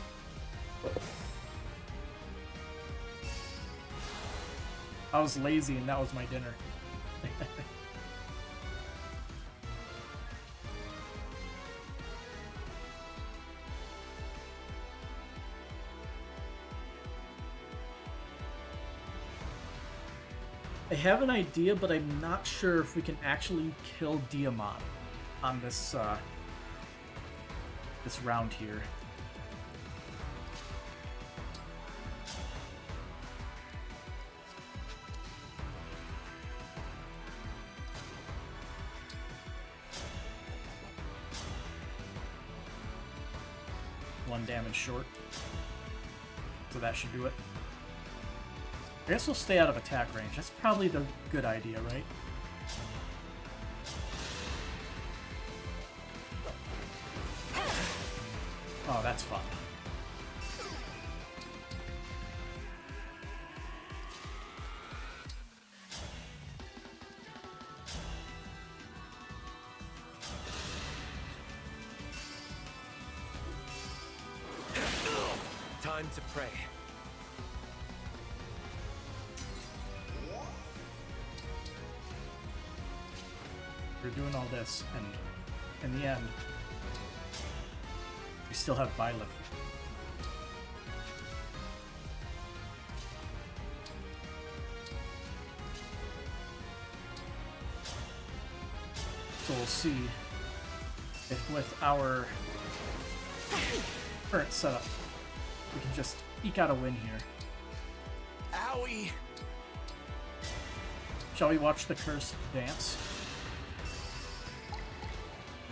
I was lazy and that was my dinner. I have an idea, but I'm not sure if we can actually kill Diamant on this this round here. One damage short, so that should do it. I guess we'll stay out of attack range. That's probably the good idea, right? Oh, that's fun. Time to pray. We're doing all this, and in the end, we still have Byleth. So we'll see if with our current setup, we can just eke out a win here. Owie! Shall we watch the curse dance?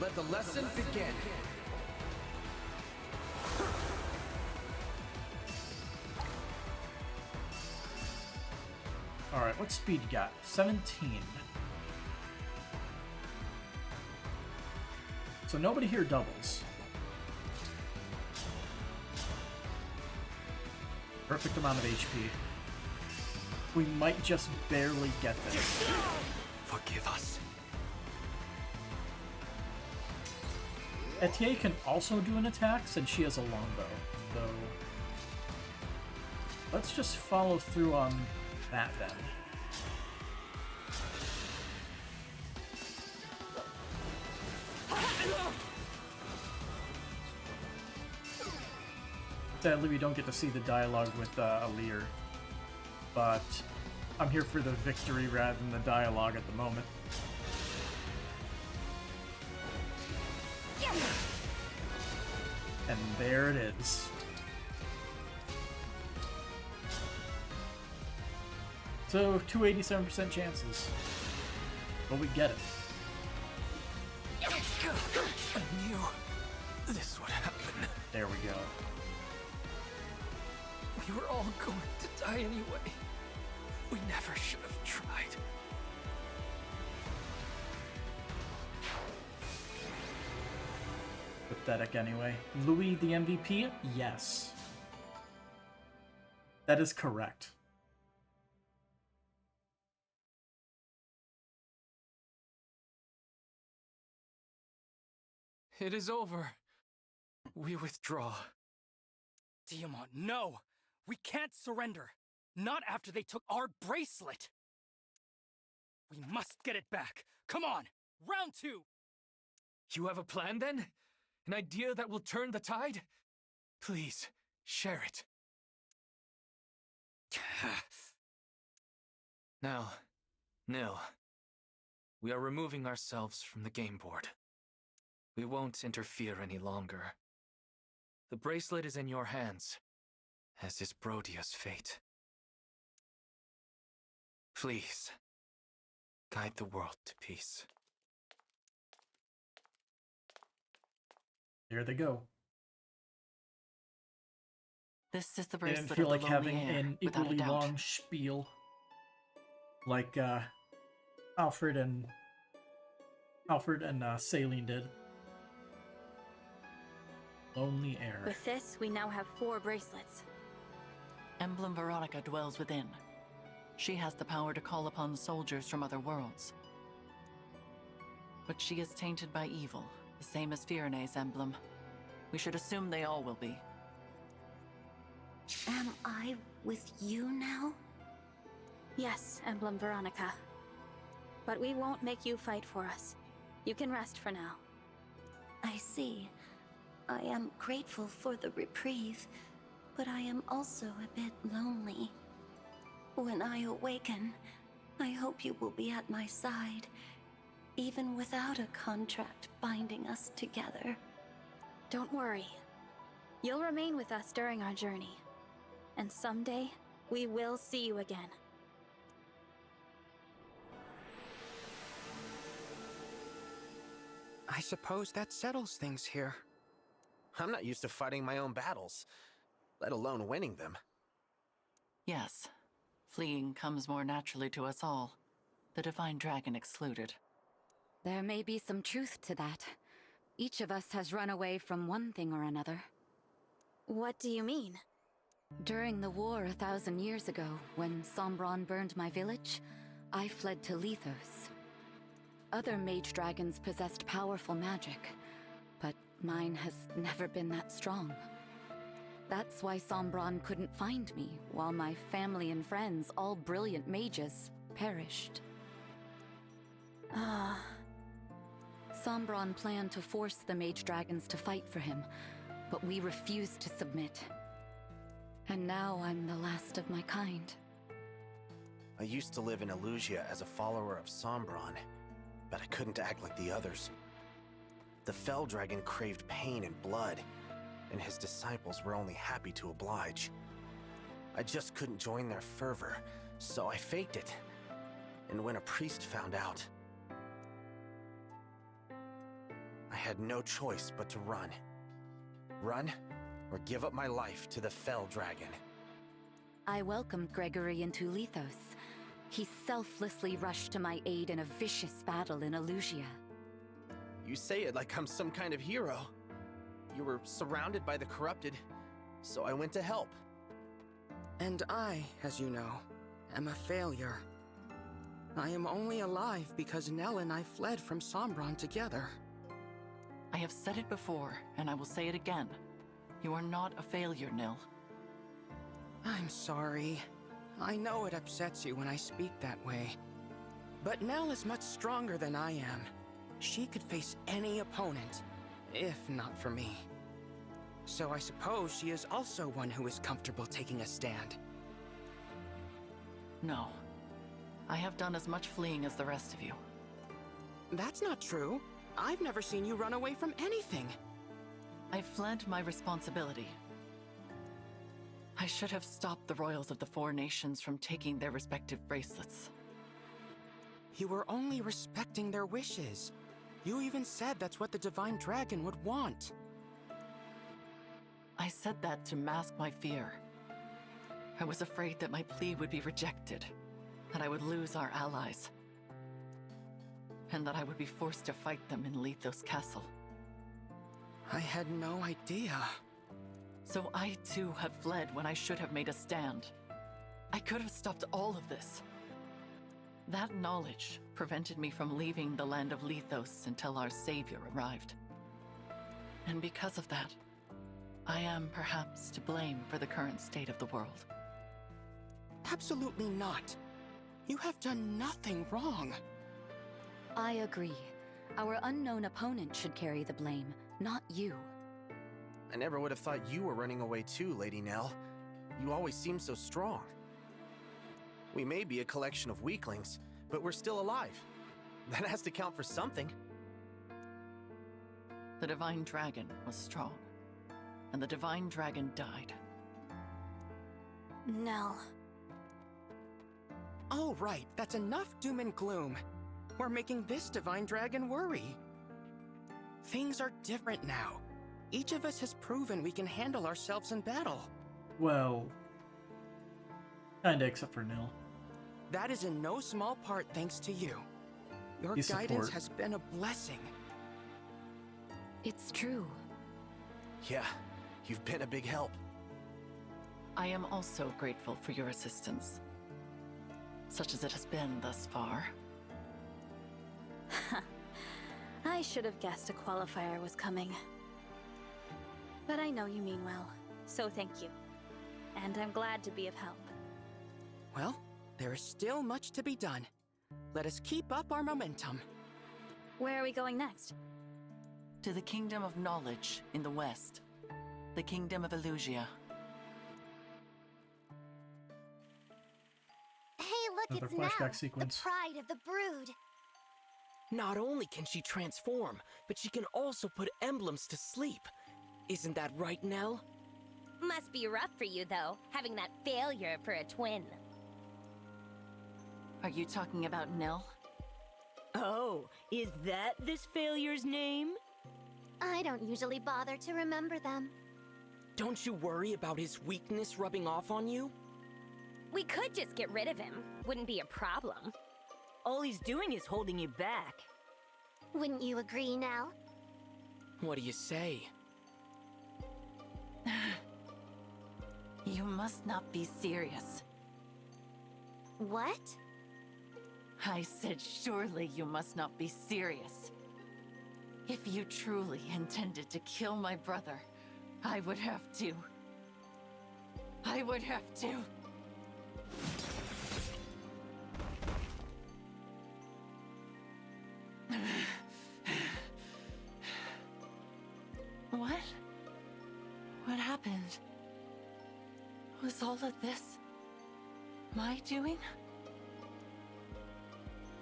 Let the lesson begin. Alright, what speed you got? 17. So nobody here doubles. Perfect amount of HP. We might just barely get this. Forgive us. Etier can also do an attack since she has a longbow, so let's just follow through on that then. Sadly, we don't get to see the dialogue with Alear, but I'm here for the victory rather than the dialogue at the moment. And there it is. So, 287% chances. But we get it. I knew this would happen. There we go. We were all going to die anyway. We never should have tried. Pathetic anyway. Louis the MVP? Yes. That is correct. It is over. We withdraw. Tiamat, no! We can't surrender! Not after they took our bracelet! We must get it back! Come on! Round 2! You have a plan then? An idea that will turn the tide? Please, share it. Now, Nil, we are removing ourselves from the game board. We won't interfere any longer. The bracelet is in your hands, as is Brodia's fate. Please, guide the world to peace. There they go. This is the I bracelet didn't feel of like the having lonely heir, an without a equally doubt. long spiel like Alfred and Saline did. Lonely Heir. With this, we now have 4 bracelets. Emblem Veronica dwells within. She has the power to call upon soldiers from other worlds. But she is tainted by evil, the same as Firene's emblem. We should assume they all will be. Am I with you now? Yes, Emblem Veronica. But we won't make you fight for us. You can rest for now. I see. I am grateful for the reprieve, but I am also a bit lonely. When I awaken, I hope you will be at my side, even without a contract binding us together. Don't worry. You'll remain with us during our journey. And someday, we will see you again. I suppose that settles things here. I'm not used to fighting my own battles, let alone winning them. Yes, fleeing comes more naturally to us all, the Divine Dragon excluded. There may be some truth to that. Each of us has run away from one thing or another. What do you mean? During the war 1,000 years ago, when Sombron burned my village, I fled to Lethos. Other mage dragons possessed powerful magic, but mine has never been that strong. That's why Sombron couldn't find me, while my family and friends, all brilliant mages, perished. Sombron planned to force the mage dragons to fight for him, but we refused to submit. And now I'm the last of my kind. I used to live in Elusia as a follower of Sombron, but I couldn't act like the others. The Fell Dragon craved pain and blood, and his disciples were only happy to oblige. I just couldn't join their fervor, so I faked it. And when a priest found out, I had no choice but to run. Run, or give up my life to the Fell Dragon. I welcomed Gregory into Lethos. He selflessly rushed to my aid in a vicious battle in Elusia. You say it like I'm some kind of hero. You were surrounded by the corrupted, so I went to help. And I, as you know, am a failure. I am only alive because Nell and I fled from Sombron together. I have said it before, and I will say it again. You are not a failure, Nil. I'm sorry. I know it upsets you when I speak that way. But Nell is much stronger than I am. She could face any opponent, if not for me. So I suppose she is also one who is comfortable taking a stand. No. I have done as much fleeing as the rest of you. That's not true. I've never seen you run away from anything. I fled my responsibility. I should have stopped the royals of the 4 nations from taking their respective bracelets. You were only respecting their wishes. You even said that's what the Divine Dragon would want. I said that to mask my fear. I was afraid that my plea would be rejected, that I would lose our allies, and that I would be forced to fight them in Lethos Castle. I had no idea. So I too have fled when I should have made a stand. I could have stopped all of this. That knowledge prevented me from leaving the land of Lethos until our savior arrived. And because of that, I am perhaps to blame for the current state of the world. Absolutely not. You have done nothing wrong. I agree. Our unknown opponent should carry the blame, not you. I never would have thought you were running away too, Lady Nell. You always seem so strong. We may be a collection of weaklings, but we're still alive. That has to count for something. The Divine Dragon was strong, and the Divine Dragon died. Nell. Oh, right, that's enough doom and gloom. We're making this Divine Dragon worry. Things are different now. Each of us has proven we can handle ourselves in battle. Well, kinda except for Nil. That is in no small part thanks to you. Your His guidance support. has been a blessing. It's true. Yeah, you've been a big help. I am also grateful for your assistance, such as it has been thus far. I should have guessed a qualifier was coming. But I know you mean well, so thank you. And I'm glad to be of help. Well, there is still much to be done. Let us keep up our momentum. Where are we going next? To the Kingdom of Knowledge in the west. The Kingdom of Elusia. Hey, look, Another it's flashback Nell, sequence. the pride of the brood. Not only can she transform, but she can also put emblems to sleep. Isn't that right, Nell? Must be rough for you, though, having that failure for a twin. Are you talking about Nell? Oh, is that this failure's name? I don't usually bother to remember them. Don't you worry about his weakness rubbing off on you? We could just get rid of him. Wouldn't be a problem. All he's doing is holding you back. Wouldn't you agree, Nell? What do you say? You must not be serious. What? I said surely you must not be serious. If you truly intended to kill my brother, I would have to. I would have to. What? What happened? Was all of this my doing?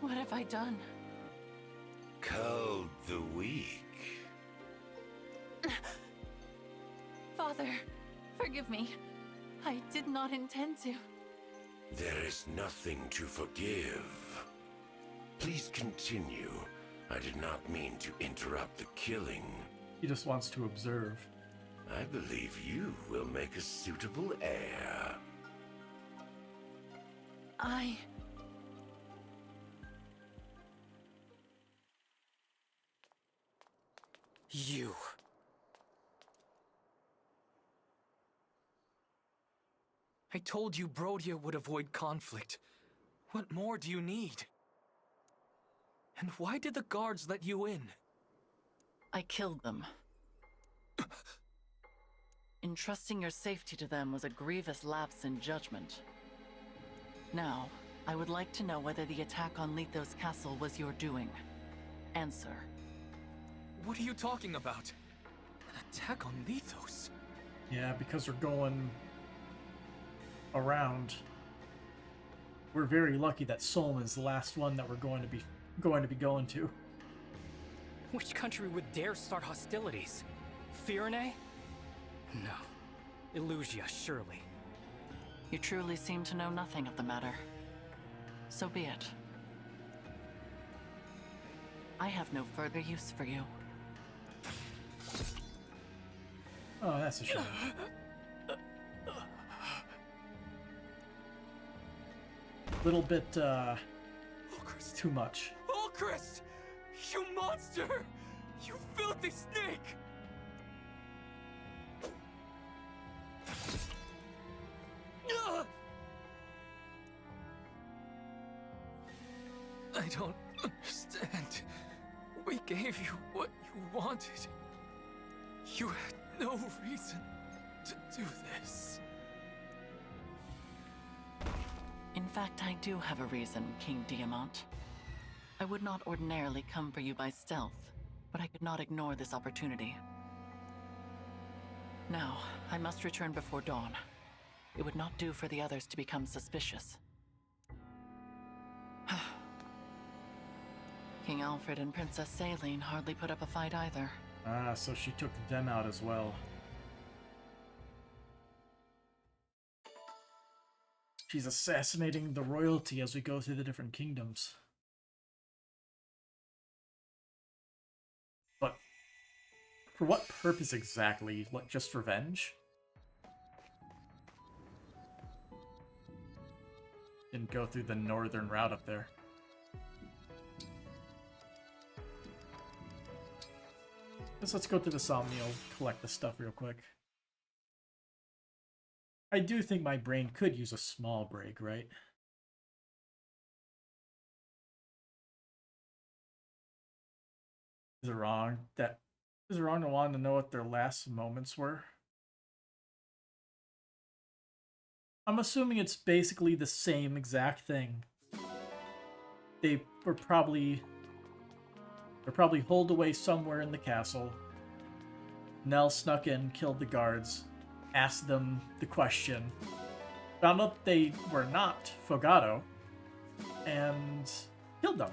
What have I done? Culled the weak. Father, forgive me. I did not intend to. There is nothing to forgive. Please continue. I did not mean to interrupt the killing. He just wants to observe. I believe you will make a suitable heir. You. I told you Brodia would avoid conflict. What more do you need? And why did the guards let you in? I killed them. Entrusting your safety to them was a grievous lapse in judgment. Now, I would like to know whether the attack on Lethos Castle was your doing. Answer. What are you talking about? An attack on Lethos? Yeah, because we're going around. We're very lucky that Solm is the last one that we're going to be going to. Which country would dare start hostilities? Firene? No. Elusia, surely. You truly seem to know nothing of the matter. So be it. I have no further use for you. Oh, that's a shame. Little bit, too much. Ulchrist! You monster! You filthy snake! I don't understand. We gave you what you wanted. You had no reason to do this. In fact, I do have a reason, King Diamant. I would not ordinarily come for you by stealth, but I could not ignore this opportunity. Now, I must return before dawn. It would not do for the others to become suspicious. King Alfred and Princess Saline hardly put up a fight either. Ah, so she took them out as well. She's assassinating the royalty as we go through the different kingdoms. But for what purpose exactly? Like, just revenge? Didn't go through the northern route up there. Let's go to the Somnial, collect the stuff real quick. I do think my brain could use a small break, right? Is it wrong to want to know what their last moments were? I'm assuming it's basically the same exact thing. They're probably holed away somewhere in the castle. Nell snuck in, killed the guards, asked them the question, found out they were not Fogado, and killed them.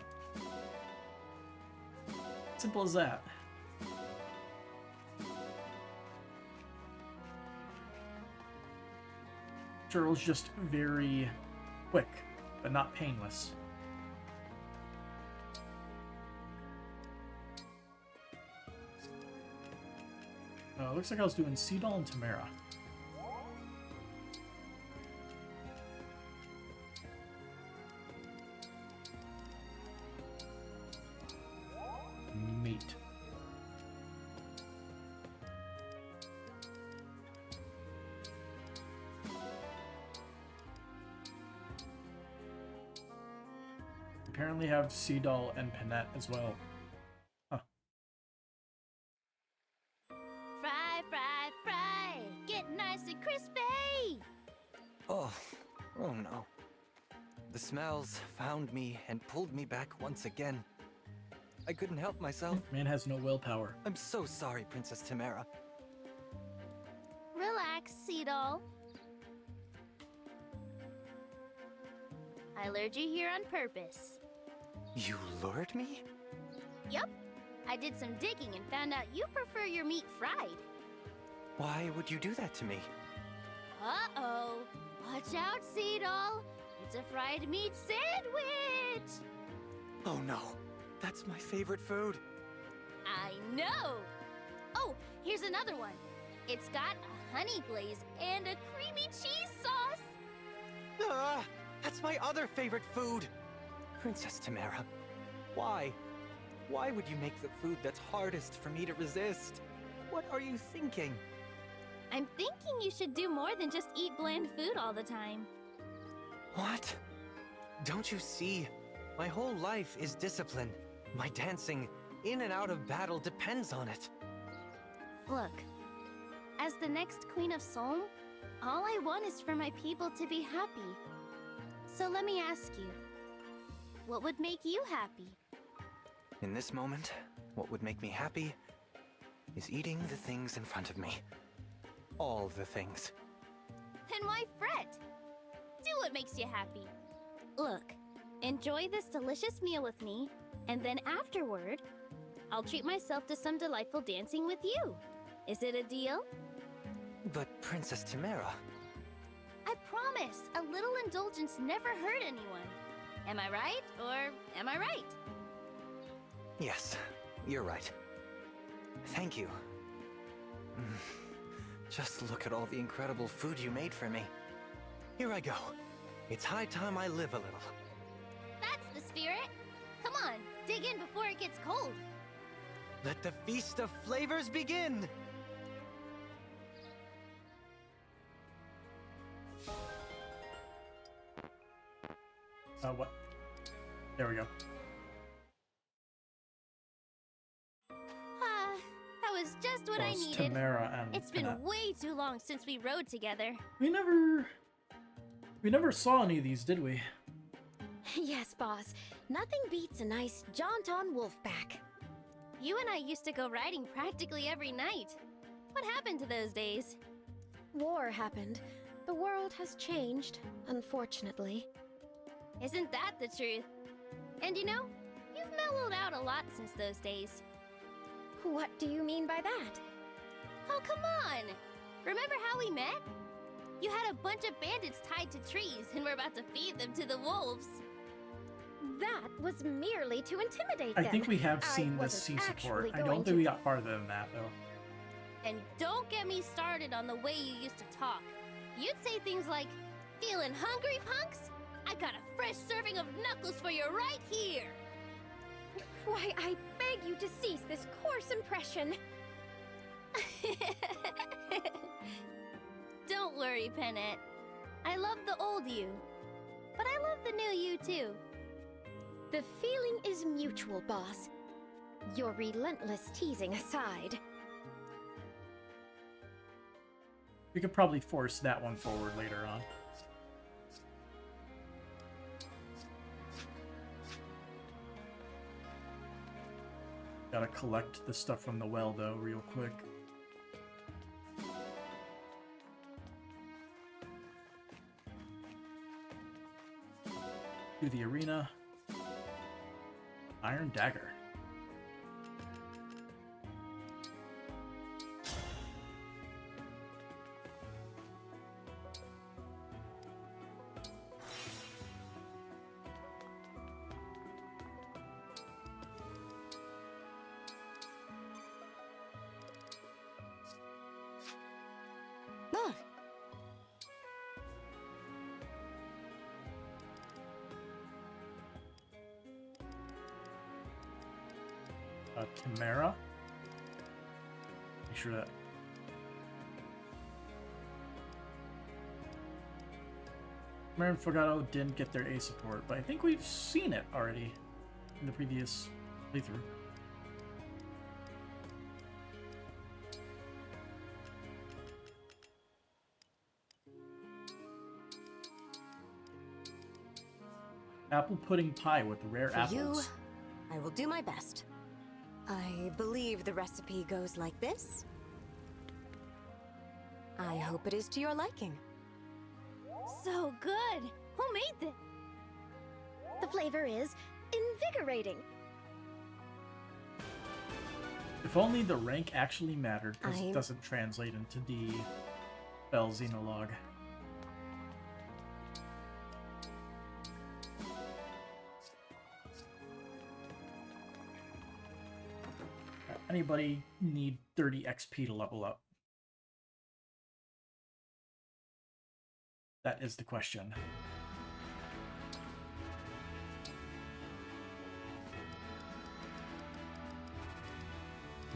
Simple as that. Turtle's just very quick, but not painless. Looks like I was doing Seedall and Tamara. Meat. Apparently have Seedall and Panette as well. Huh. Fry, fry, fry! Get nice and crispy! Oh no. The smells found me and pulled me back once again. I couldn't help myself. Man has no willpower. I'm so sorry, Princess Tamara. Relax, Seedall. I lured you here on purpose. You lured me? Yup. I did some digging and found out you prefer your meat fried. Why would you do that to me? Uh-oh. Watch out, Seedall. It's a fried meat sandwich! Oh no. That's my favorite food. I know! Oh, here's another one. It's got a honey glaze and a creamy cheese sauce! Ah, that's my other favorite food! Princess Tamara, why? Why would you make the food that's hardest for me to resist? What are you thinking? I'm thinking you should do more than just eat bland food all the time. What? Don't you see? My whole life is discipline. My dancing in and out of battle depends on it. Look, as the next Queen of Solm, all I want is for my people to be happy. So let me ask you, what would make you happy? In this moment, what would make me happy is eating the things in front of me. All the things. Then why fret? Do what makes you happy. Look, enjoy this delicious meal with me, and then afterward, I'll treat myself to some delightful dancing with you. Is it a deal? But Princess Tamara... I promise, a little indulgence never hurt anyone. Am I right, or am I right? Yes, you're right. Thank you. Just look at all the incredible food you made for me. Here I go. It's high time I live a little. That's the spirit. Come on, dig in before it gets cold. Let the feast of flavors begin! What? There we go. That was just what I It's needed. Tamara and It's been Annette. way too long since we rode together. We never saw any of these, did we? Yes, boss. Nothing beats a nice jaunt on Wolfback. You and I used to go riding practically every night. What happened to those days? War happened. The world has changed, unfortunately. Isn't that the truth? And you know, you've mellowed out a lot since those days. What do you mean by that? Oh, come on! Remember how we met? You had a bunch of bandits tied to trees and were about to feed them to the wolves. That was merely to intimidate them. I think we have seen I this wasn't sea support. actually I don't going think we to- got farther than that, though. And don't get me started on the way you used to talk. You'd say things like, "Feeling hungry, punks? I got a fresh serving of knuckles for you right here." Why, I beg you to cease this coarse impression. Don't worry, Pennant. I love the old you. But I love the new you, too. The feeling is mutual, boss. Your relentless teasing aside. We could probably force that one forward later on. Gotta collect the stuff from the well, though, real quick. Do the arena. Iron Dagger. Look. Tamara. Make sure that... Tamara and Fogado didn't get their A support, but I think we've seen it already in the previous playthrough. Apple pudding pie with rare For you, apples. I will do my best. I believe the recipe goes like this. I hope it is to your liking. So good! Who made this? The flavor is invigorating. If only the rank actually mattered, because I'm- it doesn't translate into the Bell Xenologue. Anybody need 30 XP to level up? That is the question.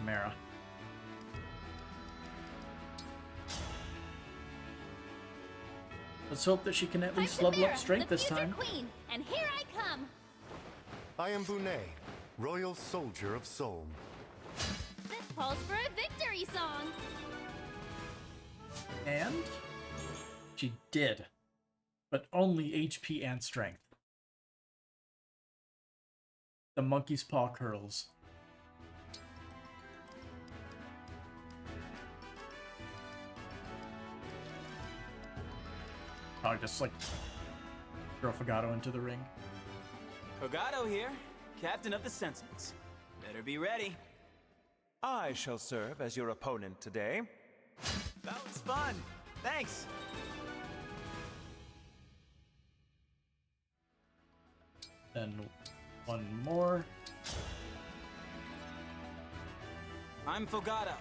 Mara. Let's hope that she can at least I'm level Tamara, up strength the this future time. Queen, and here I come. I am Bunet, Royal Soldier of Solm. This calls for a victory song. And she did, but only HP and strength. The monkey's paw curls. Probably just like throw Fogado into the ring. Fogado here, Captain of the Sentinels. Better be ready. I shall serve as your opponent today. That was fun. Thanks. Then one more. I'm Fogado,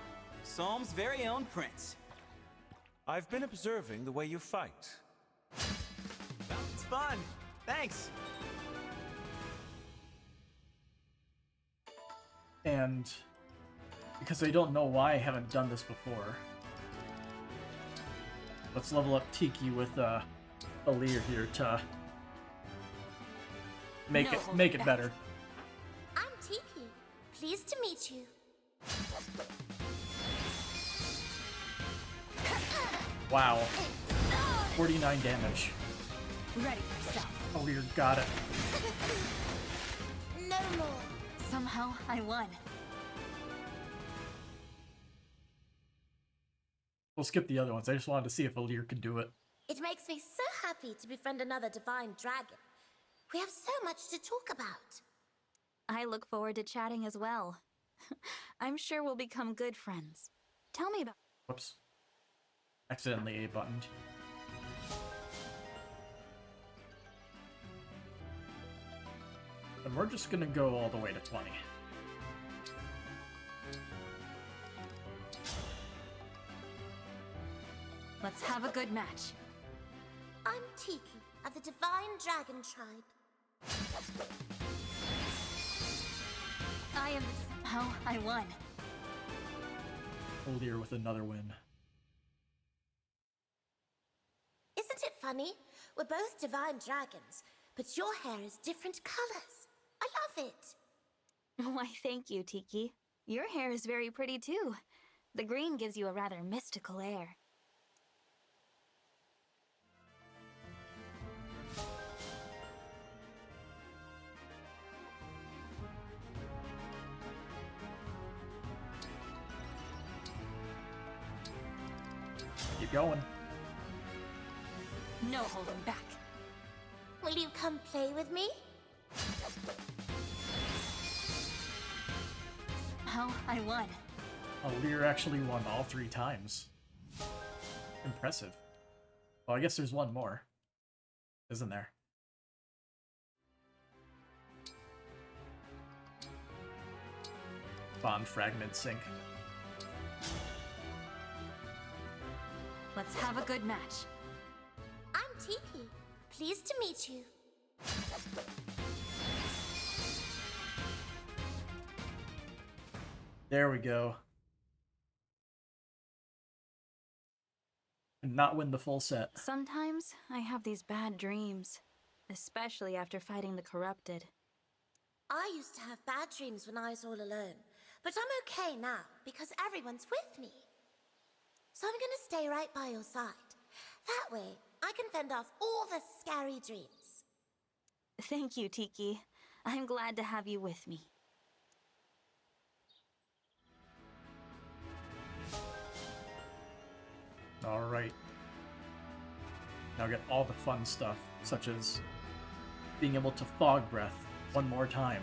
Solm's very own prince. I've been observing the way you fight. That was fun. Thanks. And because I don't know why I haven't done this before, let's level up Tiki with Alear here to Make it better. I'm Tiki. Pleased to meet you. Wow. 49 damage. Ready yourself. Oh, you got it. No more. Somehow, I won. We'll skip the other ones. I just wanted to see if Alear could do it. It makes me so happy to befriend another divine dragon. We have so much to talk about. I look forward to chatting as well. I'm sure we'll become good friends. Tell me about... Whoops. Accidentally A-buttoned. And we're just gonna go all the way to 20. Let's have a good match. I'm Tiki of the Divine Dragon Tribe. Somehow, I won. Alear with another win. Isn't it funny? We're both divine dragons, but your hair is different colors. I love it. Why, thank you, Tiki. Your hair is very pretty too. The green gives you a rather mystical air. Keep going. No holding back. Will you come play with me? Somehow, I won. Alear actually won all 3 times. Impressive. Well, I guess there's one more. Isn't there? Bond fragment sync. Let's have a good match. I'm Tiki. Pleased to meet you. There we go. And not win the full set. Sometimes I have these bad dreams, especially after fighting the corrupted. I used to have bad dreams when I was all alone, but I'm okay now because everyone's with me. So I'm gonna stay right by your side. That way, I can fend off all the scary dreams. Thank you, Tiki. I'm glad to have you with me. Alright. Now get all the fun stuff, such as being able to fog breath one more time.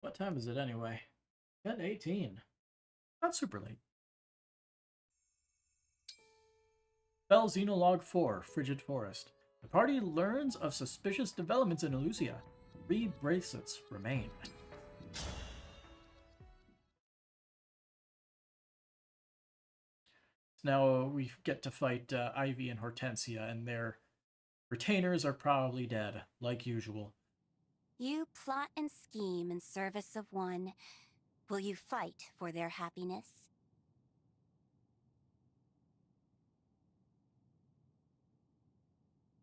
What time is it anyway? 10:18. Not super late. Bell Xenologue 4, Frigid Forest. The party learns of suspicious developments in Elusia. 3 bracelets remain. Now we get to fight Ivy and Hortensia, and their retainers are probably dead, like usual. You plot and scheme in service of one. Will you fight for their happiness?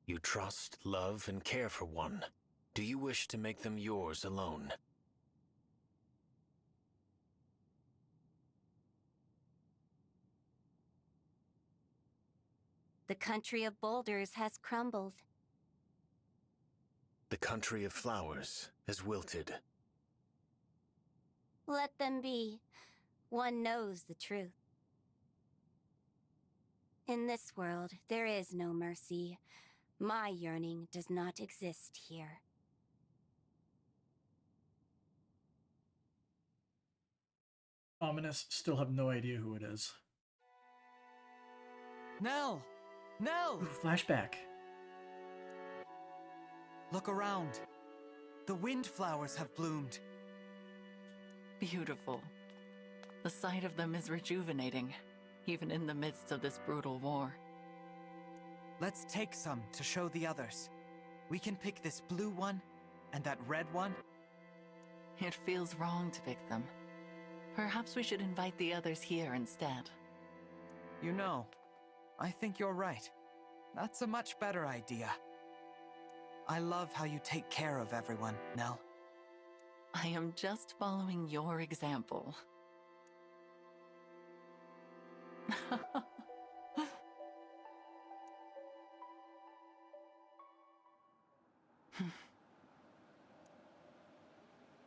You trust, love, and care for one. Do you wish to make them yours alone? The country of boulders has crumbled. The country of flowers has wilted. Let them be. One knows the truth. In this world, there is no mercy. My yearning does not exist here. Ominous still have no idea who it is. Nell! Nell! Ooh, flashback. Look around. The windflowers have bloomed. Beautiful. The sight of them is rejuvenating, even in the midst of this brutal war. Let's take some to show the others. We can pick this blue one and that red one. It feels wrong to pick them. Perhaps we should invite the others here instead. You know, I think you're right. That's a much better idea. I love how you take care of everyone, Nell. I am just following your example.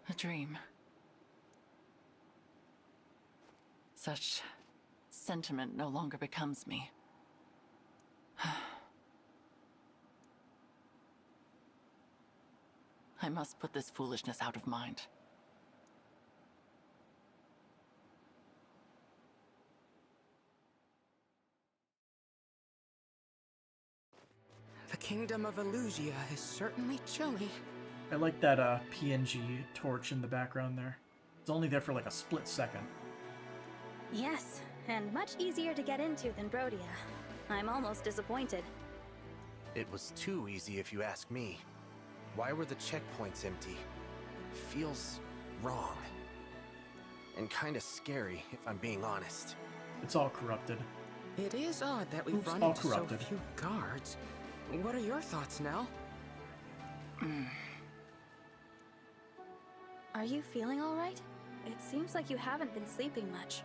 A dream. Such sentiment no longer becomes me. I must put this foolishness out of mind. The kingdom of Elusia is certainly chilly. I like that PNG torch in the background there. It's only there for like a split second. Yes, and much easier to get into than Brodia. I'm almost disappointed. It was too easy if you ask me. Why were the checkpoints empty? Feels wrong. And kinda scary, if I'm being honest. It's all corrupted. It is odd that we've run into so few guards. What are your thoughts, Nell? Are you feeling all right? It seems like you haven't been sleeping much.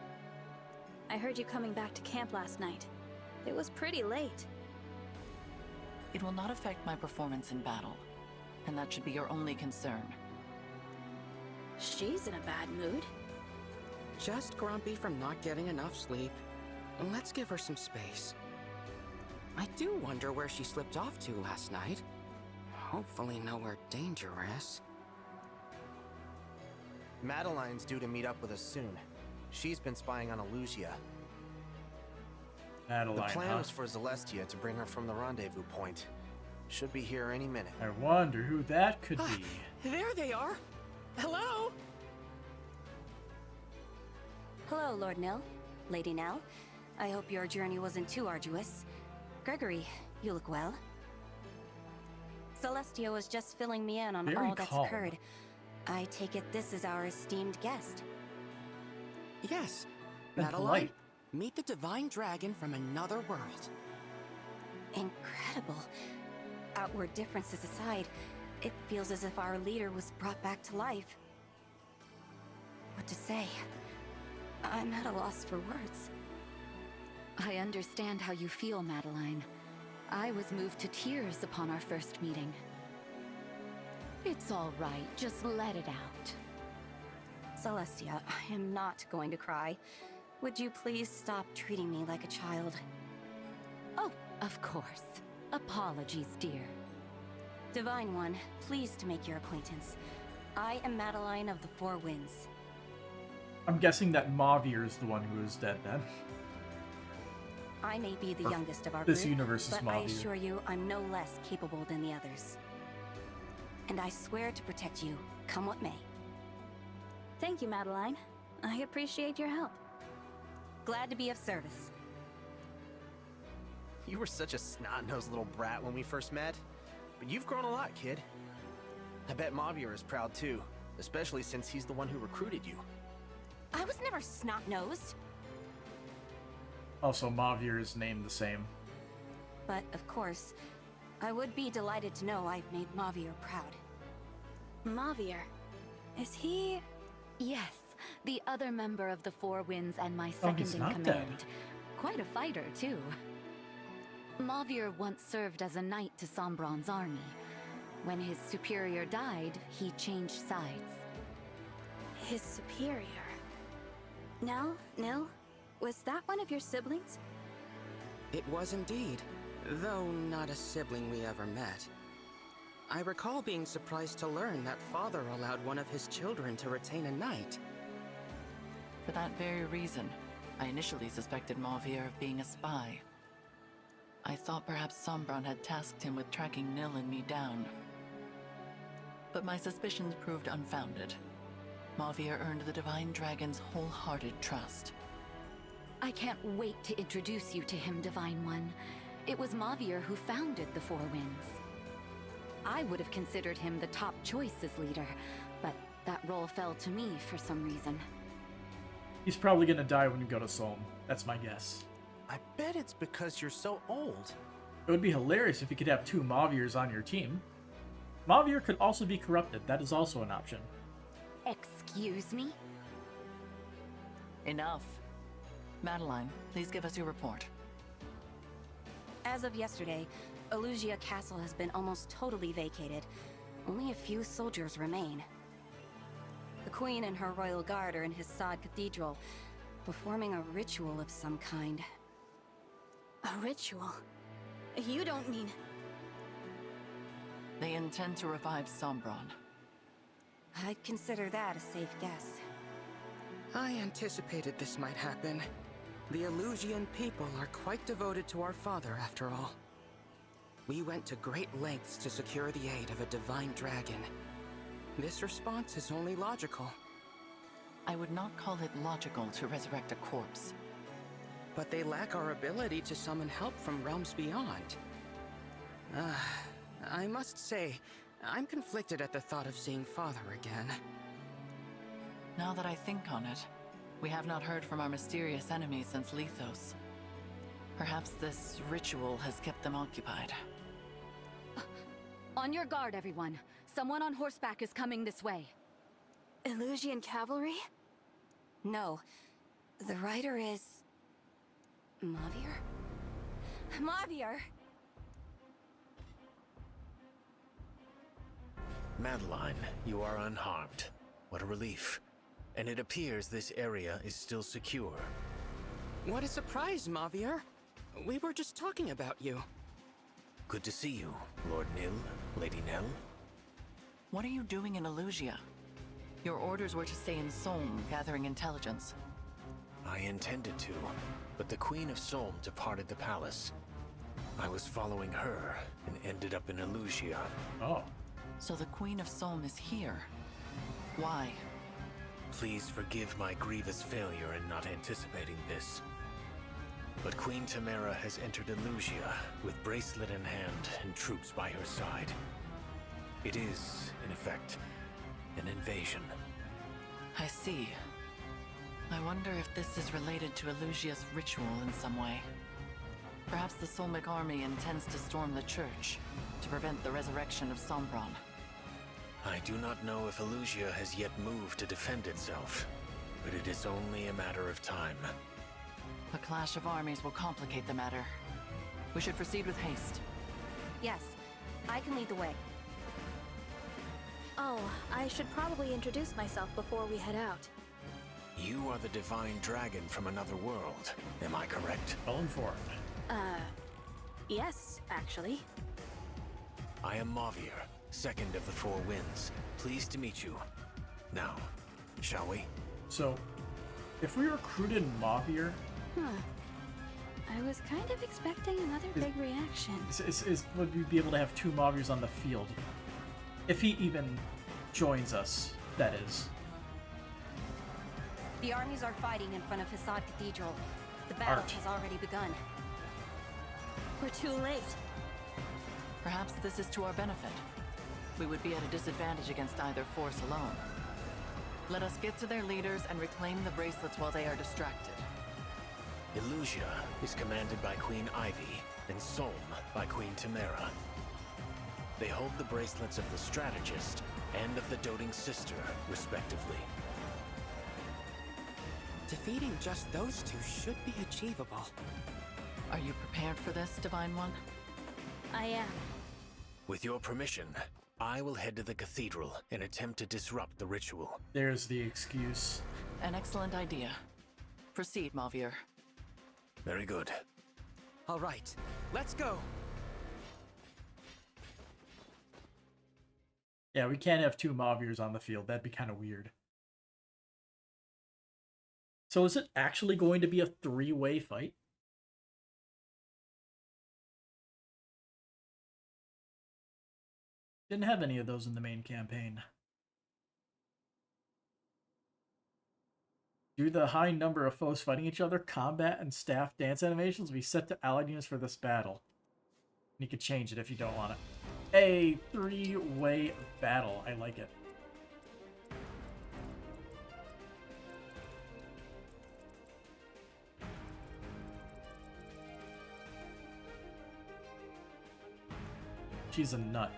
I heard you coming back to camp last night. It was pretty late. It will not affect my performance in battle, and that should be your only concern. She's in a bad mood. Just grumpy from not getting enough sleep. Let's give her some space. I do wonder where she slipped off to last night. Hopefully nowhere dangerous. Madeline's due to meet up with us soon. She's been spying on Elusia. Madeline, the plan was for Celestia to bring her from the rendezvous point. Should be here any minute. I wonder who that could be. There they are! Hello? Hello, Lord Nell. Lady Nell. I hope your journey wasn't too arduous. Gregory, you look well. Celestia was just filling me in on Very all that's calm. occurred. I take it this is our esteemed guest. Yes. And Madeline, polite. meet the divine dragon from another world. Incredible. Outward differences aside, it feels as if our leader was brought back to life. What to say? I'm at a loss for words. I understand how you feel, Madeline. I was moved to tears upon our first meeting. It's all right, just let it out. Celestia, I am not going to cry. Would you please stop treating me like a child? Oh, of course. Apologies, dear. Divine One, pleased to make your acquaintance. I am Madeline of the Four Winds. I'm guessing that Mavir is the one who is dead then. I may be the Or youngest of our this group, universe is but I Mavir. assure you I'm no less capable than the others. And I swear to protect you, come what may. Thank you, Madeline. I appreciate your help. Glad to be of service. You were such a snot-nosed little brat when we first met, but you've grown a lot, kid. I bet Mavir is proud too, especially since he's the one who recruited you. I was never snot-nosed. Also, Mavir is named the same. But, of course, I would be delighted to know I've made Mavir proud. Mavir? Is he... Yes, the other member of the Four Winds and my Oh, second he's in not command. dead. Quite a fighter, too. Mavir once served as a knight to Sombron's army. When his superior died, he changed sides. his superior? Nell, was that one of your siblings? It was indeed, though not a sibling we ever met. I recall being surprised to learn that father allowed one of his children to retain a knight. For that very reason, I initially suspected Mavir of being a spy. I thought perhaps Sombron had tasked him with tracking Nil and me down. But my suspicions proved unfounded. Mavir earned the Divine Dragon's wholehearted trust. I can't wait to introduce you to him, Divine One. It was Mavir who founded the Four Winds. I would have considered him the top choice as leader, but that role fell to me for some reason. He's probably gonna die when we go to Solm. That's my guess. I bet it's because you're so old. It would be hilarious if you could have 2 Mavirs on your team. Mavir could also be corrupted. That is also an option. Excuse me? Enough. Madeline, please give us your report. As of yesterday, Elusia Castle has been almost totally vacated. Only a few soldiers remain. The Queen and her royal guard are in Hissad Cathedral, performing a ritual of some kind. A ritual? You don't mean... They intend to revive Sombron. I'd consider that a safe guess. I anticipated this might happen. The Elusian people are quite devoted to our father, after all. We went to great lengths to secure the aid of a divine dragon. This response is only logical. I would not call it logical to resurrect a corpse. But they lack our ability to summon help from realms beyond. I must say, I'm conflicted at the thought of seeing Father again. Now that I think on it, we have not heard from our mysterious enemy since Lethos. Perhaps this ritual has kept them occupied. On your guard, everyone. Someone on horseback is coming this way. Elusian cavalry? No. The rider is... Mavir? Mavir! Madeline, you are unharmed. What a relief. And it appears this area is still secure. What a surprise, Mavir. We were just talking about you. Good to see you, Lord Nil, Lady Nell. What are you doing in Elusia? Your orders were to stay in Solm, gathering intelligence. I intended to, but the Queen of Solm departed the palace. I was following her and ended up in Elusia. Oh. So the Queen of Solm is here. Why? Please forgive my grievous failure in not anticipating this. But Queen Tamara has entered Elusia with bracelet in hand and troops by her side. It is, in effect, an invasion. I see. I wonder if this is related to Elusia's ritual in some way. Perhaps the Solmic army intends to storm the church to prevent the resurrection of Sombron. I do not know if Elusia has yet moved to defend itself, but it is only a matter of time. A clash of armies will complicate the matter. We should proceed with haste. Yes, I can lead the way. Oh, I should probably introduce myself before we head out. You are the divine dragon from another world, am I correct? Well informed. Yes, actually. I am Mavir, second of the Four Winds. Pleased to meet you. Now, shall we? So, if we recruited Mavir... I was kind of expecting another big reaction. Would we be able to have 2 Mavirs on the field? If he even joins us, that is. The armies are fighting in front of Hissad Cathedral. The battle has already begun. We're too late. Perhaps this is to our benefit. We would be at a disadvantage against either force alone. Let us get to their leaders and reclaim the bracelets while they are distracted. Elusia is commanded by Queen Ivy, and Solm by Queen Tamara. They hold the bracelets of the Strategist and of the Doting Sister, respectively. Defeating just those two should be achievable. Are you prepared for this, Divine One? I am. With your permission, I will head to the cathedral and attempt to disrupt the ritual. There's the excuse. An excellent idea. Proceed, Mavir. Very good. All right, let's go. Yeah, we can't have 2 Mavirs on the field. That'd be kind of weird. So is it actually going to be a 3-way fight? Didn't have any of those in the main campaign. Due to the high number of foes fighting each other, combat and staff dance animations will be set to allied units for this battle. You can change it if you don't want it. A 3-way battle. I like it. She's a nut.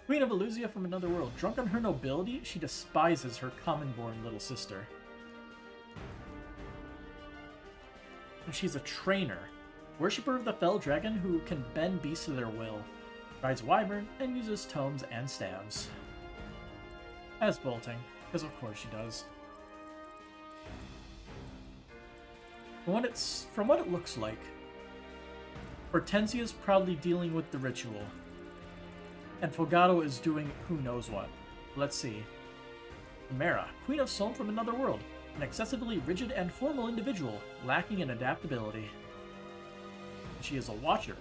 Queen of Elusia from another world. Drunk on her nobility, she despises her common-born little sister. And she's a trainer. Worshipper of the Fell Dragon who can bend beasts to their will. Rides Wyvern and uses tomes and staves. As bolting, because of course she does. From what it looks like, Hortensia is proudly dealing with the ritual. And Fogado is doing who knows what. Let's see. Mara, Queen of Solm from another world. An excessively rigid and formal individual, lacking in adaptability. She is a watcher.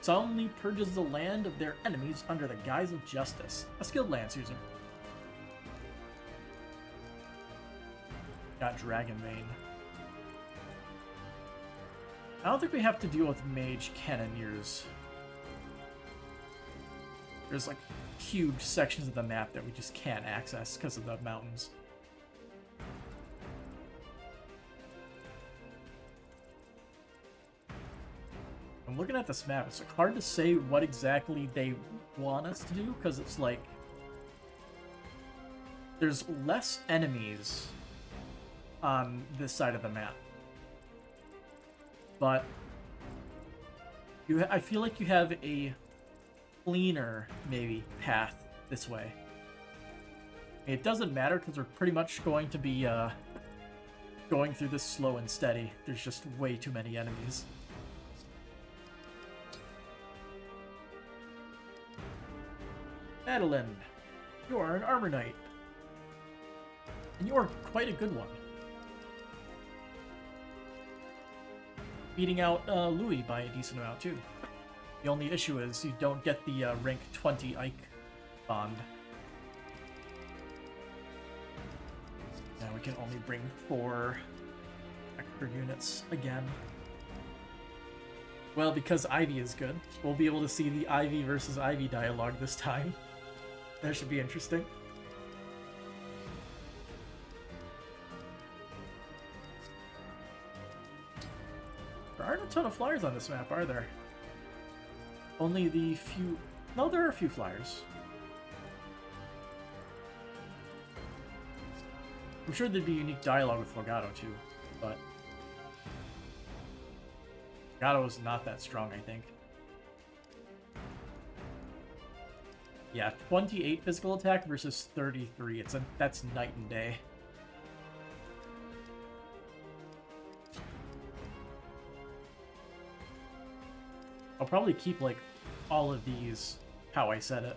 Solemnly purges the land of their enemies under the guise of justice. A skilled lance user. Got Dragon Vein. I don't think we have to deal with mage cannoneers. There's like huge sections of the map that we just can't access because of the mountains. I'm looking at this map. It's like hard to say what exactly they want us to do because it's like there's less enemies on this side of the map. But I feel like you have a cleaner, maybe, path this way. It doesn't matter because we're pretty much going to be going through this slow and steady. There's just way too many enemies. Madeline, you are an armor knight. And you are quite a good one. Beating out Louis by a decent amount, too. The only issue is you don't get the rank 20 Ike bond. Now we can only bring 4 extra units again. Well, because Ivy is good, we'll be able to see the Ivy versus Ivy dialogue this time. That should be interesting. There aren't a ton of flyers on this map, are there? Only the few... No, there are a few flyers. I'm sure there'd be unique dialogue with Fogado too, but... Fogado is not that strong, I think. Yeah, 28 physical attack versus 33. That's night and day. I'll probably keep, like, all of these how I said it.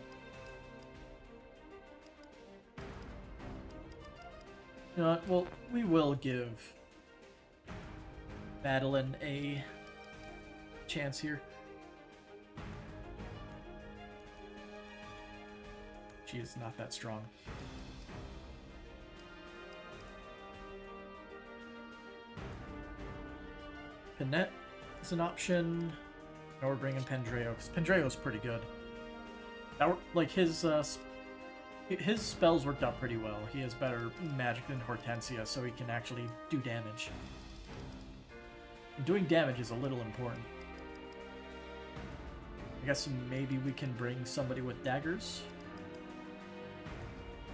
You know what? Well, we will give Madeline a chance here. She is not that strong. Pinette is an option. Now we're bringing Pendreo, because Pendreo's pretty good. That, like, his spells worked out pretty well. He has better magic than Hortensia, so he can actually do damage. And doing damage is a little important. I guess maybe we can bring somebody with daggers.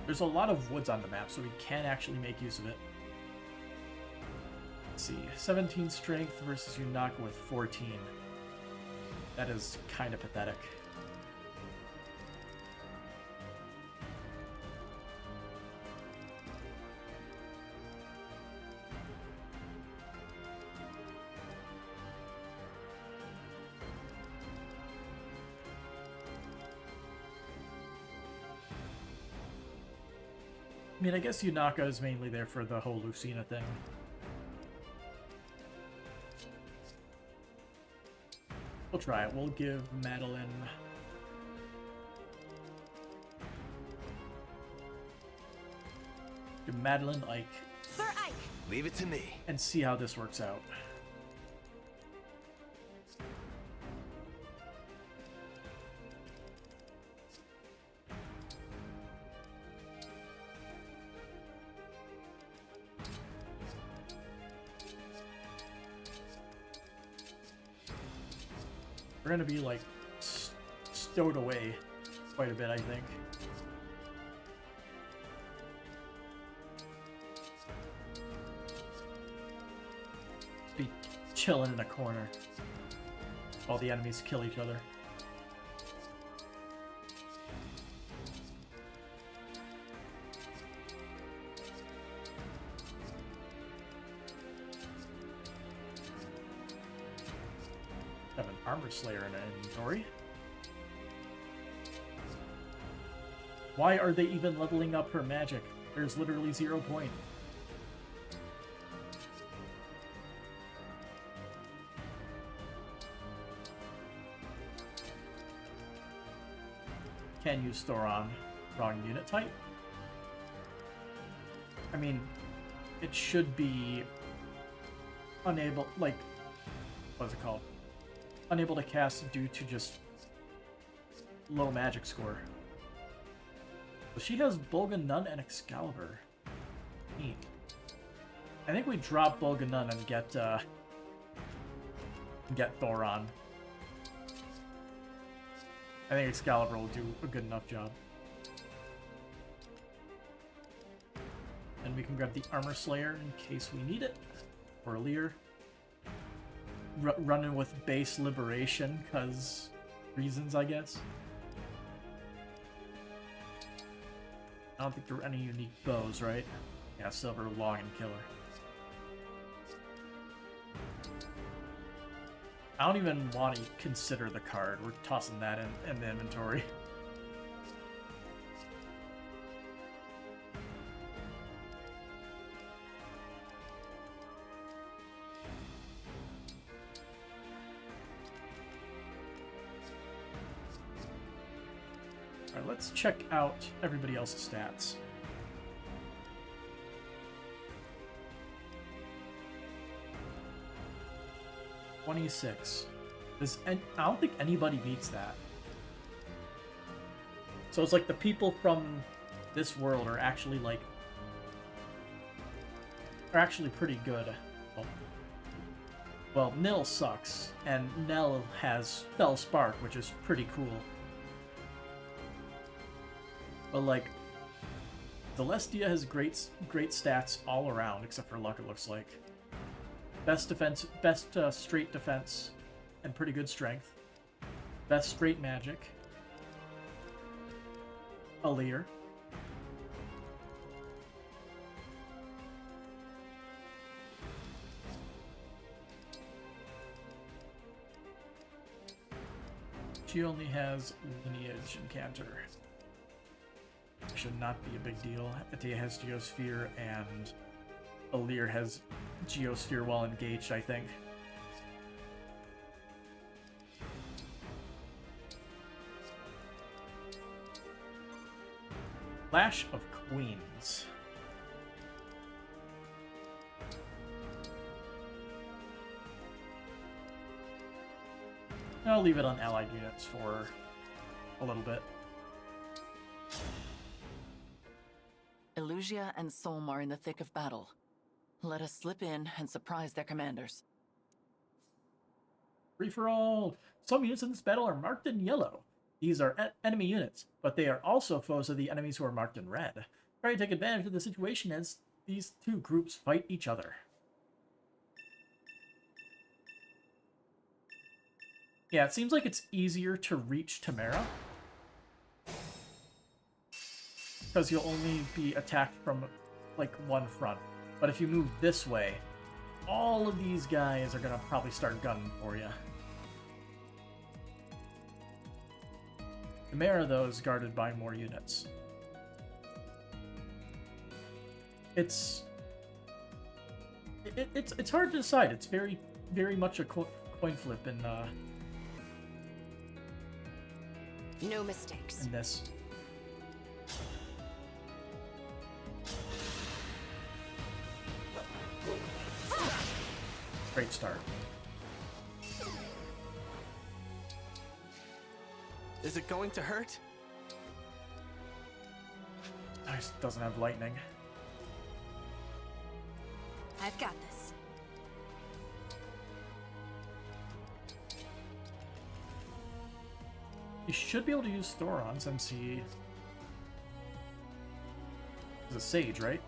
There's a lot of woods on the map, so we can actually make use of it. Let's see, 17 strength versus Yunaka with 14. That is kind of pathetic. I mean, I guess Yunaka is mainly there for the whole Lucina thing. We'll try it. We'll give Madeline... Give Madeline Ike. Sir Ike! Leave it to me. And see how this works out. We're gonna be like stowed away quite a bit, I think. Be chilling in a corner while the enemies kill each other. Have an armor slayer in an inventory. Why are they even leveling up her magic? There's literally 0 point. Can use Thoron. Wrong unit type? I mean, it should be unable, like, what is it called? Unable to cast due to just low magic score. So she has Bolgan Nun and Excalibur. Neat. I think we drop Bolgan Nun and get Thoron. I think Excalibur will do a good enough job. And we can grab the Armor Slayer in case we need it. Or Alear. Running with base Liberation, because reasons, I guess. I don't think there are any unique bows, right? Yeah, Silver, Long, and Killer. I don't even want to consider the card. We're tossing that in the inventory. Alright, let's check out everybody else's stats. $26. I don't think anybody beats that. So it's like the people from this world are actually like pretty good. Well, Nil sucks, and Nell has Fell Spark, which is pretty cool. But like, Celestia has great stats all around, except for luck, it looks like. Best defense, best straight defense, and pretty good strength. Best straight magic. Alear. She only has Lineage and Canter. Should not be a big deal. Atea has Geosphere, and Alear has Geosphere while engaged, I think. Clash of Queens. I'll leave it on allied units for a little bit. Elusia and Solm are in the thick of battle. Let us slip in and surprise their commanders. Free for all! Some units in this battle are marked in yellow. These are enemy units, but they are also foes of the enemies who are marked in red. Try to take advantage of the situation as these two groups fight each other. Yeah, it seems like it's easier to reach Tamara, because you'll only be attacked from, like, one front. But if you move this way, all of these guys are gonna probably start gunning for you. Tamara, though, is guarded by more units. It's hard to decide. It's very much a coin flip in no mistakes in this. Great start. Is it going to hurt? Nice, doesn't have lightning. I've got this. You should be able to use Thoron since he is a sage, right?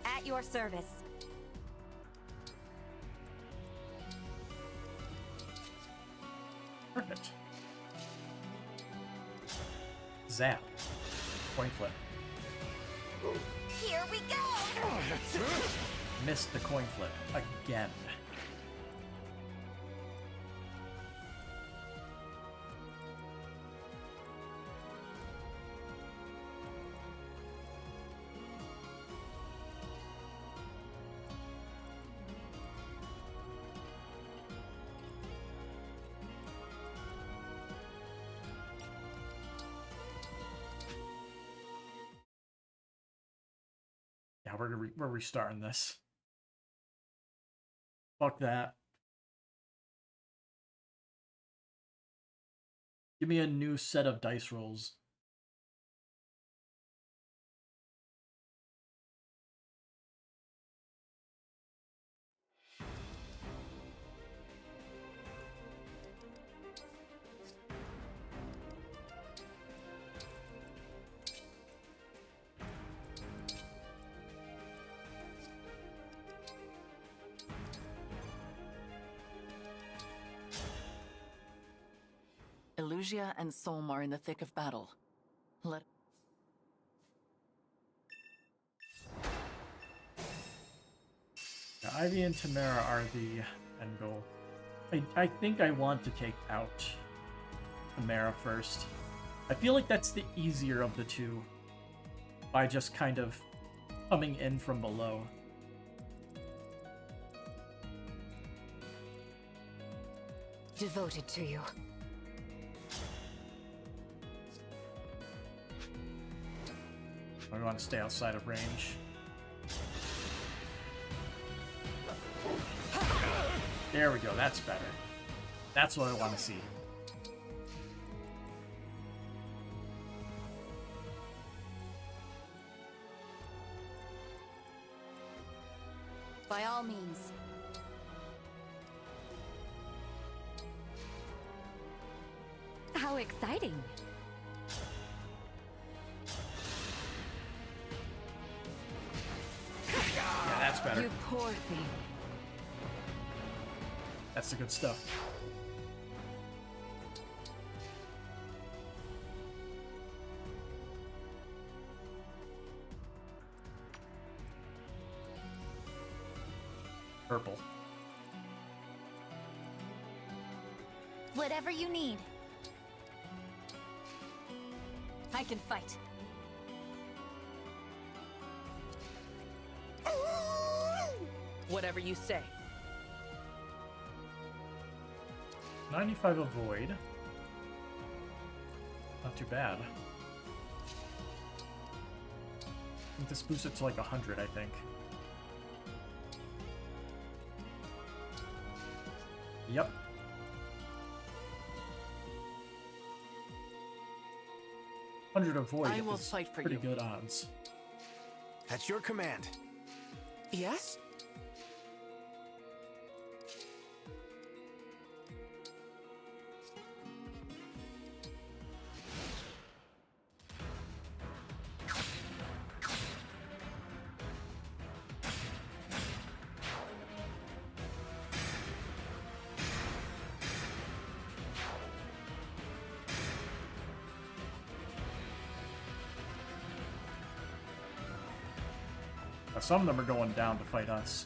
At your service. Perfect. Zap. Coin flip. Here we go! Missed the coin flip again. Yeah, we're restarting this. Fuck that. Give me a new set of dice rolls. Elusia and Solm are in the thick of battle. Let... Now, Ivy and Tamara are the end goal. I think I want to take out Tamara first. I feel like that's the easier of the two, by just kind of coming in from below. Devoted to you. I want to stay outside of range. There we go, that's better. That's what I want to see. By all means. How exciting! Yeah, that's better. You poor thing. That's the good stuff. Purple. Whatever you need. I can fight. Whatever you say. 95 avoid. Not too bad. I think this boosts it to like 100, I think. Yep. Avoid. I will fight for pretty you. good odds. At your command. Yes? Now, some of them are going down to fight us.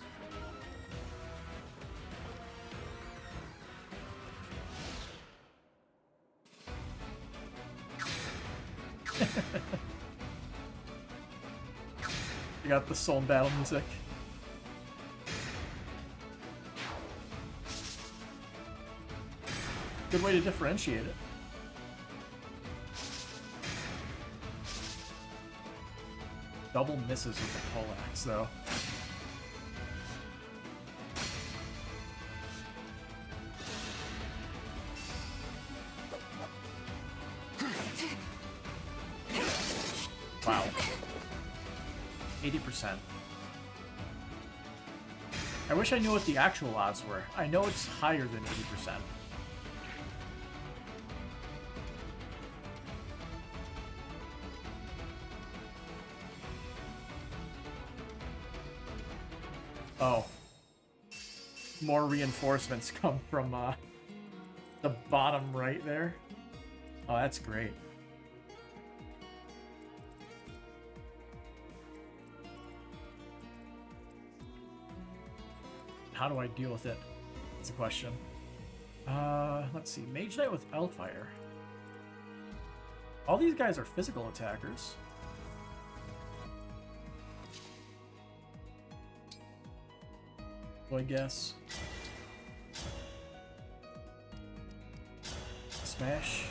You got the soul battle music. Good way to differentiate it. Double misses with the poleaxe, though. Wow. 80%. I wish I knew what the actual odds were. I know it's higher than 80%. Oh. More reinforcements come from the bottom right there. Oh, that's great. How do I deal with it? That's a question. Let's see. Mage Knight with Elfire. All these guys are physical attackers. So I guess. Smash.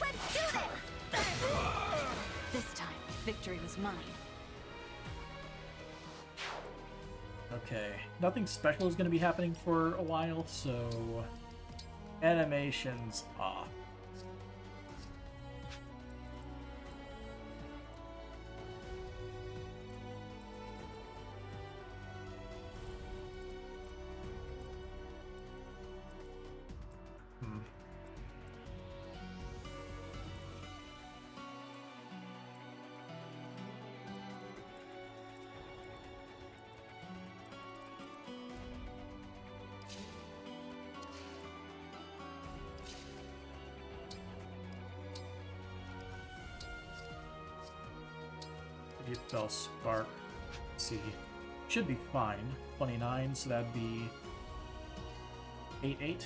Let's do this! This time, victory was mine. Okay, nothing special is going to be happening for a while, so animations off. Spell Spark. Let's see. Should be fine. 29, so that'd be 8-8. We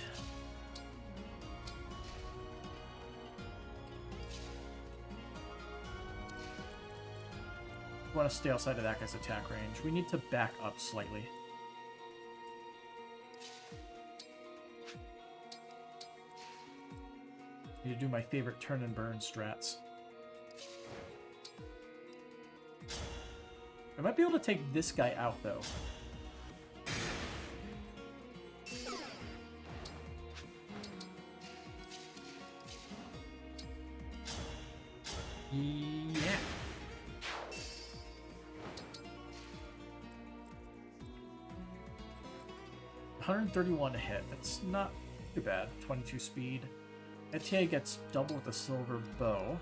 want to stay outside of that guy's attack range. We need to back up slightly. Need to do my favorite turn and burn strats. I might be able to take this guy out, though. Yeah. 131 to hit. That's not too bad. 22 speed. Etienne gets double with the silver bow.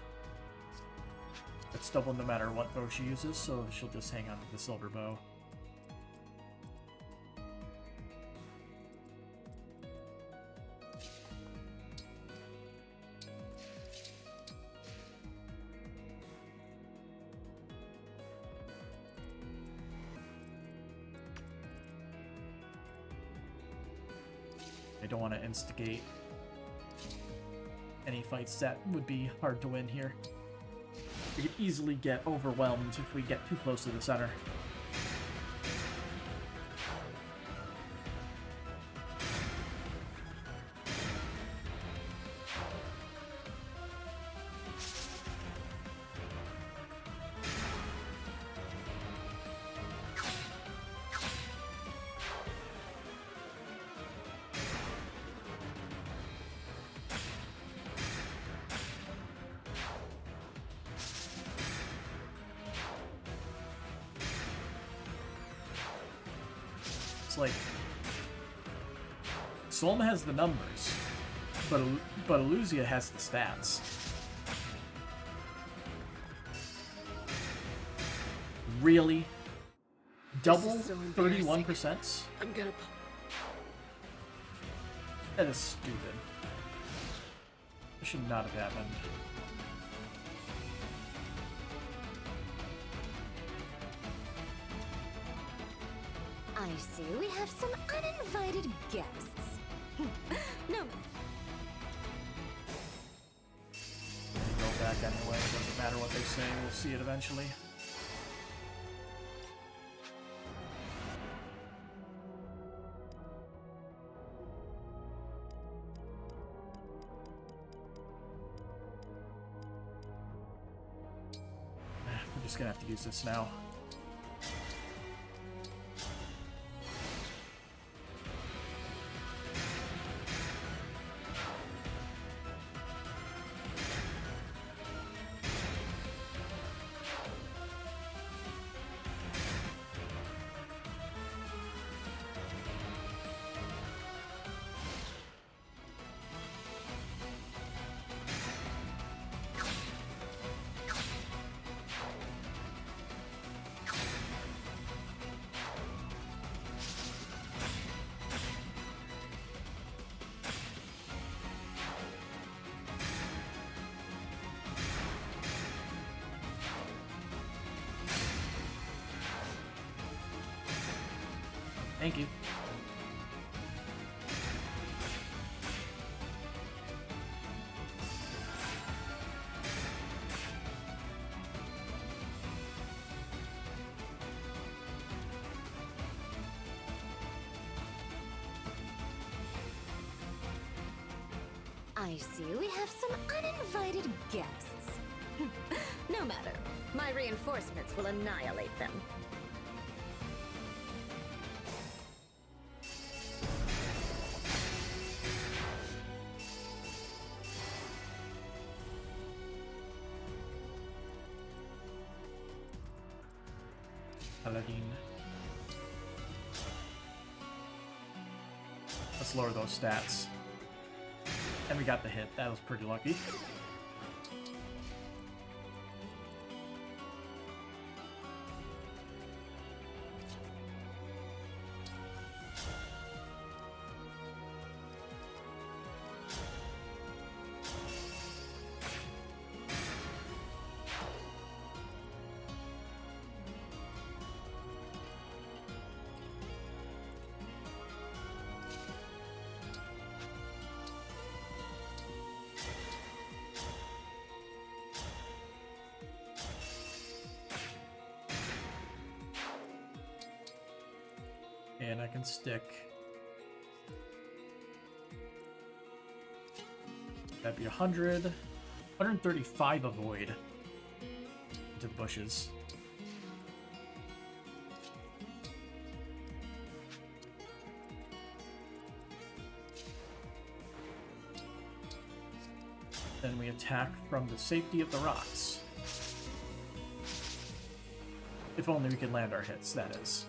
It's double no matter what bow she uses, so she'll just hang on to the silver bow. I don't want to instigate any fights that would be hard to win here. We could easily get overwhelmed if we get too close to the center. It's like Solma has the numbers, but Illusia has the stats. Really? Double so 31%? I'm gonna. That is stupid. This should not have happened. I see we have some uninvited guests. No. Go back anyway. Doesn't matter what they say. We'll see it eventually. just gonna have to use this now. Thank you. I see we have some uninvited guests. No matter. My reinforcements will annihilate them. Paladin. Let's lower those stats. And we got the hit. That was pretty lucky. And I can stick. That'd be 100, 135 avoid into bushes. Then we attack from the safety of the rocks. If only we could land our hits, that is.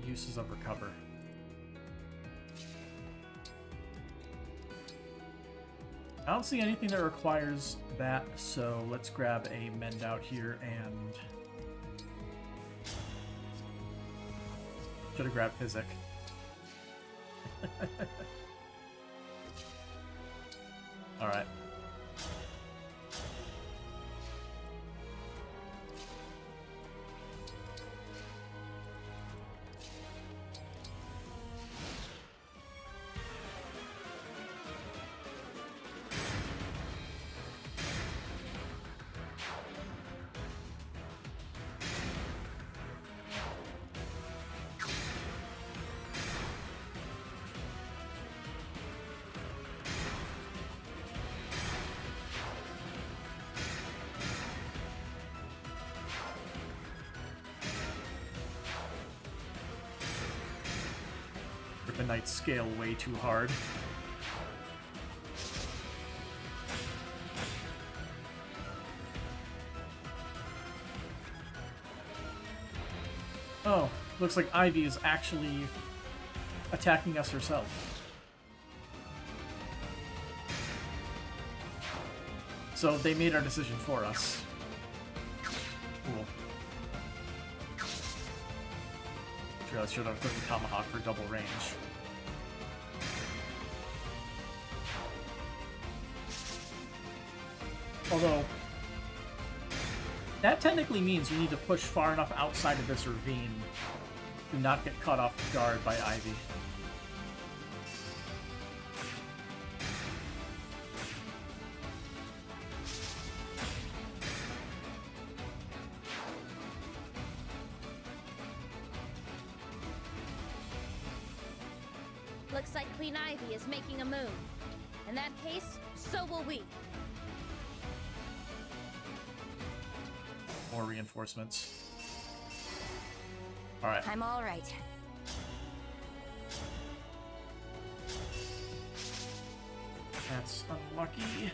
Uses of recover. I don't see anything that requires that, so let's grab a mend out here and should have grabbed Physic. All right. Kryptonite scale way too hard. Oh, looks like Ivy is actually attacking us herself. So they made our decision for us. Cool. Sure, I should have put the Tomahawk for double range. Although, that technically means we need to push far enough outside of this ravine to not get caught off guard by Ivy. Looks like Queen Ivy is making a move. In that case, so will we. More reinforcements. Alright. I'm all right. That's unlucky.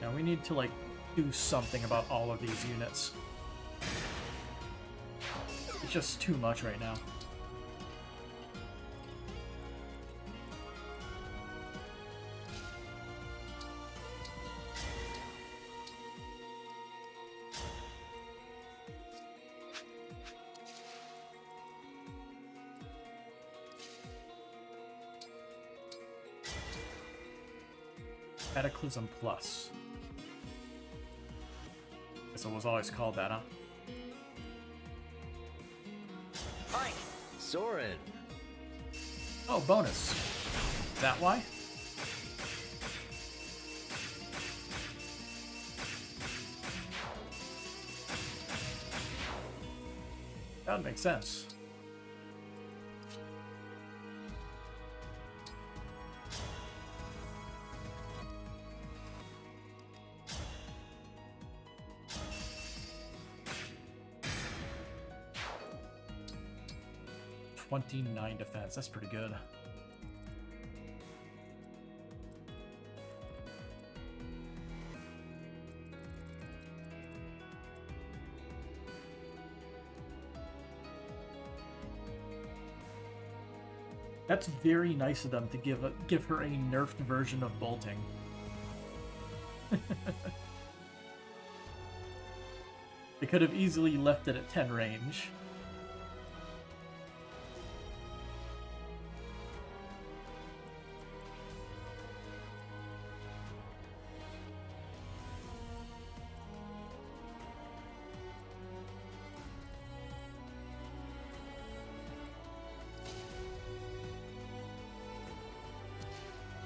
Now we need to, like, do something about all of these units. It's just too much right now. Cataclysm Plus. Guess it was always called that, huh? Hi, Soren. Oh, bonus. Is that why? That would make sense. .29 defense. That's pretty good. That's very nice of them to give her a nerfed version of bolting. They could have easily left it at 10 range.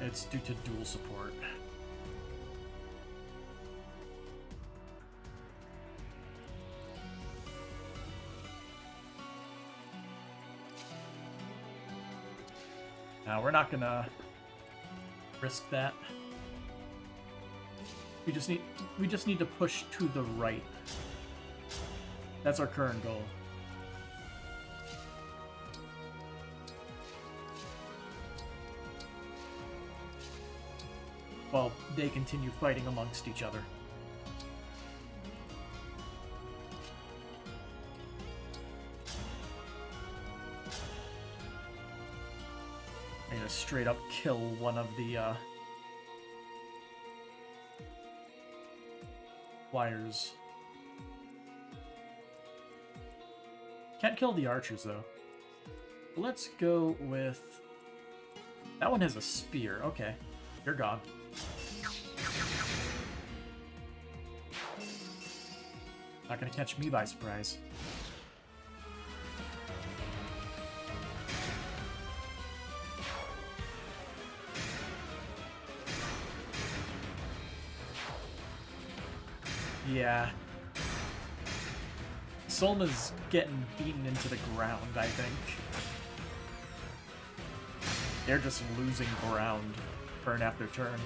It's due to dual support. Now we're not gonna risk that. We just need to push to the right. That's our current goal. While they continue fighting amongst each other. I'm gonna straight up kill one of the flyers. Can't kill the archers though. Let's go with... That one has a spear. Okay, you're gone. Not gonna catch me by surprise. Yeah. Solma's getting beaten into the ground, I think. They're just losing ground turn after turn.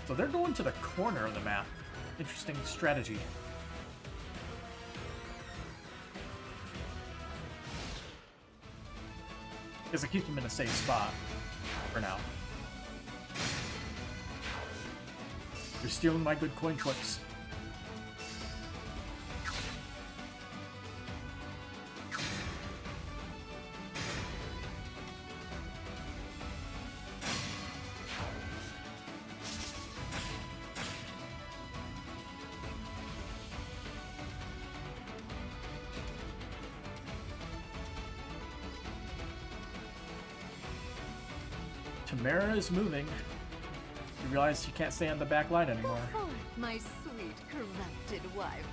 So they're going to the corner of the map. Interesting strategy. Because it keeps them in a safe spot for now. You're stealing my good coin flips. Tamara is moving. You realize she can't stay on the back line anymore. Oh, my sweet corrupted wyverns.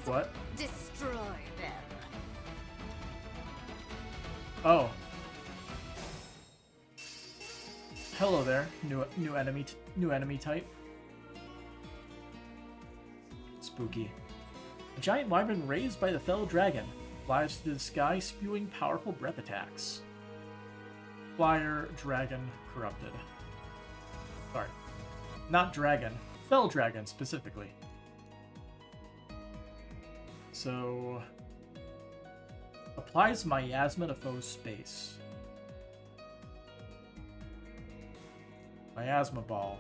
What? Destroy them. Oh. Hello there, new enemy type. Spooky. A giant wyvern raised by the fellow dragon flies through the sky, spewing powerful breath attacks. Flyer, dragon, corrupted. Sorry. Not dragon. Fell dragon, specifically. So... applies miasma to foe's space. Miasma ball.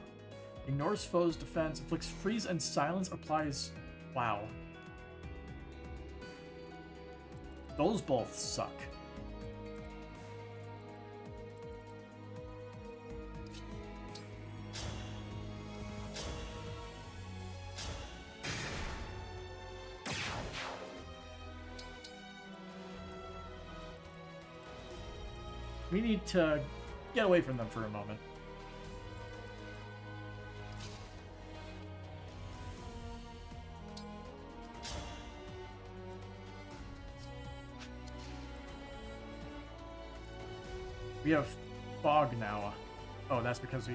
Ignores foe's defense, inflicts freeze and silence, applies... wow. Those both suck. We need to get away from them for a moment. We have fog now. Oh, that's because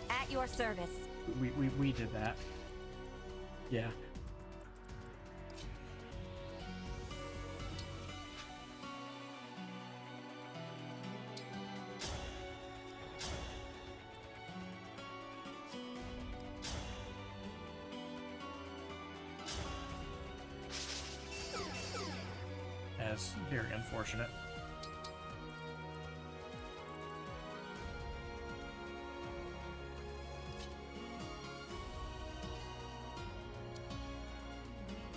At your service. we did that. Yeah. That's very unfortunate.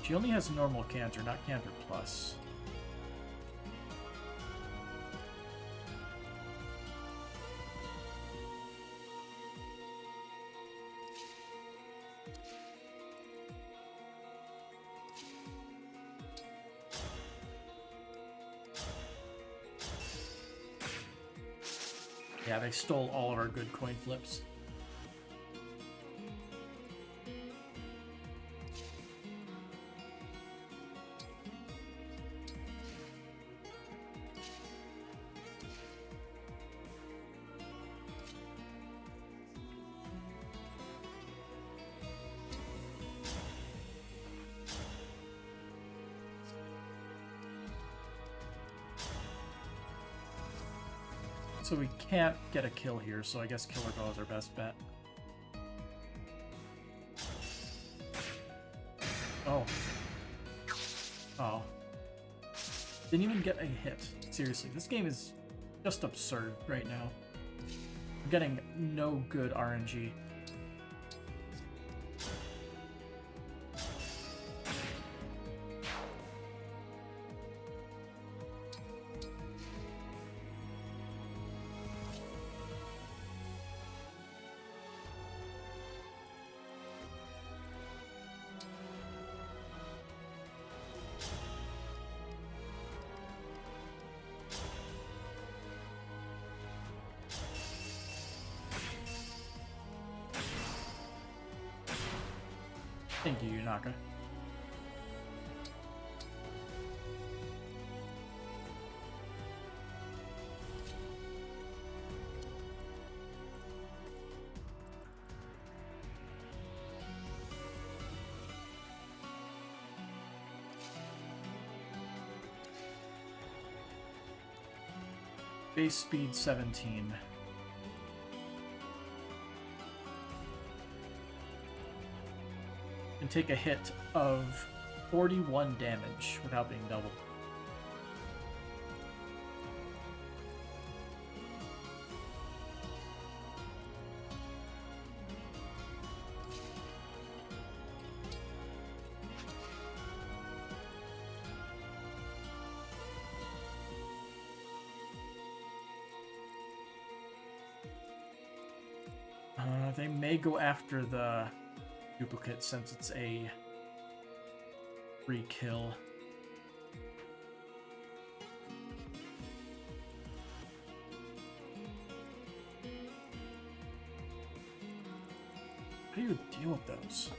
She only has normal canter, not canter plus. Yeah, they stole all of our good coin flips. So we can't get a kill here, so I guess Killer Bow is our best bet. Oh. Oh. Didn't even get a hit. Seriously, this game is just absurd right now. I'm getting no good RNG. Thank you, Yunaka. Base speed 17. And take a hit of 41 damage without being doubled. They may go after the duplicate since it's a free kill. How do you deal with those?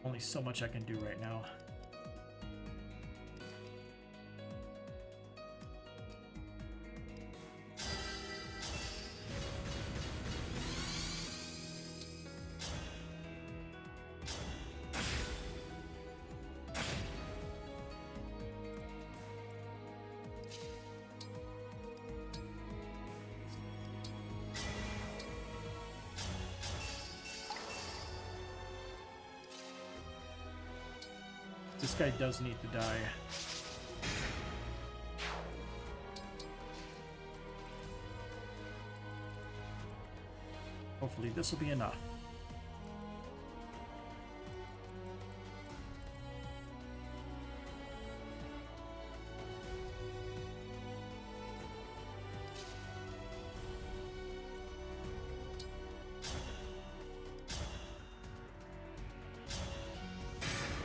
Only so much I can do right now. This guy does need to die. Hopefully this will be enough.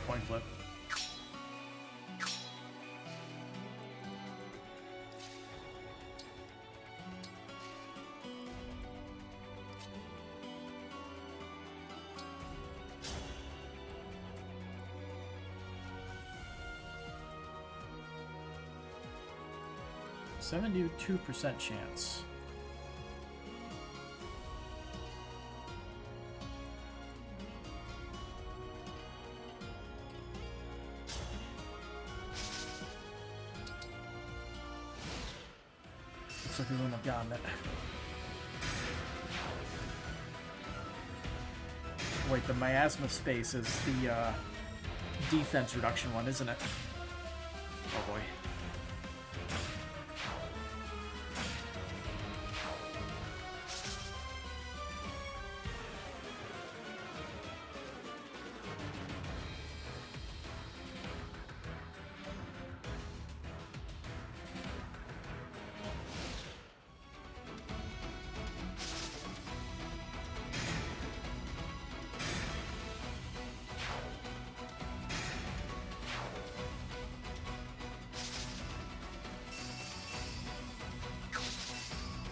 Coin flip. - 72% chance. Looks like we wouldn't have gotten it. Wait, the miasma space is the defense reduction one, isn't it? Oh boy.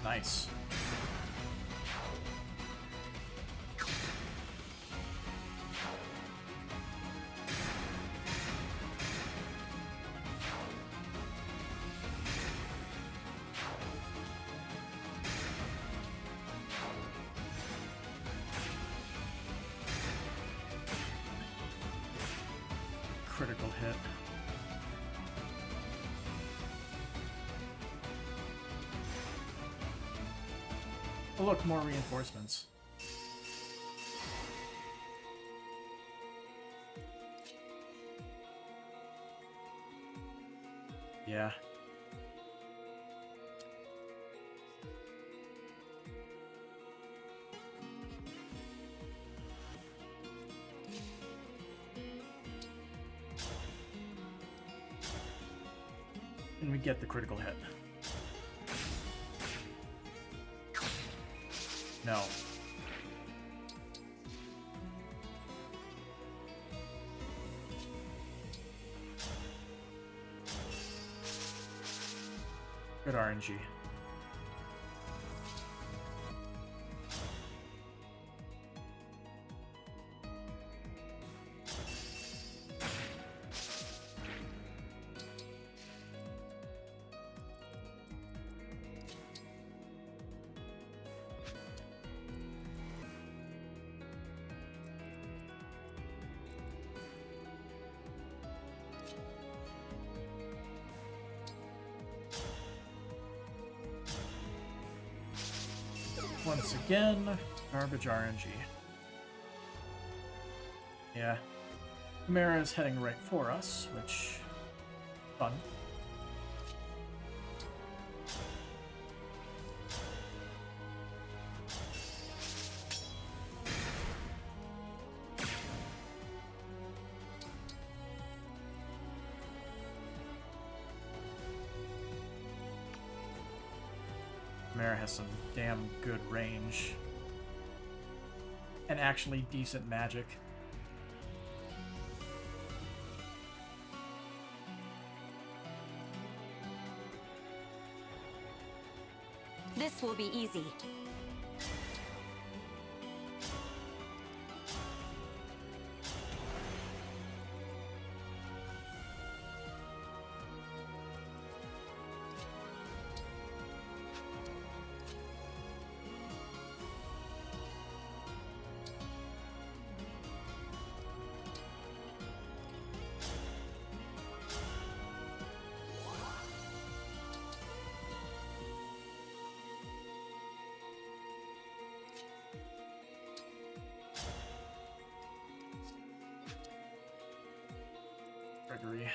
Nice. Critical hit. Oh look, more reinforcements. Yeah. And we get the critical hit. No. Good RNG. Once again, garbage RNG. Yeah. Chimera is heading right for us, which... fun. Tamara has some damn good range. And actually decent magic. This will be easy. Gregory.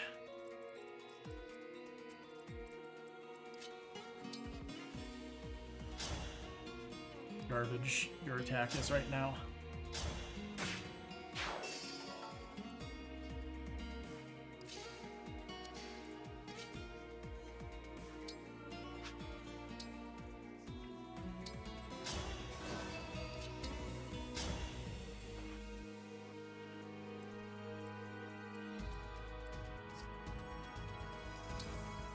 Garbage your attack is right now.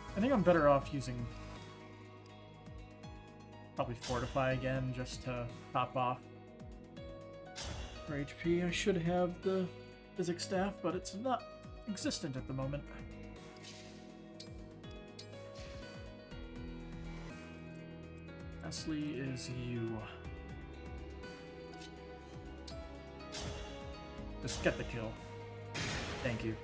I think I'm better off using probably Fortify again just to top off. For HP, I should have the Physics Staff, but it's not existent at the moment. Nestle is you. Just get the kill. Thank you.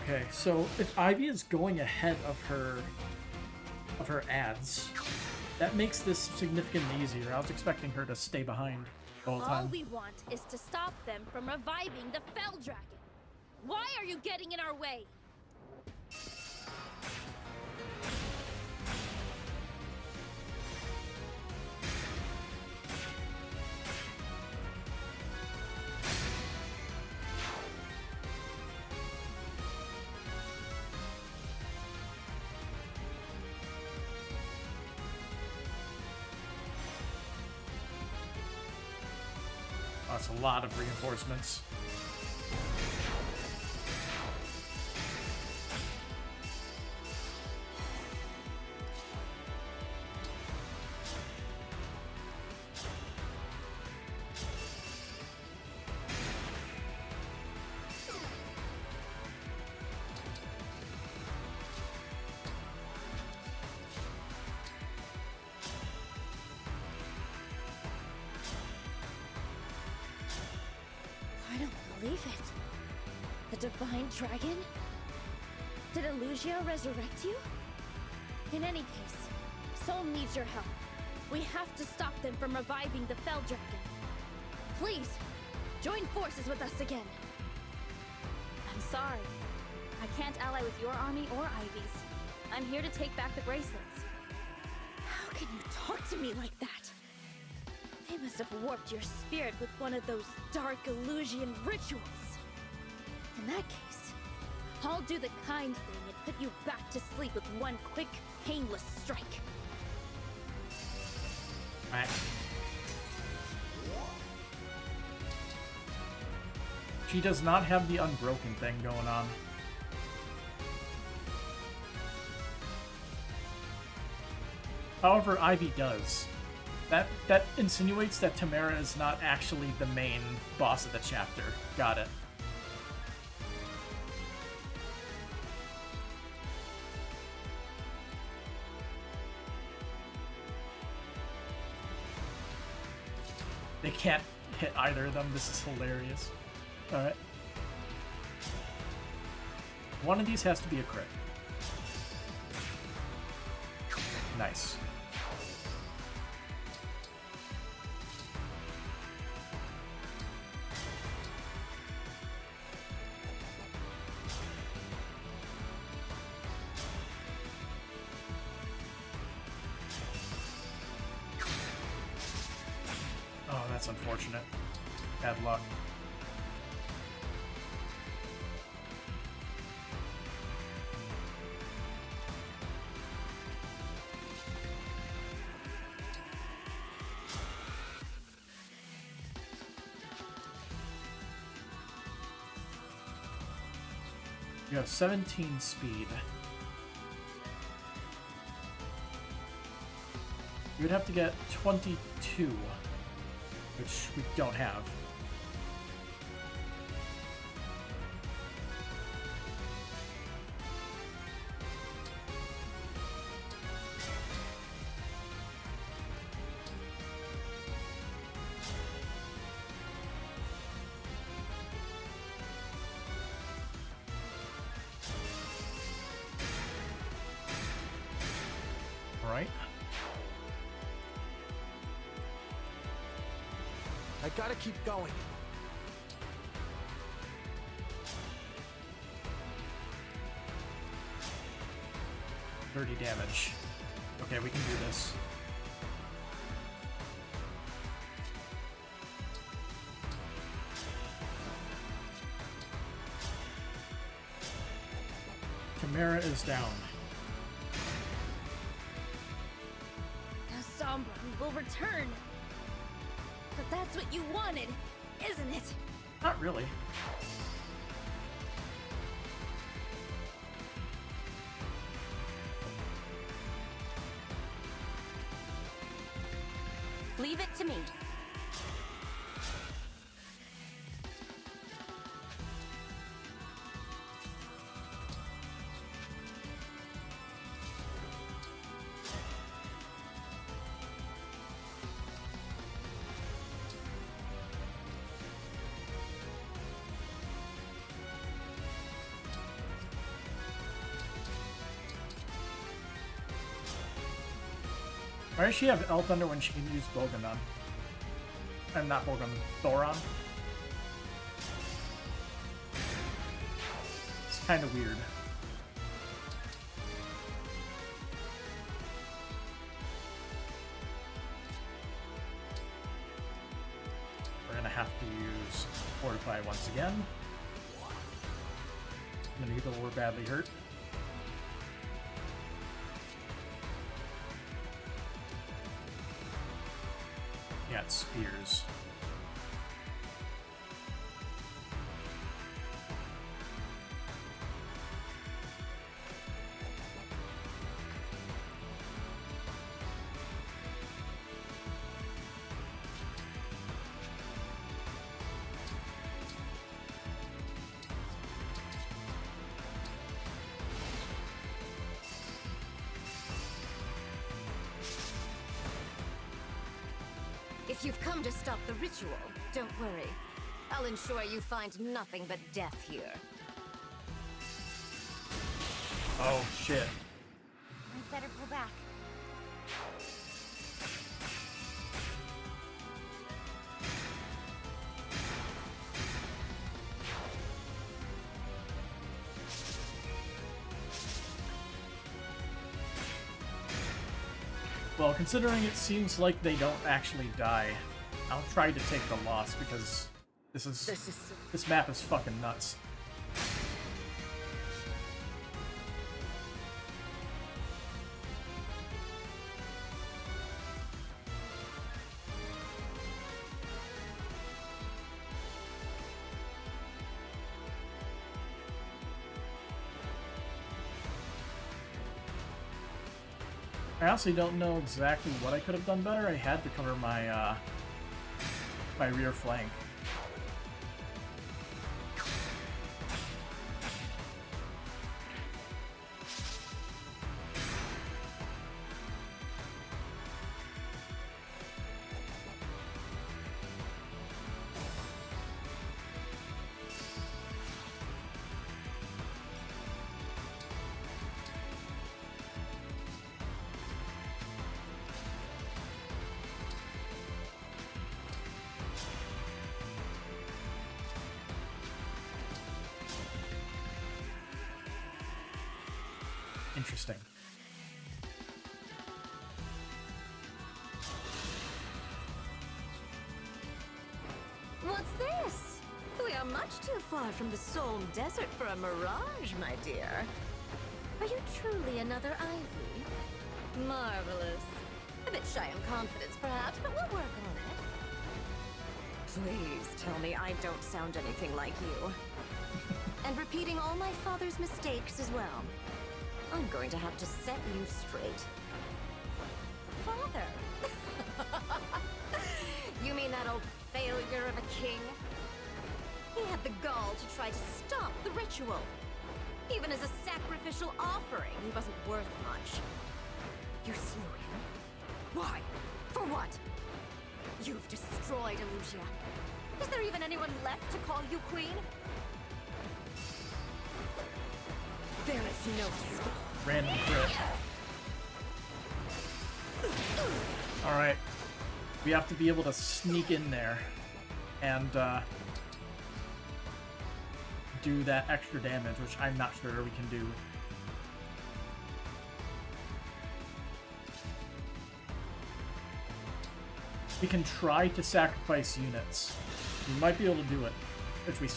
Okay, so if Ivy is going ahead of her ads, that makes this significantly easier. I was expecting her to stay behind the whole time. All we want is to stop them from reviving the Fell Dragon. Why are you getting in our way? That's a lot of reinforcements. I don't believe it. The Divine Dragon? Did Elugia resurrect you? In any case, Soul needs your help. We have to stop them from reviving the Fell Dragon. Please, join forces with us again. I'm sorry. I can't ally with your army or Ivy's. I'm here to take back the bracelets. How can you talk to me like that? They must have warped your spirit with one of those dark Elusian rituals. In that case, I'll do the kind thing and put you back to sleep with one quick, painless strike. Alright. She does not have the unbroken thing going on. However, Ivy does. That insinuates that Tamara is not actually the main boss of the chapter. Got it. They can't hit either of them. This is hilarious. Alright. One of these has to be a crit. Nice. Oh, that's unfortunate. Bad luck. You have 17 speed. You would have to get 22, which we don't have. Right. I gotta keep going. $30 damage. Okay, we can do this. Chimera is down. Now Sombra will return. But that's what you wanted, isn't it? Not really. Leave it to me. Why does she have Elf Thunder when she can use Bogan? And not Bogan, Thoron? It's kind of weird. We're gonna have to use Fortify once again. Many people were badly hurt. Yeah, it's spears. If you've come to stop the ritual, don't worry. I'll ensure you find nothing but death here. Oh, shit. I better pull back. Well, considering it seems like they don't actually die, I'll try to take the loss because this map is fucking nuts. I honestly don't know exactly what I could have done better. I had to cover my my rear flank. Interesting. What's this? We are much too far from the Soulm Desert for a mirage, my dear. Are you truly another Ivy? Marvelous. A bit shy on confidence, perhaps, but we'll work on it. Please tell me I don't sound anything like you. And repeating all my father's mistakes as well. I'm going to have to set you straight. Father? You mean that old failure of a king? He had the gall to try to stop the ritual. Even as a sacrificial offering, he wasn't worth much. You slew him? Why? For what? You've destroyed Elusia. Is there even anyone left to call you queen? There is no escape. Random crit. Alright. We have to be able to sneak in there and do that extra damage, which I'm not sure we can do. We can try to sacrifice units. We might be able to do it if we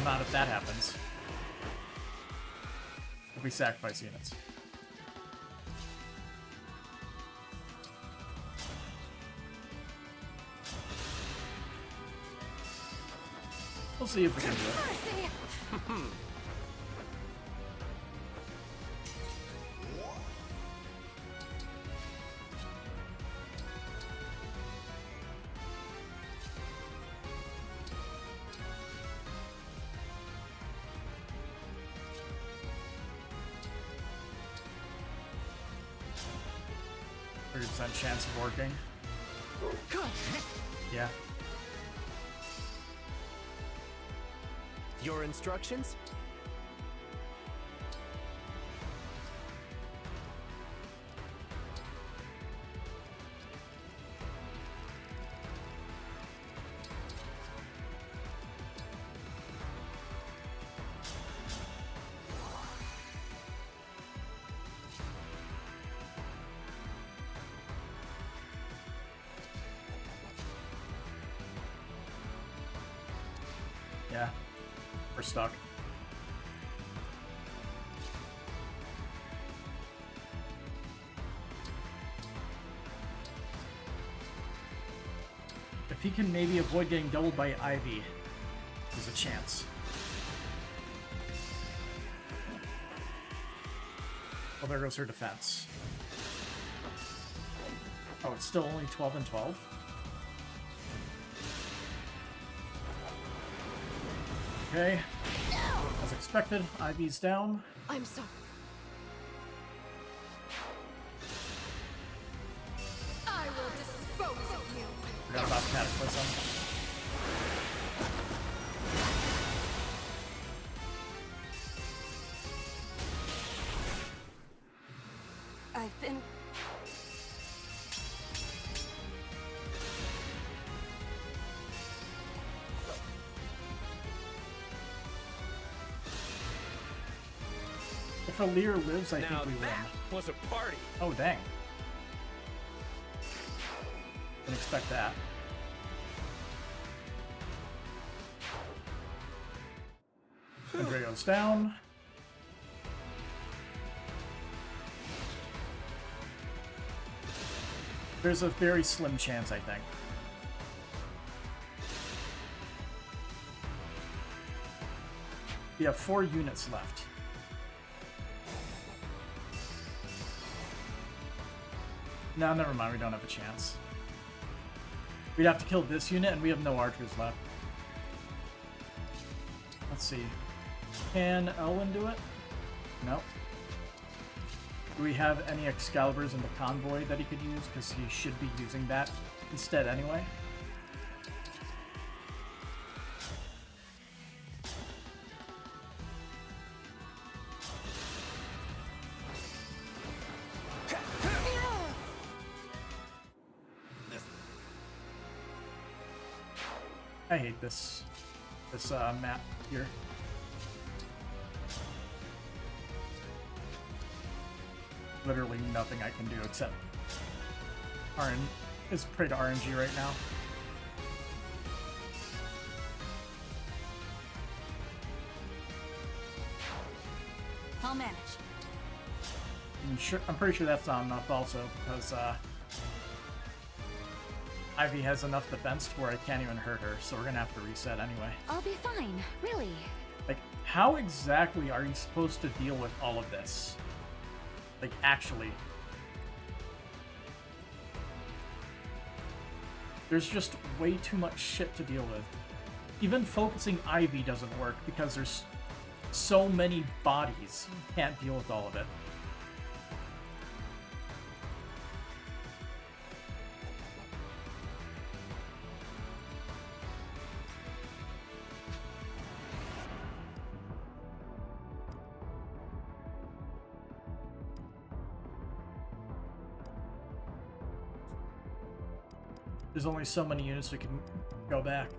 not if that happens. If we sacrifice units. We'll see if we can do it. 30% chance of working. Yeah. Your instructions? Yeah, we're stuck. If he can maybe avoid getting doubled by Ivy, there's a chance. Oh, there goes her defense. Oh, it's still only 12 and 12? Okay. As expected, Ivy's down. I'm sorry. I will dispose of you. Forgot about Cataclysm. I've been... If Alear lives, I think we win. Was a party. Oh, dang. Didn't expect that. Andreo's down. There's a very slim chance, I think. We have 4 units left. No, never mind, we don't have a chance. We'd have to kill this unit, and we have no archers left. Let's see. Can Elwyn do it? Nope. Do we have any Excaliburs in the convoy that he could use? Because he should be using that instead anyway. I hate this map here. literally nothing I can do except is pray to RNG right now. I'll manage. I'm pretty sure that's not enough also, because Ivy has enough defense to where I can't even hurt her, so we're gonna have to reset anyway. I'll be fine, really. Like, how exactly are you supposed to deal with all of this? Like, actually. There's just way too much shit to deal with. Even focusing Ivy doesn't work because there's so many bodies. You can't deal with all of it. There's only so many units we can go back.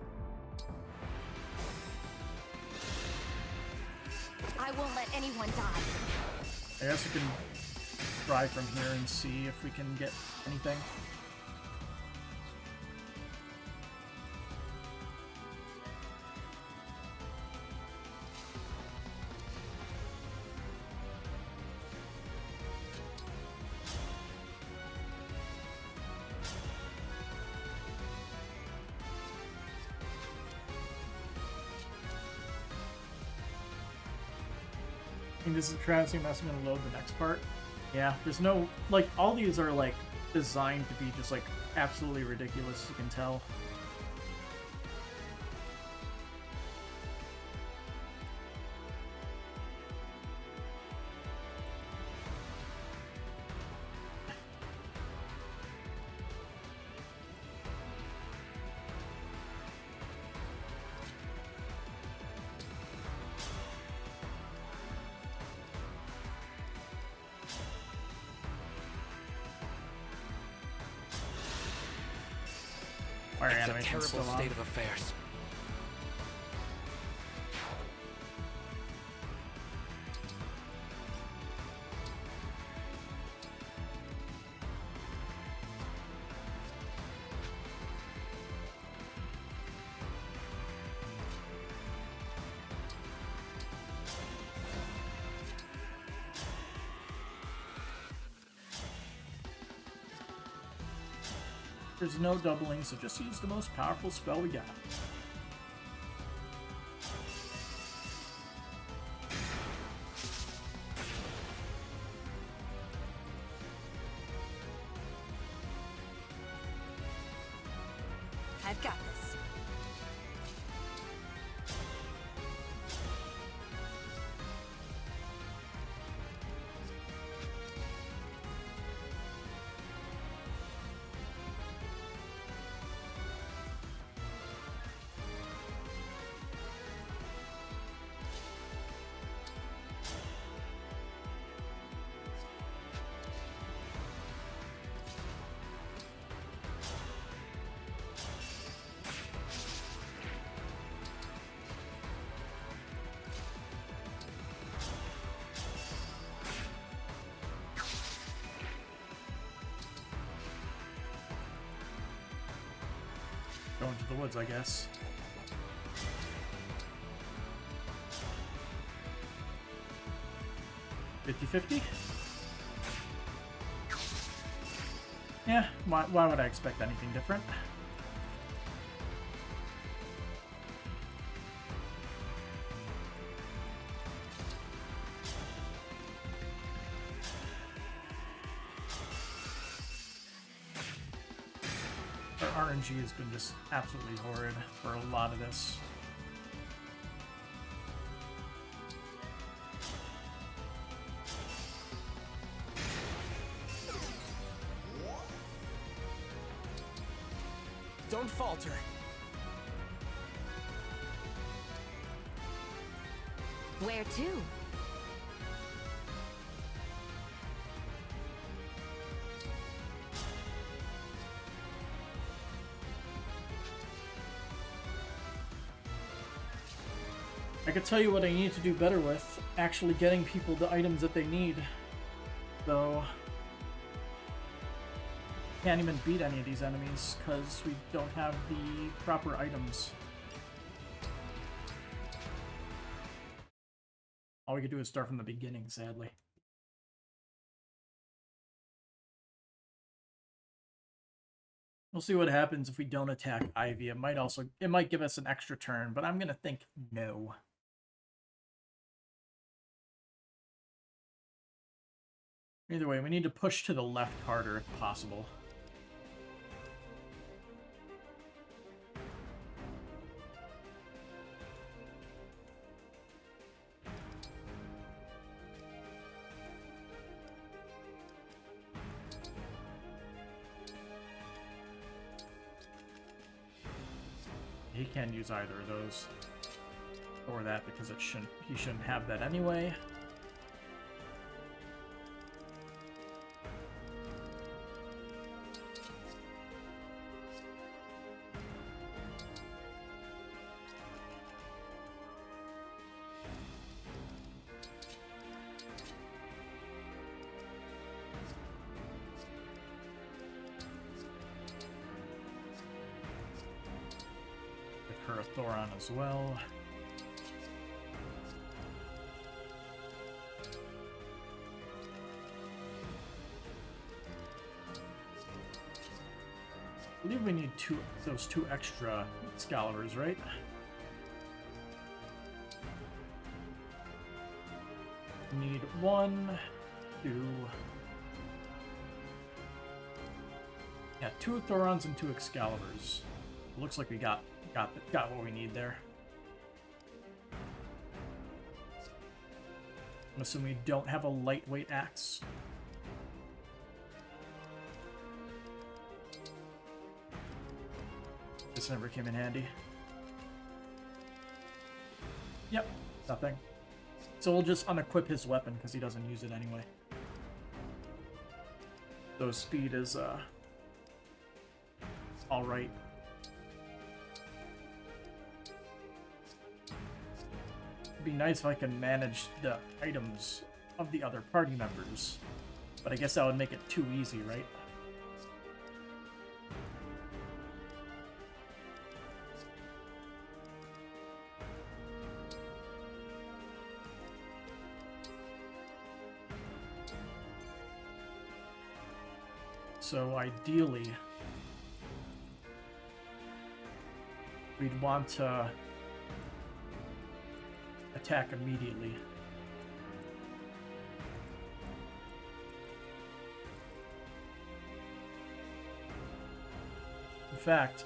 I won't let anyone die. I guess we can try from here and see if we can get anything. This is a travesty, I'm going to load the next part. Yeah, there's no, like, all these are, like, designed to be just, like, absolutely ridiculous, you can tell. It's a terrible state of affairs. There's no doubling, so just use the most powerful spell we got. I've got this. Going to the woods, I guess. $50-50? Yeah, why would I expect anything different? Our RNG has been just absolutely horrid for a lot of this. Don't falter. Where to? I could tell you what I need to do better with, actually getting people the items that they need. though. Can't even beat any of these enemies because we don't have the proper items. All we could do is start from the beginning, sadly. We'll see what happens if we don't attack Ivy. It might give us an extra turn, but I'm gonna think no. Either way, we need to push to the left harder if possible. He can't use either of those. Or that, because he shouldn't have that anyway. Her a Thoron as well. I believe we need those two extra Excaliburs, right? We need 1, 2. Yeah, 2 Thorons and 2 Excaliburs. Looks like we got what we need there. I'm assuming we don't have a lightweight axe. This never came in handy. Yep, nothing. So we'll just unequip his weapon because he doesn't use it anyway. So speed is alright. Be nice if I can manage the items of the other party members, but I guess that would make it too easy, right? So ideally, we'd want to attack immediately. In fact,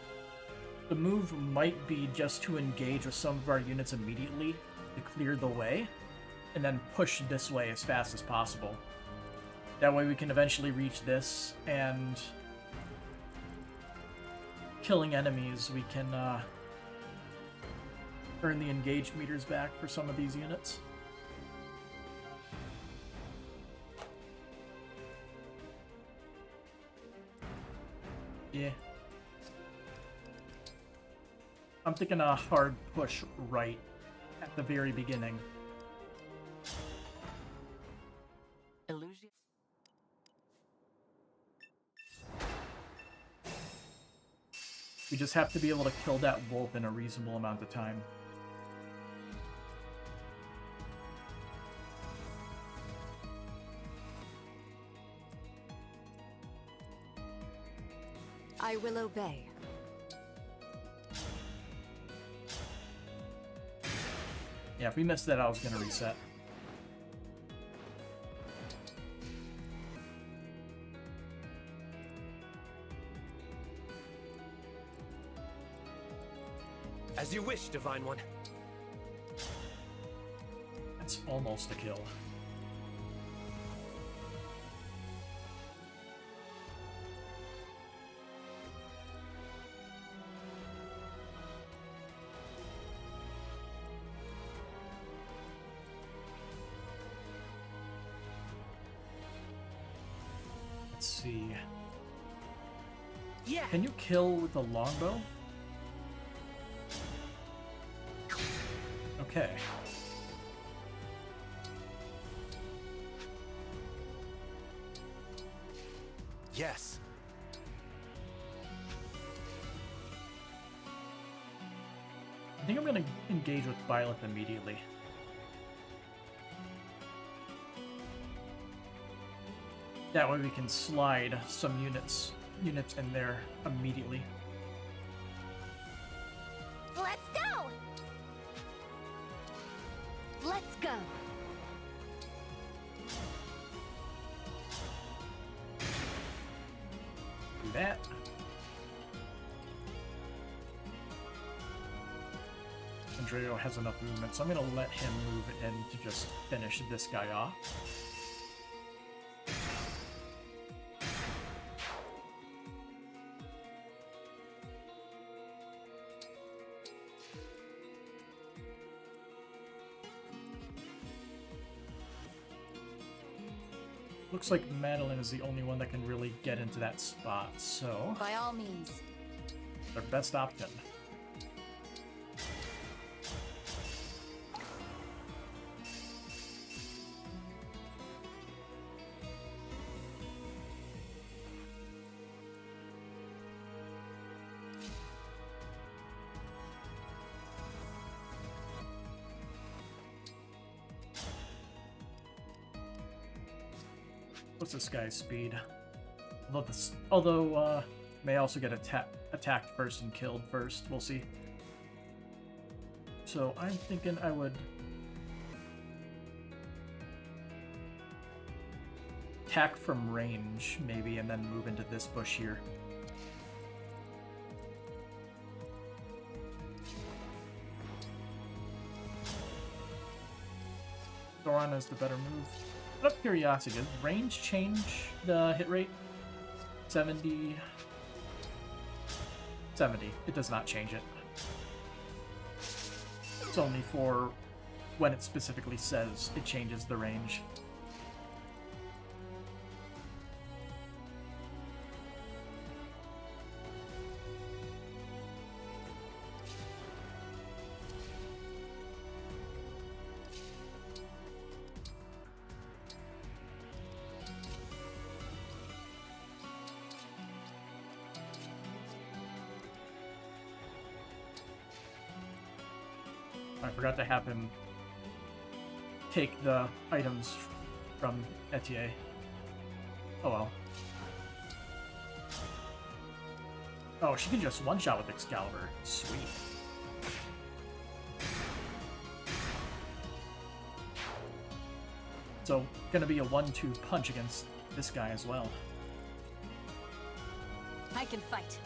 the move might be just to engage with some of our units immediately to clear the way, and then push this way as fast as possible. That way we can eventually reach this, and killing enemies, we can earn the engaged meters back for some of these units. Yeah. I'm thinking a hard push right at the very beginning. Illusion. We just have to be able to kill that wolf in a reasonable amount of time. I will obey. Yeah, if we missed that, I was gonna reset. As you wish, Divine One. That's almost a kill. Let's see. Yeah. Can you kill with the longbow? Okay. Yes. I think I'm gonna engage with Byleth immediately. That way we can slide some units in there immediately. Let's go! Let's go! Do that. Andreo has enough movement, so I'm gonna let him move in to just finish this guy off. Looks like Madeline is the only one that can really get into that spot, so... By all means. Their best option. What's this guy's speed? Although may also get attacked first and killed first. We'll see. So I'm thinking I would attack from range, maybe, and then move into this bush here. Thoron is the better move. Out of curiosity, does range change the hit rate? 70. It does not change it. It's only for when it specifically says it changes the range. I forgot to have him take the items from Etier. Oh well. Oh, she can just one-shot with Excalibur. Sweet. So, gonna be a 1-2 punch against this guy as well. I can fight.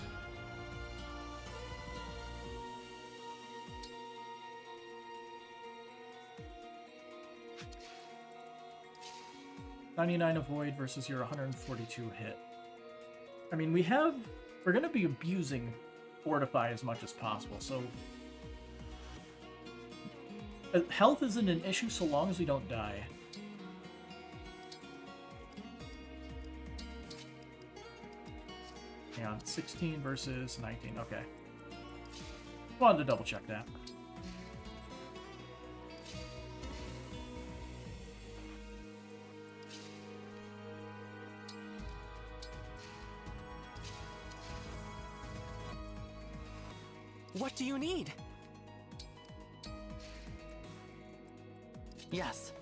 $99 avoid versus your 142 hit. I mean, we're gonna be abusing Fortify as much as possible, so... health isn't an issue so long as we don't die. Hang on, 16 versus 19, okay. Wanted to double check that. What do you need? Yes.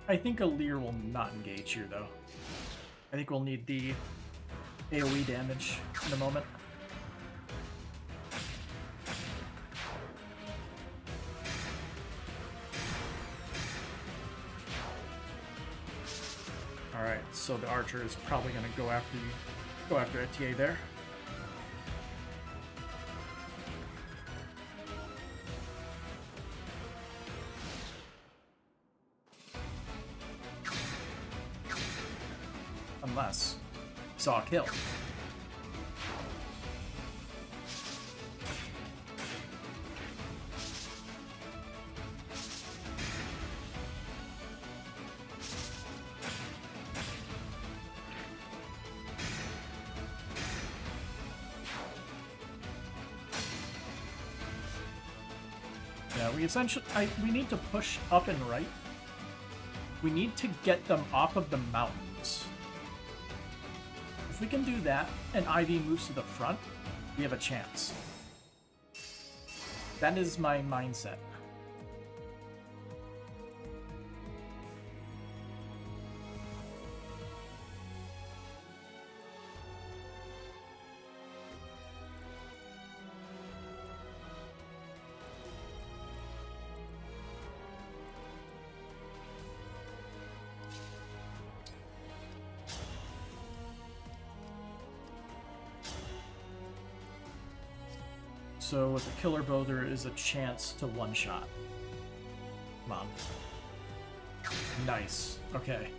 I think Alear will not engage here, though. I think we'll need the AoE damage in a moment. Alright, so the archer is probably going to go after Etier there. Unless saw a kill. we essentially we need to push up and right. We need to get them off of the mountains. If we can do that and Ivy moves to the front, we have a chance. That is my mindset. So with the killer bow, there is a chance to one-shot. Come on. Nice. Okay.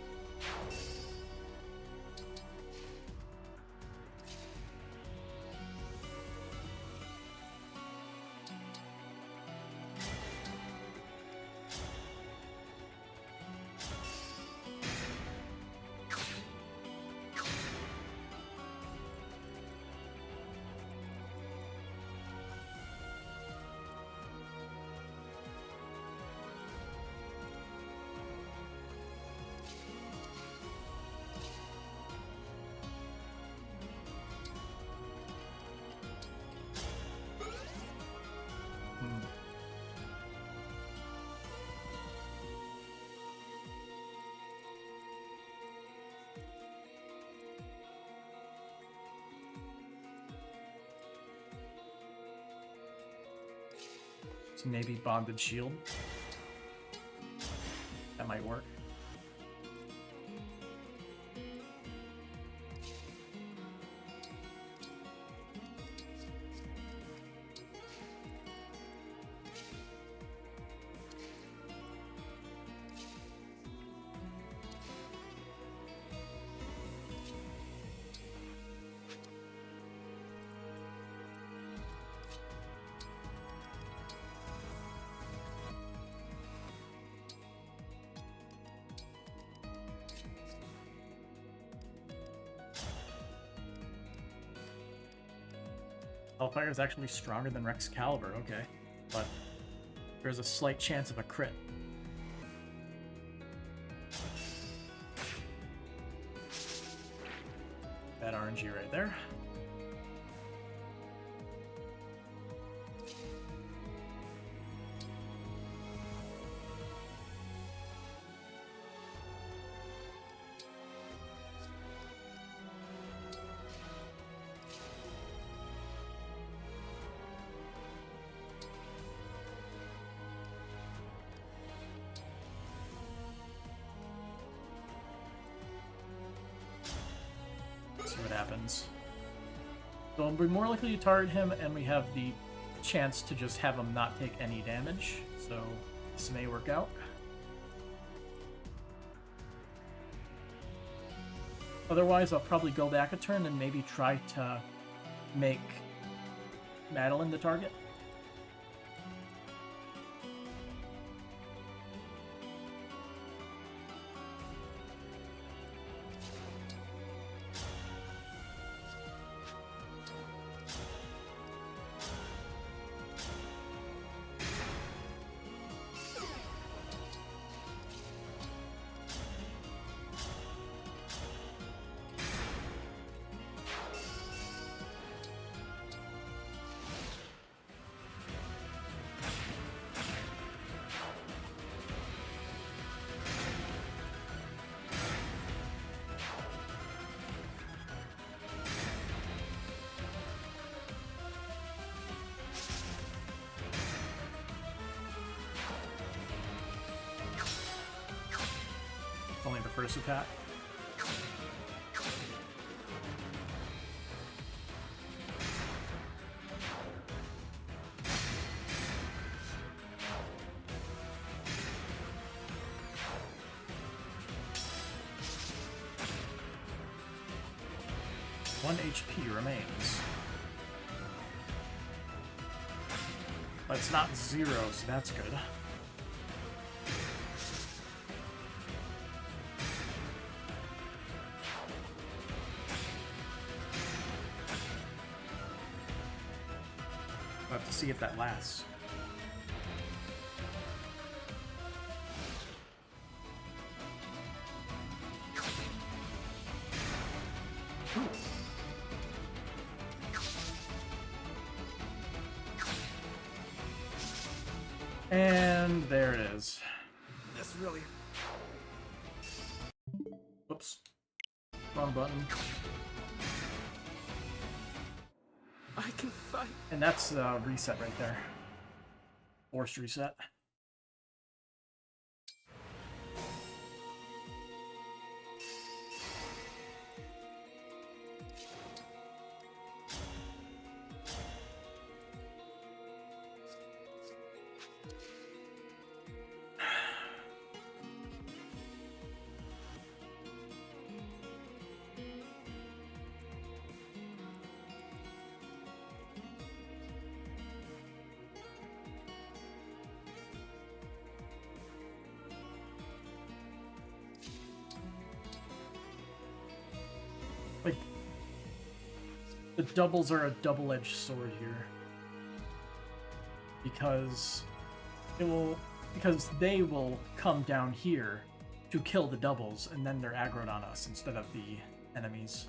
So maybe bonded shield. That might work. Hellfire is actually stronger than Excalibur, okay. But there's a slight chance of a crit. That RNG right there. See what happens. So we're more likely to target him, and we have the chance to just have him not take any damage. So this may work out. Otherwise, I'll probably go back a turn and maybe try to make Madeline the target. Only the first attack. One HP remains. But it's not 0, so that's good. We'll have to see if that lasts. And there it is. This really... Whoops. Wrong button. I can fight. And that's reset right there. Forced reset. Like, the doubles are a double-edged sword here. Because they will come down here to kill the doubles, and then they're aggroed on us instead of the enemies.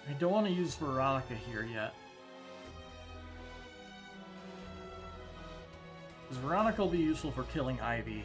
I don't want to use Veronica here yet. Because Veronica will be useful for killing Ivy.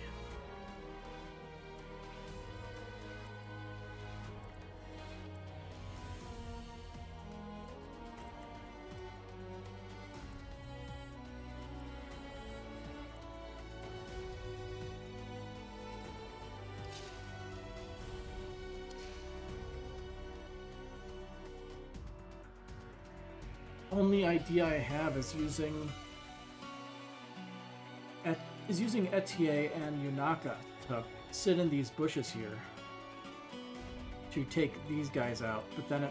Only idea I have is using Etier and Yunaka to sit in these bushes here to take these guys out, but then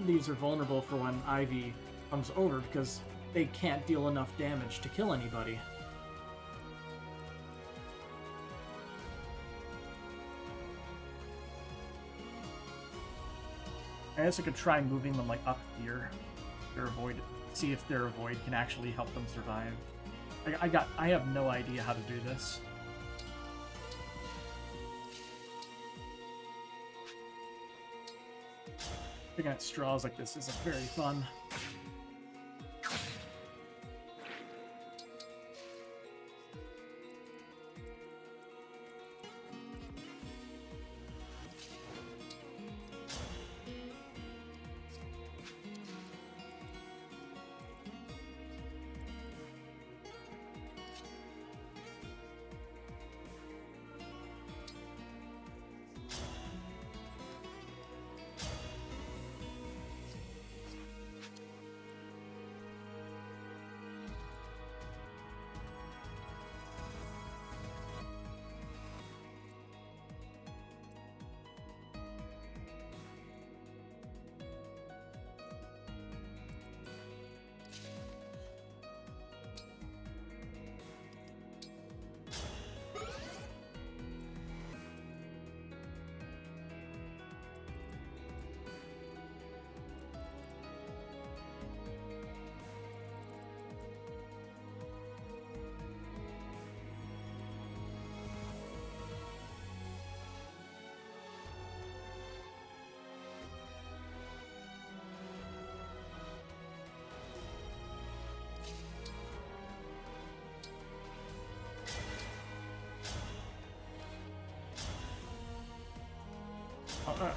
these are vulnerable for when Ivy comes over because they can't deal enough damage to kill anybody. I guess I could try moving them like up here. Their avoid, see if their avoid can actually help them survive. I have no idea how to do this. Picking at straws like this isn't very fun.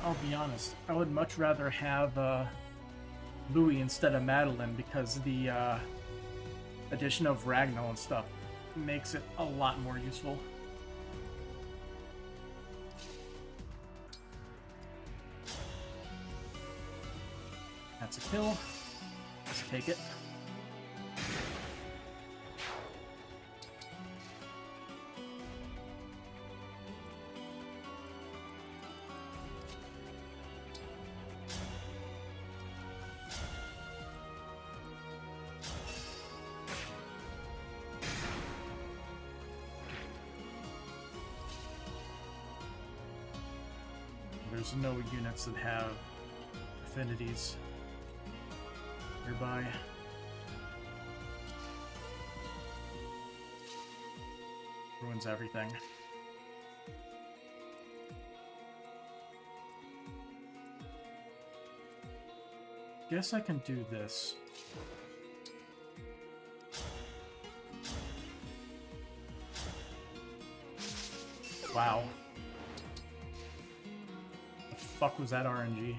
I'll be honest, I would much rather have Louis instead of Madeline because the addition of Ragnar and stuff makes it a lot more useful. That's a kill. Let's take it. there's no units that have affinities nearby. Ruins everything. Guess I can do this. Wow. The fuck was that RNG?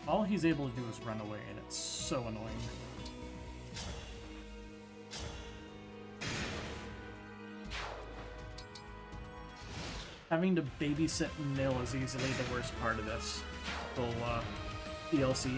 All he's able to do is run away, and it's so annoying. Having to babysit Nil is easily the worst part of this whole DLC.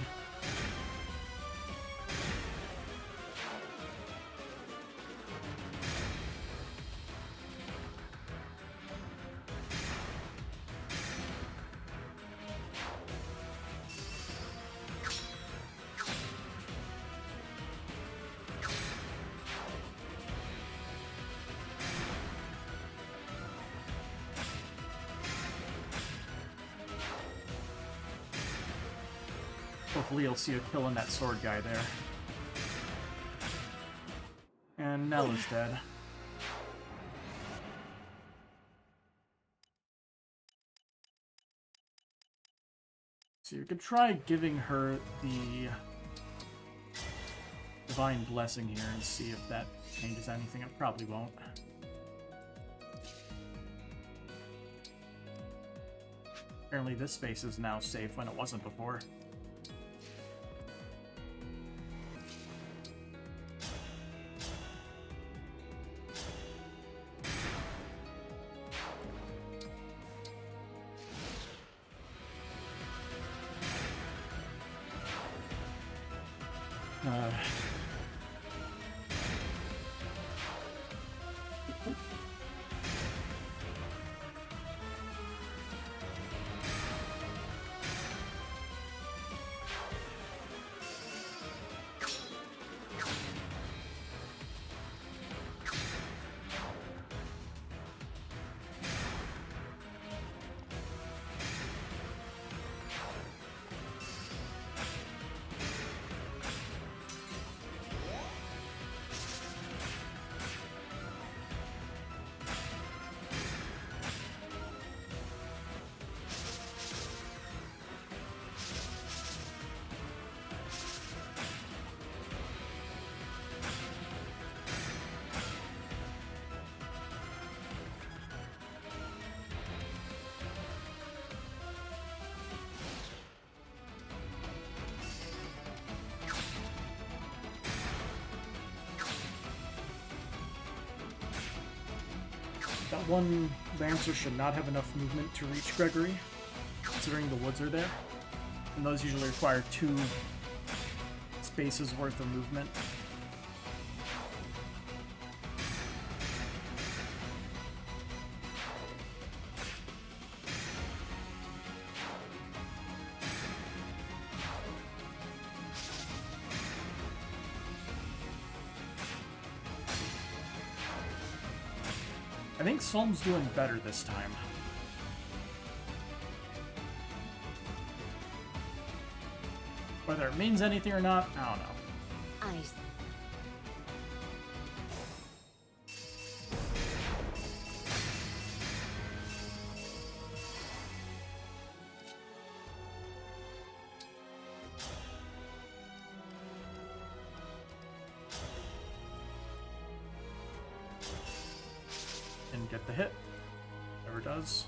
Hopefully you'll see a kill on that sword guy there. And Nell is dead. So you could try giving her the Divine Blessing here and see if that changes anything. It probably won't. Apparently this space is now safe when it wasn't before. That one Lancer should not have enough movement to reach Gregory, considering the woods are there. And those usually require 2 spaces worth of movement. I think Solm's doing better this time. Whether it means anything or not, I don't know. Ice. Didn't get the hit. Never does.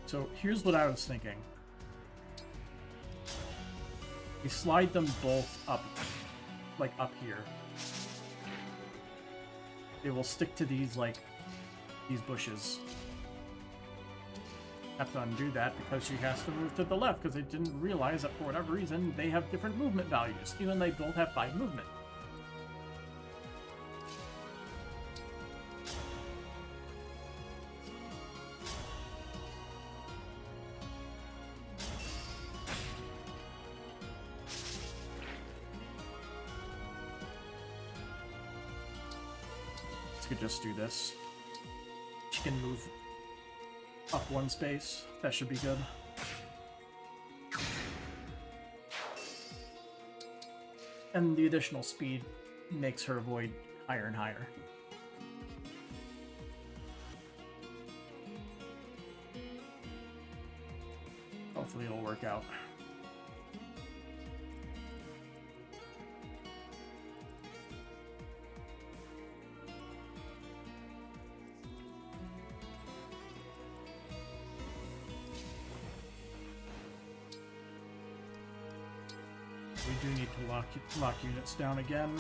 So here's what I was thinking. We slide them both up, like up here. They will stick to these, like, these bushes. Have to undo that because she has to move to the left because they didn't realize that for whatever reason they have different movement values, even though they both have 5 movement. could just do this. She can move up one space. That should be good. And the additional speed makes her avoid higher and higher. Hopefully it'll work out. We do need to lock units down again.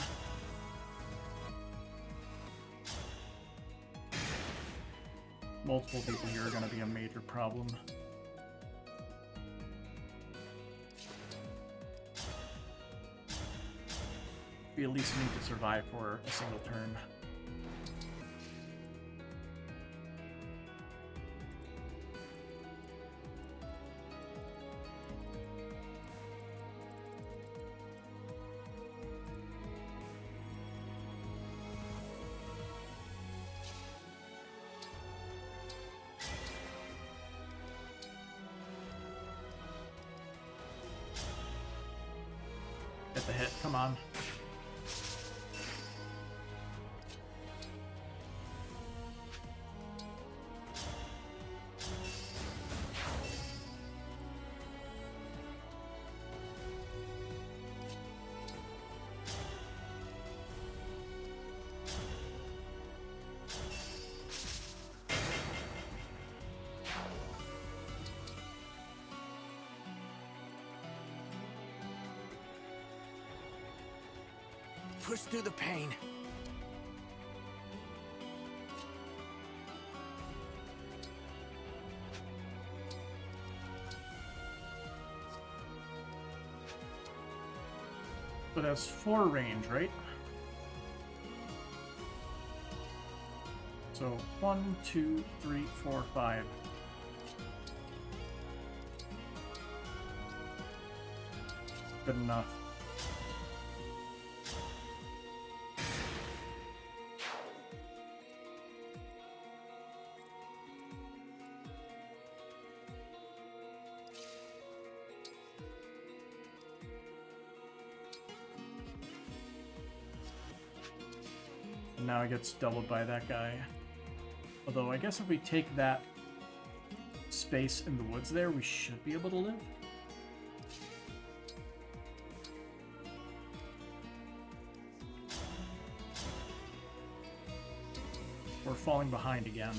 Multiple people here are going to be a major problem. We at least need to survive for a single turn. Get the hit, come on. Push through the pain. But it has 4 range, right? So 1, 2, 3, 4, 5. Good enough. Now it gets doubled by that guy. Although I guess if we take that space in the woods there, we should be able to live. We're falling behind again.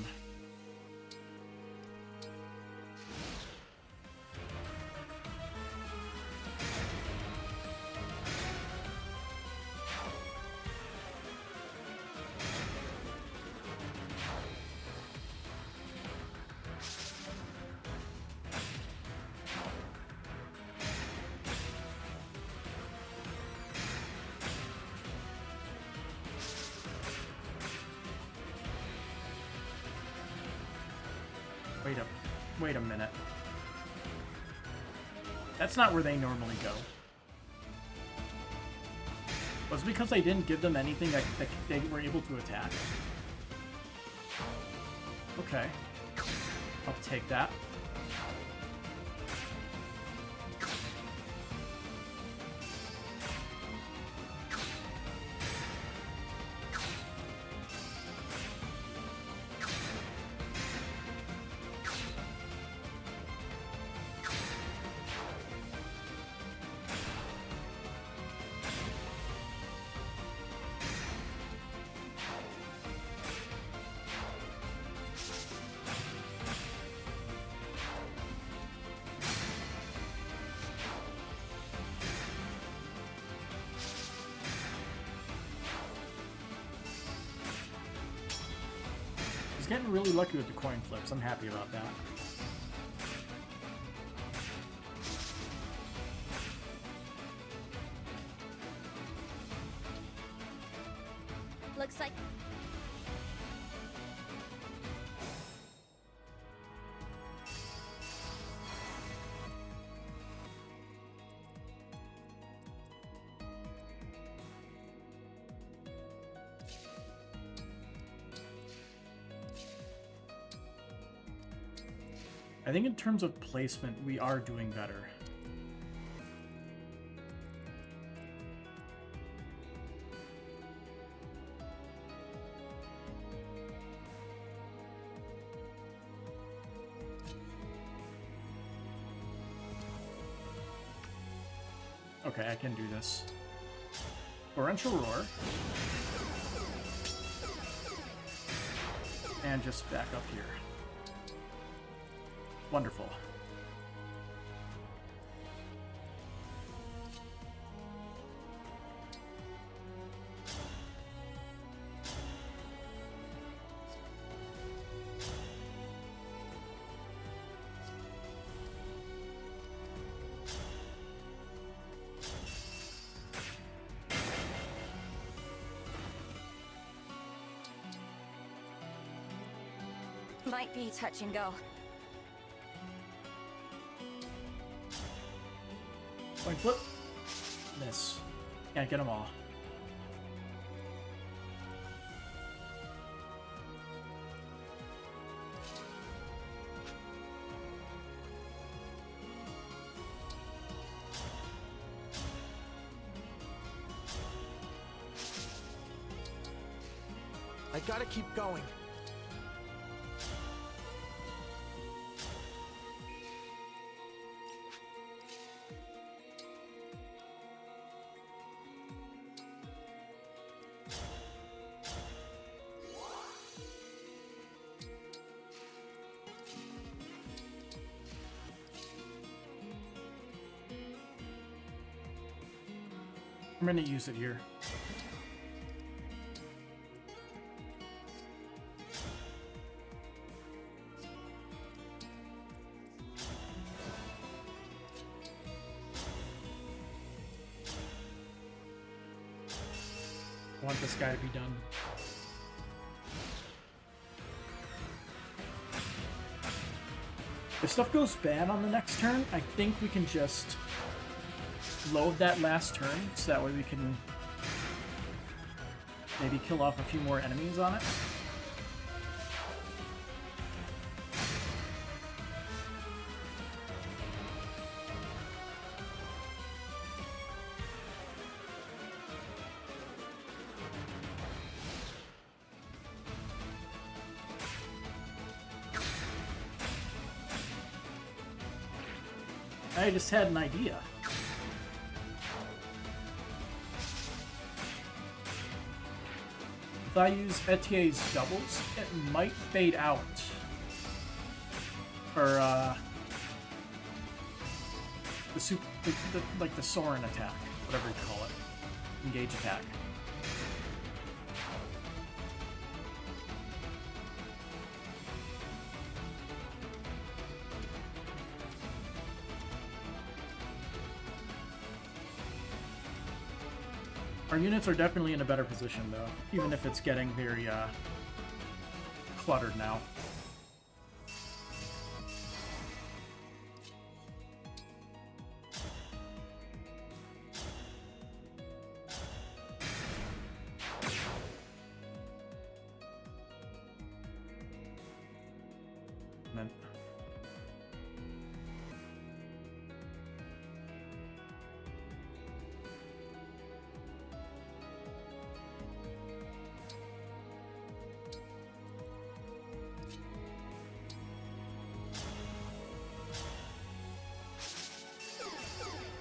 Wait a minute. That's not where they normally go. Was it because I didn't give them anything that they were able to attack? Okay. I'll take that. Getting really lucky with the coin flips. I'm happy about that. Looks like... I think in terms of placement, we are doing better. Okay, I can do this. Torrential Roar. And just back up here. Wonderful. Might be touch and go. Point flip. Miss. Can't get them all. I gotta keep going. I'm gonna use it here. I want this guy to be done. If stuff goes bad on the next turn, I think we can just load that last turn, so that way we can maybe kill off a few more enemies on it. I just had an idea. If I use Etier's doubles, it might fade out. Or, like the Soren attack, whatever you call it. Engage attack. Our units are definitely in a better position, though, even if it's getting very, cluttered now. And then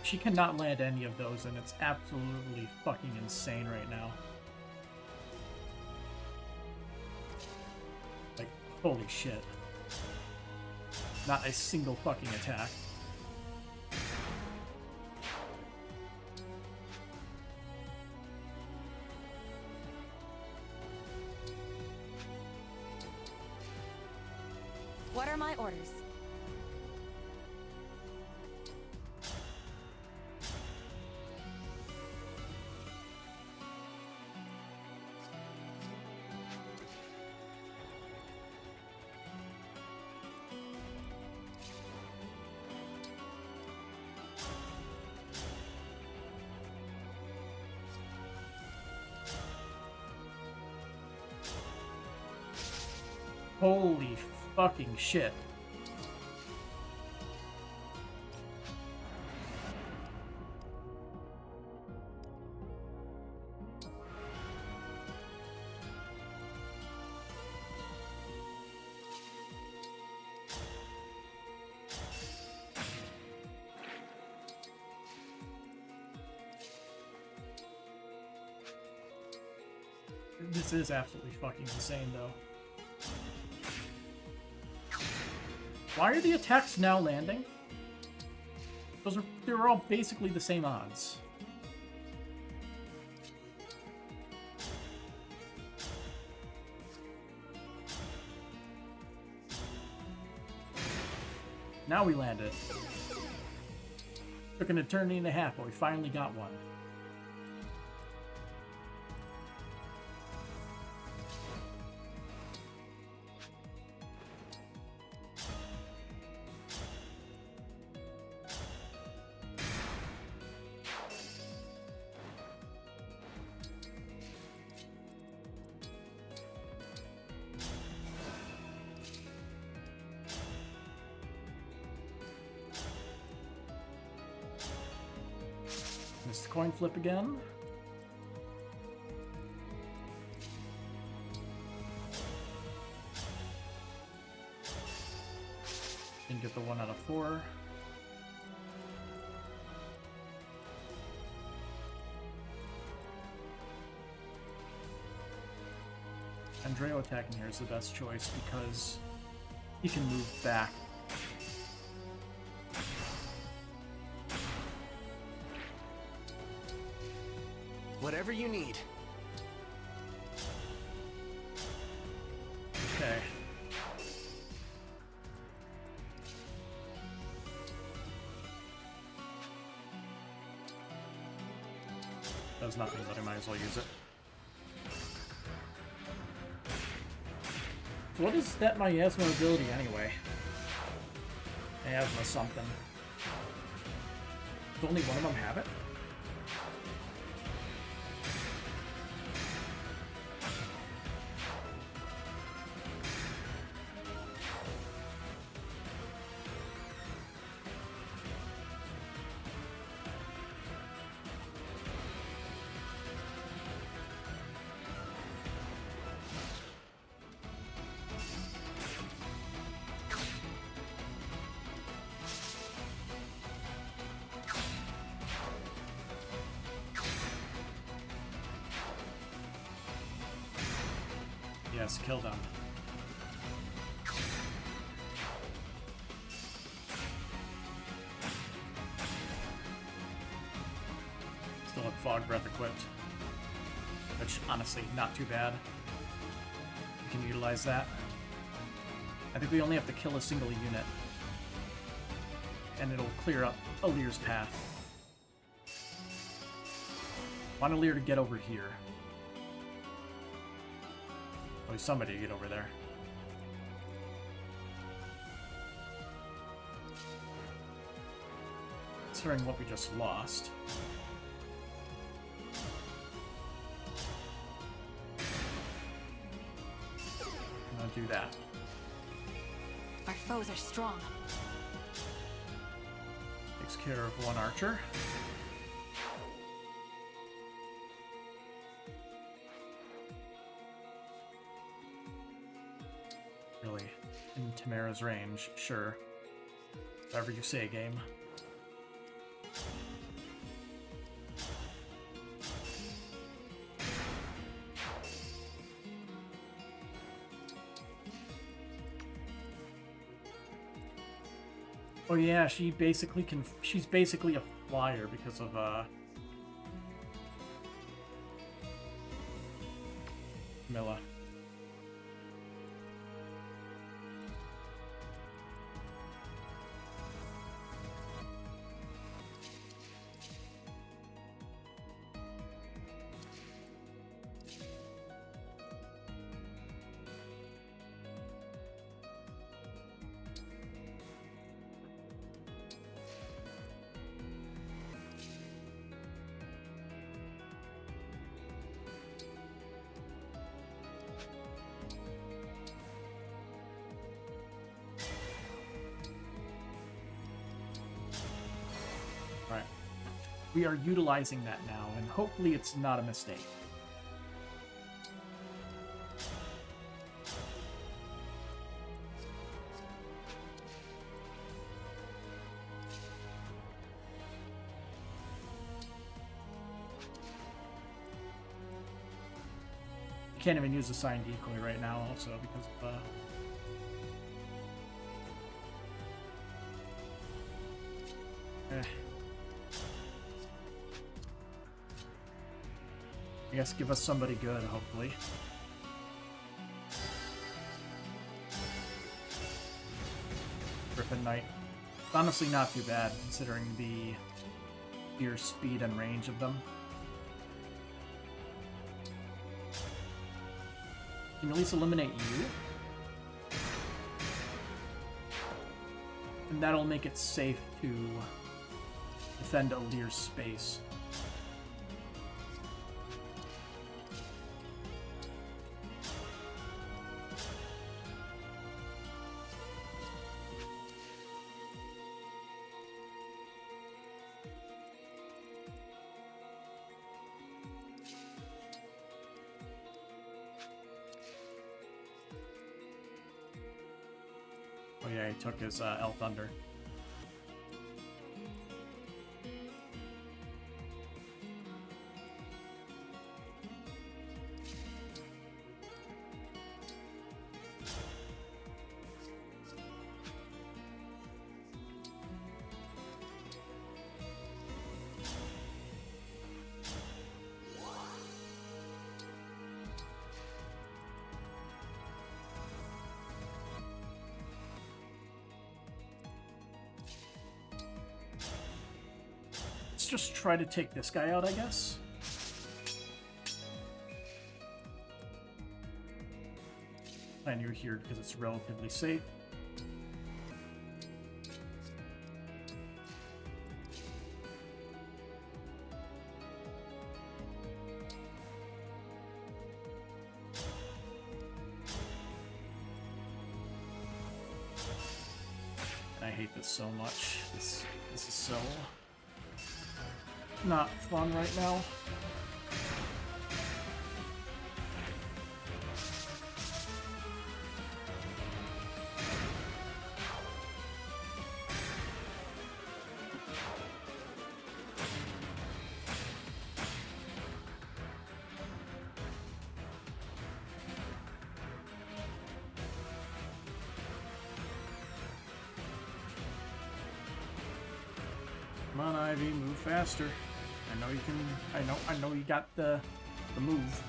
she cannot land any of those, and it's absolutely fucking insane right now. Like, holy shit. Not a single fucking attack. What are my orders? Holy fucking shit. This is absolutely fucking insane, though. Why are the attacks now landing? They were all basically the same odds. Now we landed. Took an eternity and a half, but we finally got one. Missed the coin flip again. Didn't get the 1 out of 4. Andreo attacking here is the best choice because he can move back. Whatever you need. Okay. Does nothing, but I might as well use it. So what is that miasma ability anyway? Miasma something. Does only one of them have it? Yes, kill them. Still have Fog Breath equipped. Which, honestly, not too bad. We can utilize that. I think we only have to kill a single unit. And it'll clear up Alear's path. Want Alear to get over here. Oh, somebody get over there. Considering what we just lost. I'm gonna do that. Our foes are strong. Takes care of one archer. Really, in Tamara's range, sure. Whatever you say, game. Oh yeah, she's basically a flyer because of Milla. We are utilizing that now, and hopefully it's not a mistake. Can't even use the sign decoy right now, also because of I guess give us somebody good, hopefully. Griffin Knight. It's honestly not too bad, considering the sheer speed and range of them. Can at least eliminate you. And that'll make it safe to defend Alear's space. Oh yeah, he took his Elf Thunder. Just try to take this guy out, I guess. And you're here because it's relatively safe. I hate this so much. This is so not fun right now. Come on, Ivy, move faster. I know you can. I know you got the move.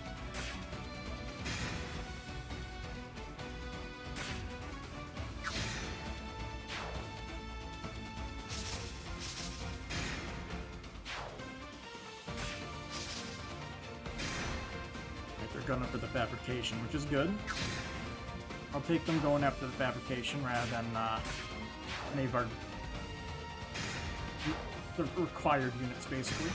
They're going for the fabrication, which is good. I'll take them going after the fabrication rather than Navard. The required units, basically.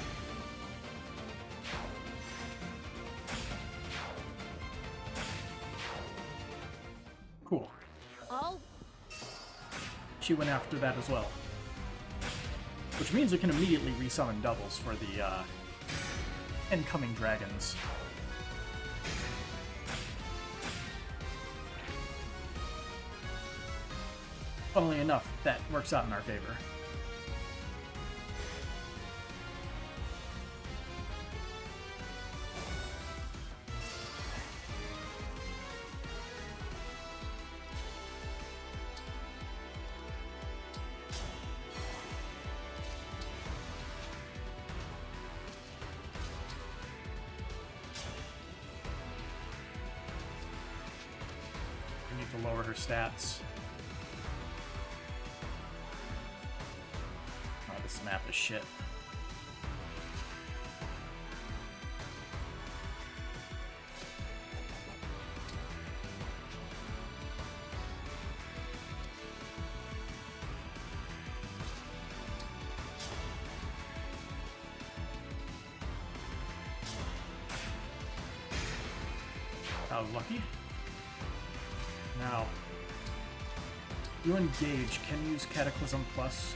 Cool. Oh. She went after that as well. Which means we can immediately resummon doubles for the incoming dragons. Funnily enough, that works out in our favor. To lower her stats. Oh, this map is shit. I was lucky. Now, you engage, can use Cataclysm Plus.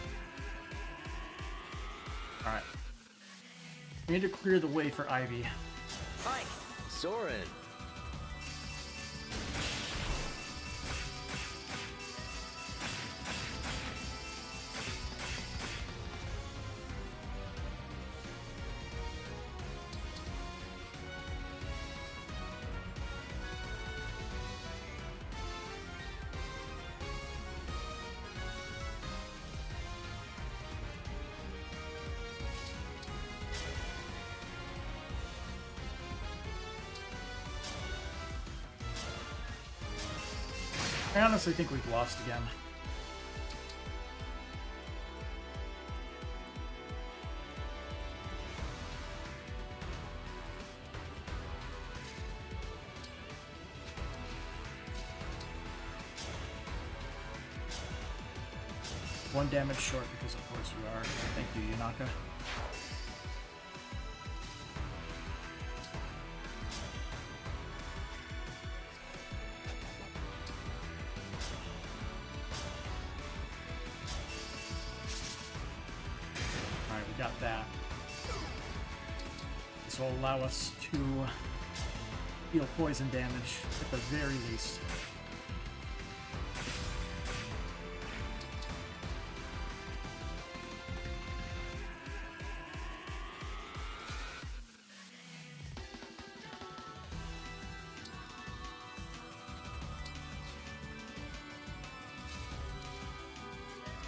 Alright. We need to clear the way for Ivy. Hi, Soren. I honestly think we've lost again. One damage short because of course we are. Thank you, Yunaka. Alright, we got that. This will allow us to deal poison damage at the very least.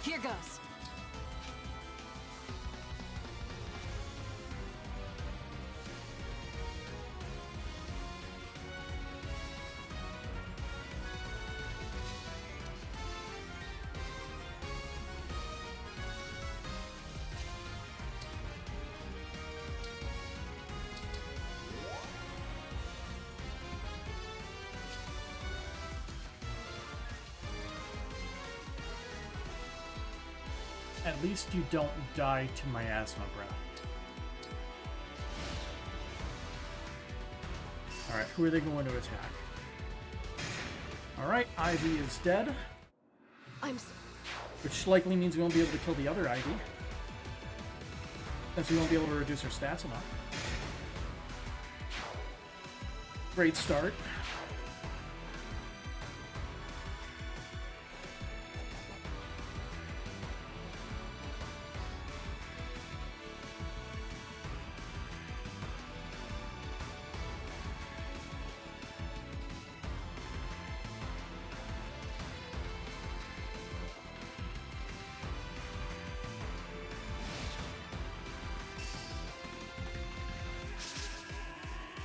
Here goes. At least you don't die to miasma breath. Alright, who are they going to attack? Alright, Ivy is dead. Which likely means we won't be able to kill the other Ivy. Since we won't be able to reduce her stats enough. Great start.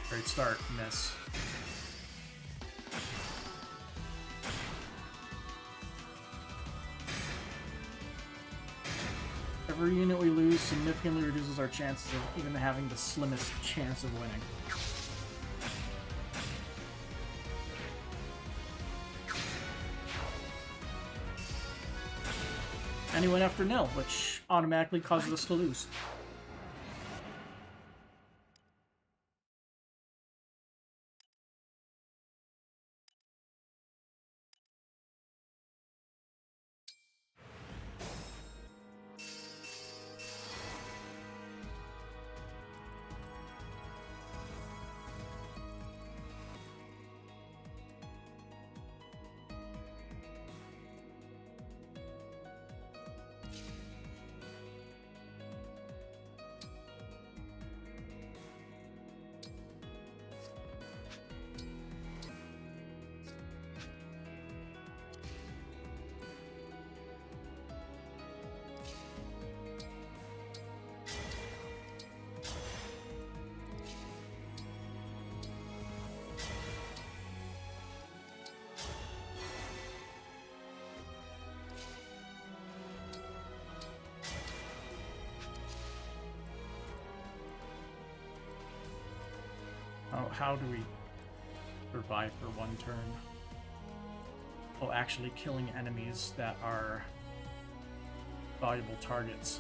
Great start, miss. Every unit we lose significantly reduces our chances of even having the slimmest chance of winning. And he went after nil, which automatically causes us to lose. Oh, how do we survive for one turn? Oh, actually killing enemies that are valuable targets.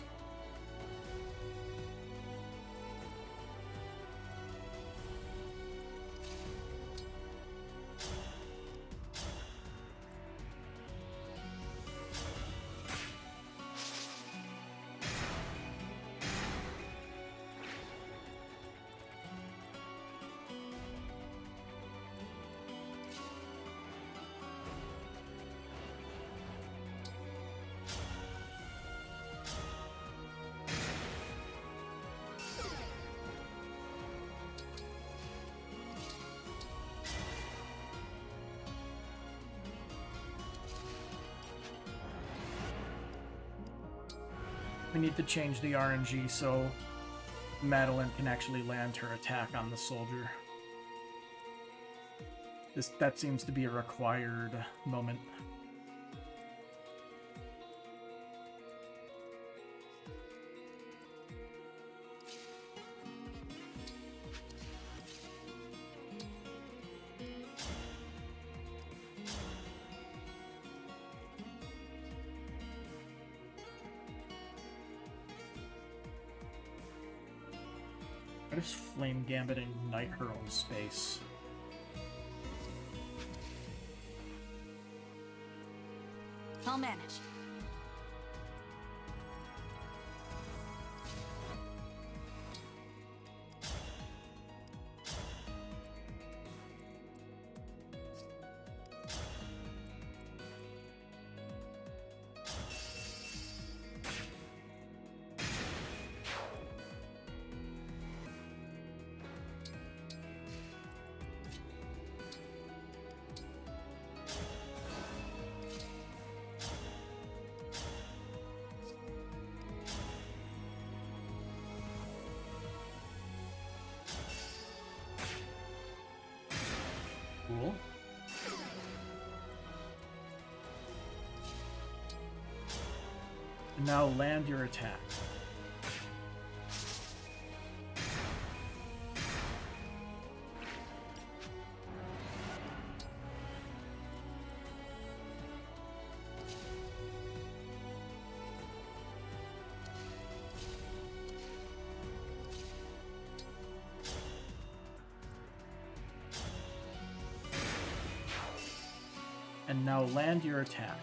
We need to change the RNG so Madeline can actually land her attack on the soldier. That seems to be a required moment. Why does Flame Gambit ignite her own space? I'll manage. Cool. And now land your attack. And now land your attack.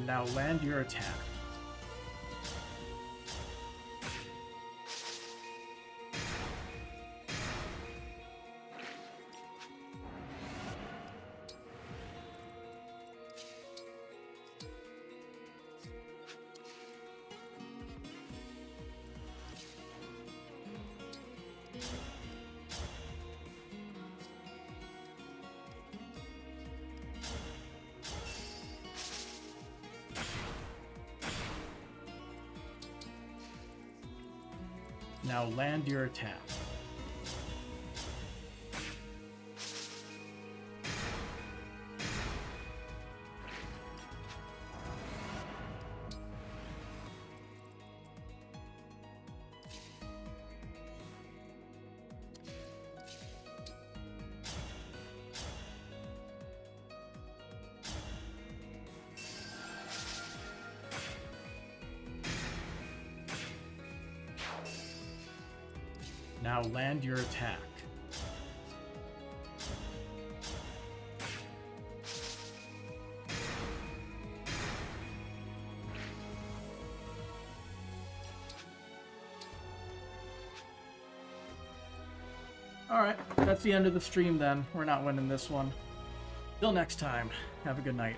Now land your attack. Now land your attack. Now land your attack. Alright, that's the end of the stream then. We're not winning this one. Till next time, have a good night.